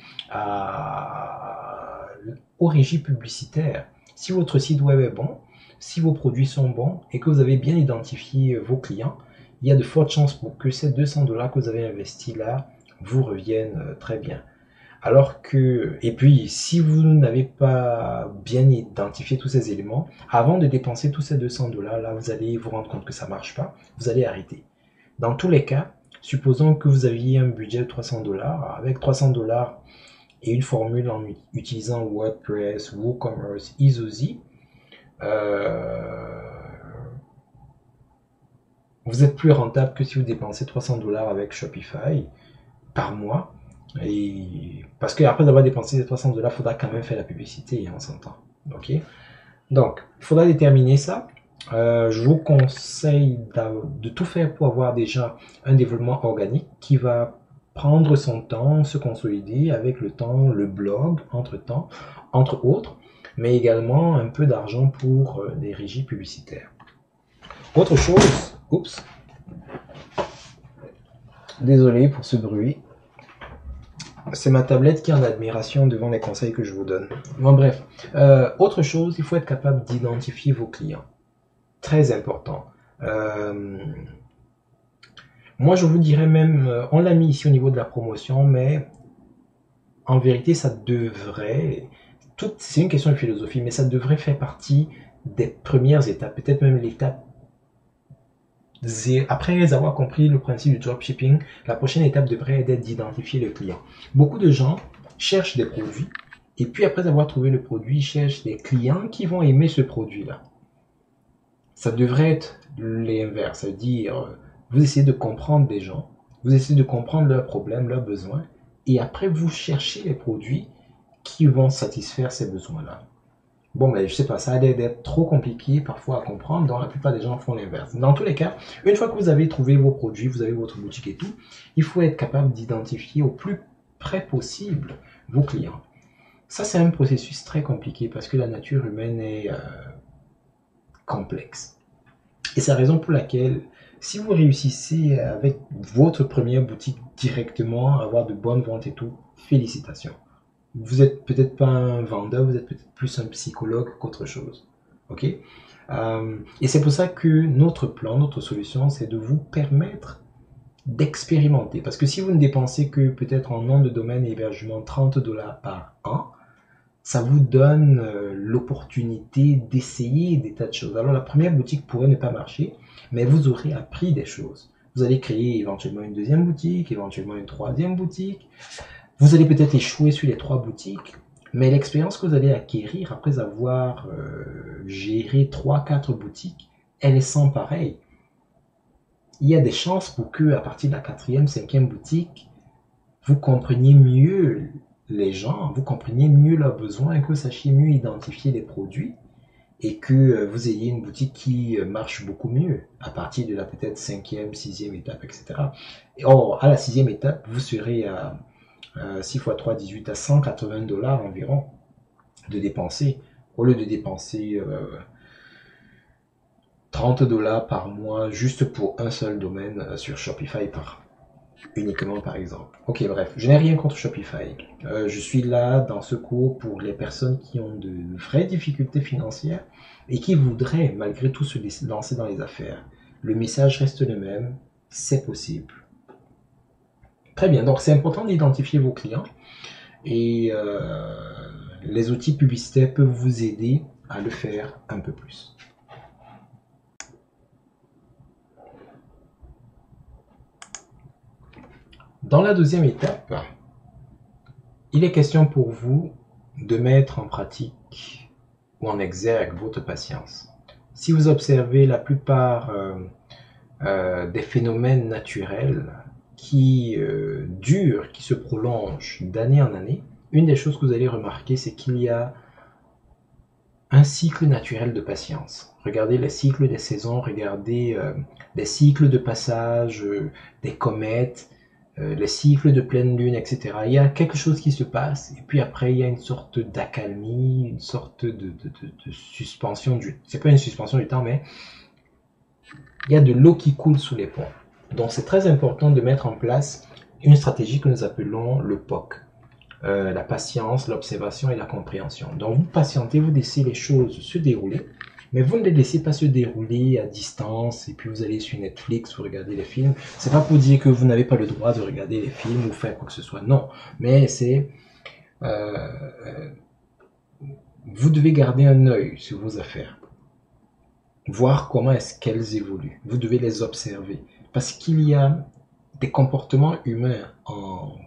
aux régies publicitaires. Si votre site web est bon, si vos produits sont bons et que vous avez bien identifié vos clients, il y a de fortes chances pour que ces 200 $ que vous avez investis là vous reviennent très bien. Alors que, et puis, si vous n'avez pas bien identifié tous ces éléments, avant de dépenser tous ces 200 $, là, vous allez vous rendre compte que ça ne marche pas, vous allez arrêter. Dans tous les cas, supposons que vous aviez un budget de 300 $, avec 300 $ et une formule en utilisant WordPress, WooCommerce, Ezozy, vous êtes plus rentable que si vous dépensez 300 $ avec Shopify par mois. Et parce qu'après avoir dépensé ces 300 $, il faudra quand même faire la publicité, on s'entend. Okay? Donc, il faudra déterminer ça. Je vous conseille de tout faire pour avoir déjà un développement organique qui va prendre son temps, se consolider avec le temps, le blog, entre autres, mais également un peu d'argent pour des régies publicitaires. Autre chose, oups, désolé pour ce bruit. C'est ma tablette qui est en admiration devant les conseils que je vous donne. Bon, bref, autre chose, il faut être capable d'identifier vos clients. Très important. Moi, je vous dirais même, on l'a mis ici au niveau de la promotion, mais en vérité, ça devrait, c'est une question de philosophie, mais ça devrait faire partie des premières étapes, peut-être même l'étape. Après avoir compris le principe du dropshipping, la prochaine étape devrait être d'identifier le client. Beaucoup de gens cherchent des produits Et puis après avoir trouvé le produit, ils cherchent des clients qui vont aimer ce produit-là. Ça devrait être l'inverse, c'est-à-dire vous essayez de comprendre des gens, vous essayez de comprendre leurs problèmes, leurs besoins, et après vous cherchez les produits qui vont satisfaire ces besoins-là. Bon, mais je sais pas, ça a l'air d'être trop compliqué parfois à comprendre, donc la plupart des gens font l'inverse. Dans tous les cas, une fois que vous avez trouvé vos produits, vous avez votre boutique et tout, il faut être capable d'identifier au plus près possible vos clients. Ça, c'est un processus très compliqué parce que la nature humaine est complexe. Et c'est la raison pour laquelle, si vous réussissez avec votre première boutique directement à avoir de bonnes ventes et tout, félicitations. Vous êtes peut-être pas un vendeur, vous êtes peut-être plus un psychologue qu'autre chose. Ok? Et c'est pour ça que notre plan, notre solution, c'est de vous permettre d'expérimenter. Parce que si vous ne dépensez que peut-être en nom de domaine et hébergement 30 dollars par an, ça vous donne l'opportunité d'essayer des tas de choses. Alors la première boutique pourrait ne pas marcher, mais vous aurez appris des choses. Vous allez créer éventuellement une deuxième boutique, éventuellement une troisième boutique. Vous allez peut-être échouer sur les 3 boutiques, mais l'expérience que vous allez acquérir après avoir géré 3, 4 boutiques, elle est sans pareil. Il y a des chances pour que, à partir de la 4e, 5e boutique, vous compreniez mieux les gens, vous compreniez mieux leurs besoins, que vous sachiez mieux identifier les produits et que vous ayez une boutique qui marche beaucoup mieux à partir de la peut-être 5e, 6e étape, etc. Or, à la 6e étape, vous serez à 6 x 3, 18 à 180 dollars environ de dépenser, au lieu de dépenser 30 dollars par mois juste pour un seul domaine sur Shopify uniquement par exemple. Ok, bref, je n'ai rien contre Shopify. Je suis là dans ce cours pour les personnes qui ont de vraies difficultés financières et qui voudraient malgré tout se lancer dans les affaires. Le message reste le même, c'est possible. Très bien, donc c'est important d'identifier vos clients et les outils publicitaires peuvent vous aider à le faire un peu plus. Dans la deuxième étape, il est question pour vous de mettre en pratique ou en exergue votre patience. Si vous observez la plupart des phénomènes naturels qui durent, qui se prolongent d'année en année, une des choses que vous allez remarquer, c'est qu'il y a un cycle naturel de patience. Regardez les cycles des saisons, regardez les cycles de passage des comètes, les cycles de pleine lune, etc. Il y a quelque chose qui se passe, et puis après il y a une sorte d'accalmie, une sorte de suspension du... C'est pas une suspension du temps, mais il y a de l'eau qui coule sous les ponts. Donc c'est très important de mettre en place une stratégie que nous appelons le POC. La patience, l'observation et la compréhension. Donc vous patientez, vous laissez les choses se dérouler, mais vous ne les laissez pas se dérouler à distance et puis vous allez sur Netflix, vous regardez les films. C'est pas pour dire que vous n'avez pas le droit de regarder les films ou faire quoi que ce soit, non. Mais c'est... vous devez garder un œil sur vos affaires. Voir comment est-ce qu'elles évoluent. Vous devez les observer. Parce qu'il y a des comportements humains en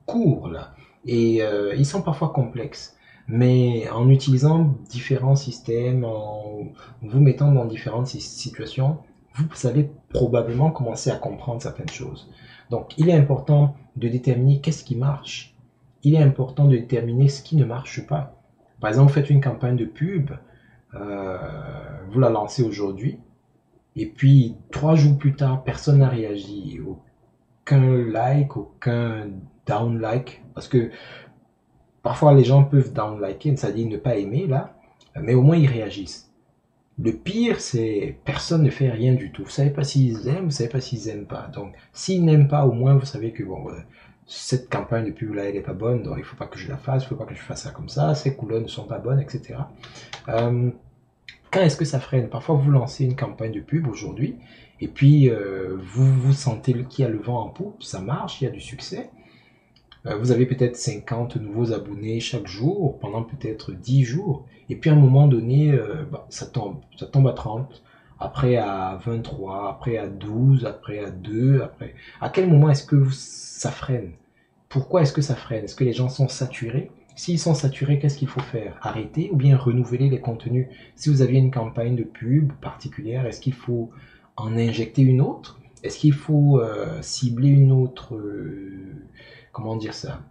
cours là. Et ils sont parfois complexes. Mais en utilisant différents systèmes, en vous mettant dans différentes situations, vous allez probablement commencer à comprendre certaines choses. Donc, il est important de déterminer qu'est-ce qui marche. Il est important de déterminer ce qui ne marche pas. Par exemple, vous faites une campagne de pub, vous la lancez aujourd'hui, et puis 3 jours plus tard, personne n'a réagi. Aucun like, aucun down-like, parce que parfois les gens peuvent down-liker, c'est-à-dire ne pas aimer là, mais au moins ils réagissent. Le pire, c'est personne ne fait rien du tout. Vous savez pas s'ils aiment, vous savez pas s'ils aiment pas. Donc, s'ils n'aiment pas, au moins vous savez que bon, cette campagne de pub là, elle est pas bonne, donc il faut pas que je la fasse, il faut pas que je fasse ça comme ça, ces couleurs ne sont pas bonnes, etc. Quand est-ce que ça freine? Parfois vous lancez une campagne de pub aujourd'hui, et puis vous sentez qu'il y a le vent en poupe, ça marche, il y a du succès. Vous avez peut-être 50 nouveaux abonnés chaque jour, pendant peut-être 10 jours. Et puis à un moment donné, ça tombe à 30, après à 23, après à 12, après à 2, après... À quel moment est-ce que ça freine? Pourquoi est-ce que ça freine? Est-ce que les gens sont saturés? S'ils sont saturés, qu'est-ce qu'il faut faire? Arrêter ou bien renouveler les contenus? Si vous aviez une campagne de pub particulière, est-ce qu'il faut en injecter une autre? Est-ce qu'il faut cibler une autre, comment dire ça?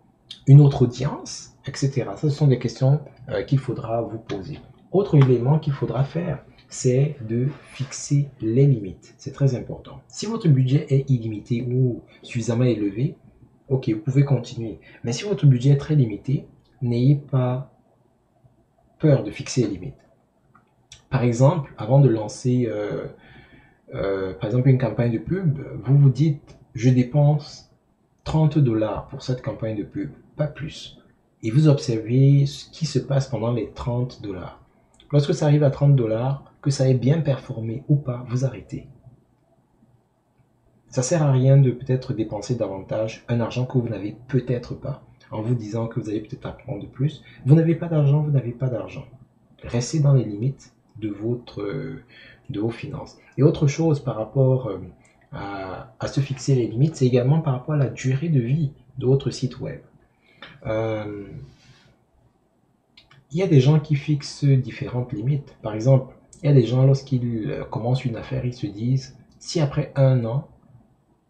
Une autre audience, etc. Ça, ce sont des questions qu'il faudra vous poser. Autre élément qu'il faudra faire, c'est de fixer les limites. C'est très important. Si votre budget est illimité ou suffisamment élevé, ok, vous pouvez continuer. Mais si votre budget est très limité, n'ayez pas peur de fixer les limites. Par exemple, avant de lancer par exemple une campagne de pub, vous vous dites, je dépense 30 dollars pour cette campagne de pub, pas plus. Et vous observez ce qui se passe pendant les 30 dollars. Lorsque ça arrive à 30 dollars, que ça ait bien performé ou pas, vous arrêtez. Ça sert à rien de peut-être dépenser davantage un argent que vous n'avez peut-être pas, en vous disant que vous allez peut-être apprendre de plus. Vous n'avez pas d'argent, vous n'avez pas d'argent. Restez dans les limites de vos finances. Et autre chose par rapport à se fixer les limites, c'est également par rapport à la durée de vie de votre site web. Il y a des gens qui fixent différentes limites. Par exemple, il y a des gens, lorsqu'ils commencent une affaire, ils se disent, si après un an,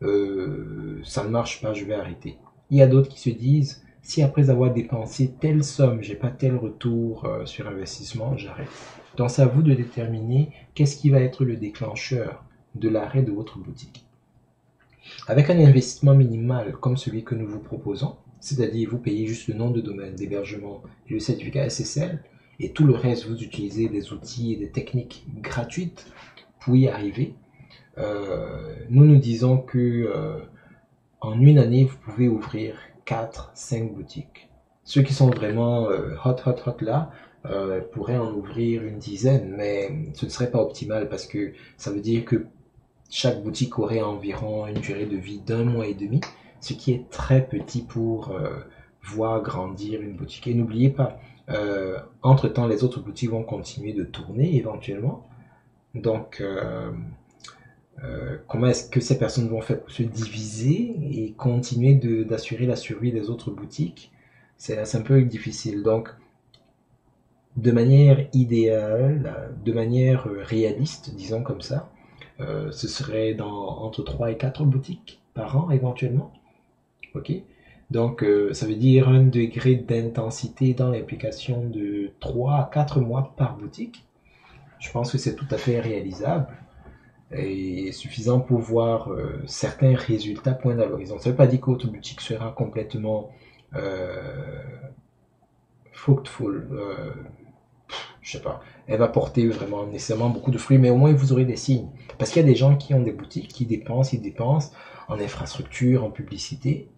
ça ne marche pas, je vais arrêter. Il y a d'autres qui se disent, si après avoir dépensé telle somme, j'ai pas tel retour sur investissement, j'arrête. Donc c'est à vous de déterminer qu'est-ce qui va être le déclencheur de l'arrêt de votre boutique. Avec un investissement minimal comme celui que nous vous proposons, c'est-à-dire vous payez juste le nom de domaine, d'hébergement et le certificat SSL, et tout le reste, vous utilisez des outils et des techniques gratuites pour y arriver. Nous disons que en une année, vous pouvez ouvrir 4-5 boutiques. Ceux qui sont vraiment hot là pourraient en ouvrir une dizaine, mais ce ne serait pas optimal parce que ça veut dire que chaque boutique aurait environ une durée de vie d'1 mois et demi, ce qui est très petit pour voir grandir une boutique. Et n'oubliez pas, entre-temps, les autres boutiques vont continuer de tourner éventuellement. Donc, comment est-ce que ces personnes vont faire pour se diviser et continuer d'assurer la survie des autres boutiques? C'est un peu difficile. Donc, de manière idéale, de manière réaliste, disons comme ça, ce serait entre 3 et 4 boutiques par an éventuellement. Ok? Donc, ça veut dire un degré d'intensité dans l'application de 3 à 4 mois par boutique. Je pense que c'est tout à fait réalisable et suffisant pour voir certains résultats points à l'horizon. Ça ne veut pas dire que votre boutique sera complètement fruitful, je sais pas, elle va porter vraiment nécessairement beaucoup de fruits, mais au moins vous aurez des signes. Parce qu'il y a des gens qui ont des boutiques, qui dépensent, ils dépensent en infrastructure, en publicité,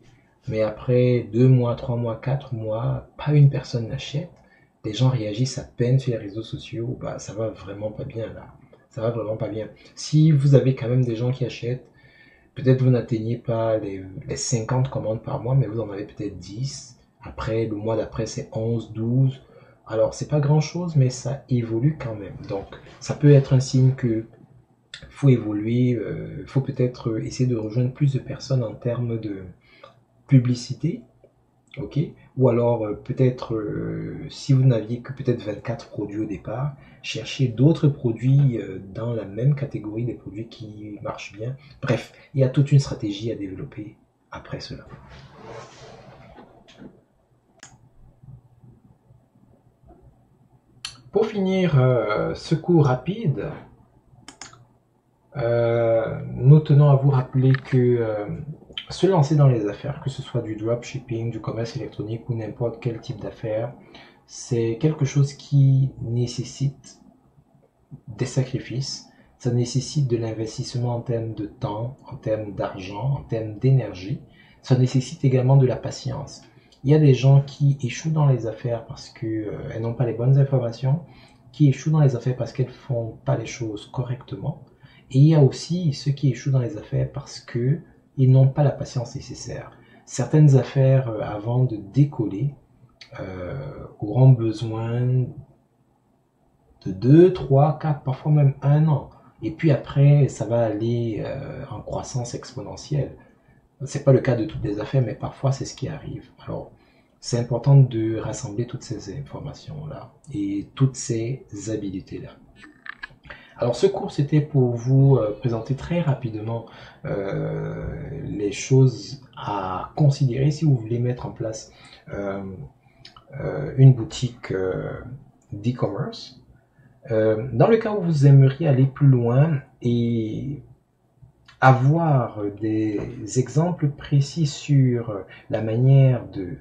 mais après 2 mois, 3 mois, 4 mois, pas une personne n'achète. Les gens réagissent à peine sur les réseaux sociaux, bah ça va vraiment pas bien là. Ça va vraiment pas bien. Si vous avez quand même des gens qui achètent, peut-être vous n'atteignez pas les 50 commandes par mois, mais vous en avez peut-être 10. Après, le mois d'après, c'est 11, 12. Alors, c'est pas grand-chose, mais ça évolue quand même. Donc, ça peut être un signe que faut évoluer, faut peut-être essayer de rejoindre plus de personnes en termes de publicité, ok? Ou alors peut-être si vous n'aviez que peut-être 24 produits au départ, chercher d'autres produits dans la même catégorie des produits qui marchent bien. Bref, il y a toute une stratégie à développer après cela. Pour finir ce cours rapide, nous tenons à vous rappeler que se lancer dans les affaires, que ce soit du dropshipping, du commerce électronique ou n'importe quel type d'affaires, c'est quelque chose qui nécessite des sacrifices, ça nécessite de l'investissement en termes de temps, en termes d'argent, en termes d'énergie, ça nécessite également de la patience. Il y a des gens qui échouent dans les affaires parce qu'elles n'ont pas les bonnes informations, qui échouent dans les affaires parce qu'elles ne font pas les choses correctement, et il y a aussi ceux qui échouent dans les affaires parce que ils n'ont pas la patience nécessaire. Certaines affaires, avant de décoller, auront besoin de 2, 3, 4, parfois même 1 an. Et puis après, ça va aller en croissance exponentielle. C'est pas le cas de toutes les affaires, mais parfois c'est ce qui arrive. Alors, c'est important de rassembler toutes ces informations-là et toutes ces habilités-là. Alors ce cours, c'était pour vous présenter très rapidement les choses à considérer si vous voulez mettre en place une boutique d'e-commerce. Dans le cas où vous aimeriez aller plus loin et avoir des exemples précis sur la manière de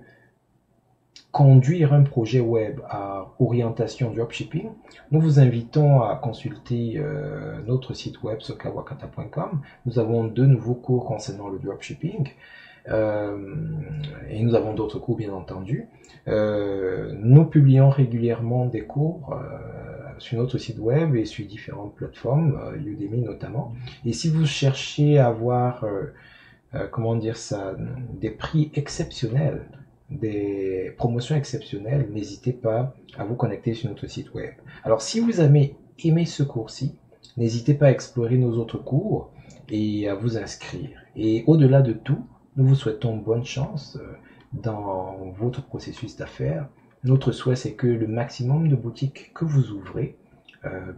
conduire un projet web à orientation dropshipping, nous vous invitons à consulter notre site web sokawakata.com. Nous avons 2 nouveaux cours concernant le dropshipping et nous avons d'autres cours bien entendu. Nous publions régulièrement des cours sur notre site web et sur différentes plateformes, Udemy notamment. Et si vous cherchez à avoir, comment dire ça, des prix exceptionnels, des promotions exceptionnelles, n'hésitez pas à vous connecter sur notre site web. Alors si vous avez aimé ce cours-ci, n'hésitez pas à explorer nos autres cours et à vous inscrire. Et au-delà de tout, nous vous souhaitons bonne chance dans votre processus d'affaires. Notre souhait, c'est que le maximum de boutiques que vous ouvrez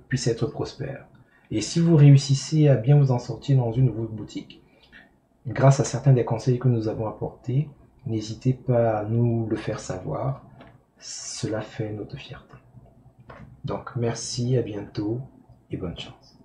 puisse être prospère. Et si vous réussissez à bien vous en sortir dans une de vos boutiques, grâce à certains des conseils que nous avons apportés, n'hésitez pas à nous le faire savoir. Cela fait notre fierté. Donc merci, à bientôt et bonne chance.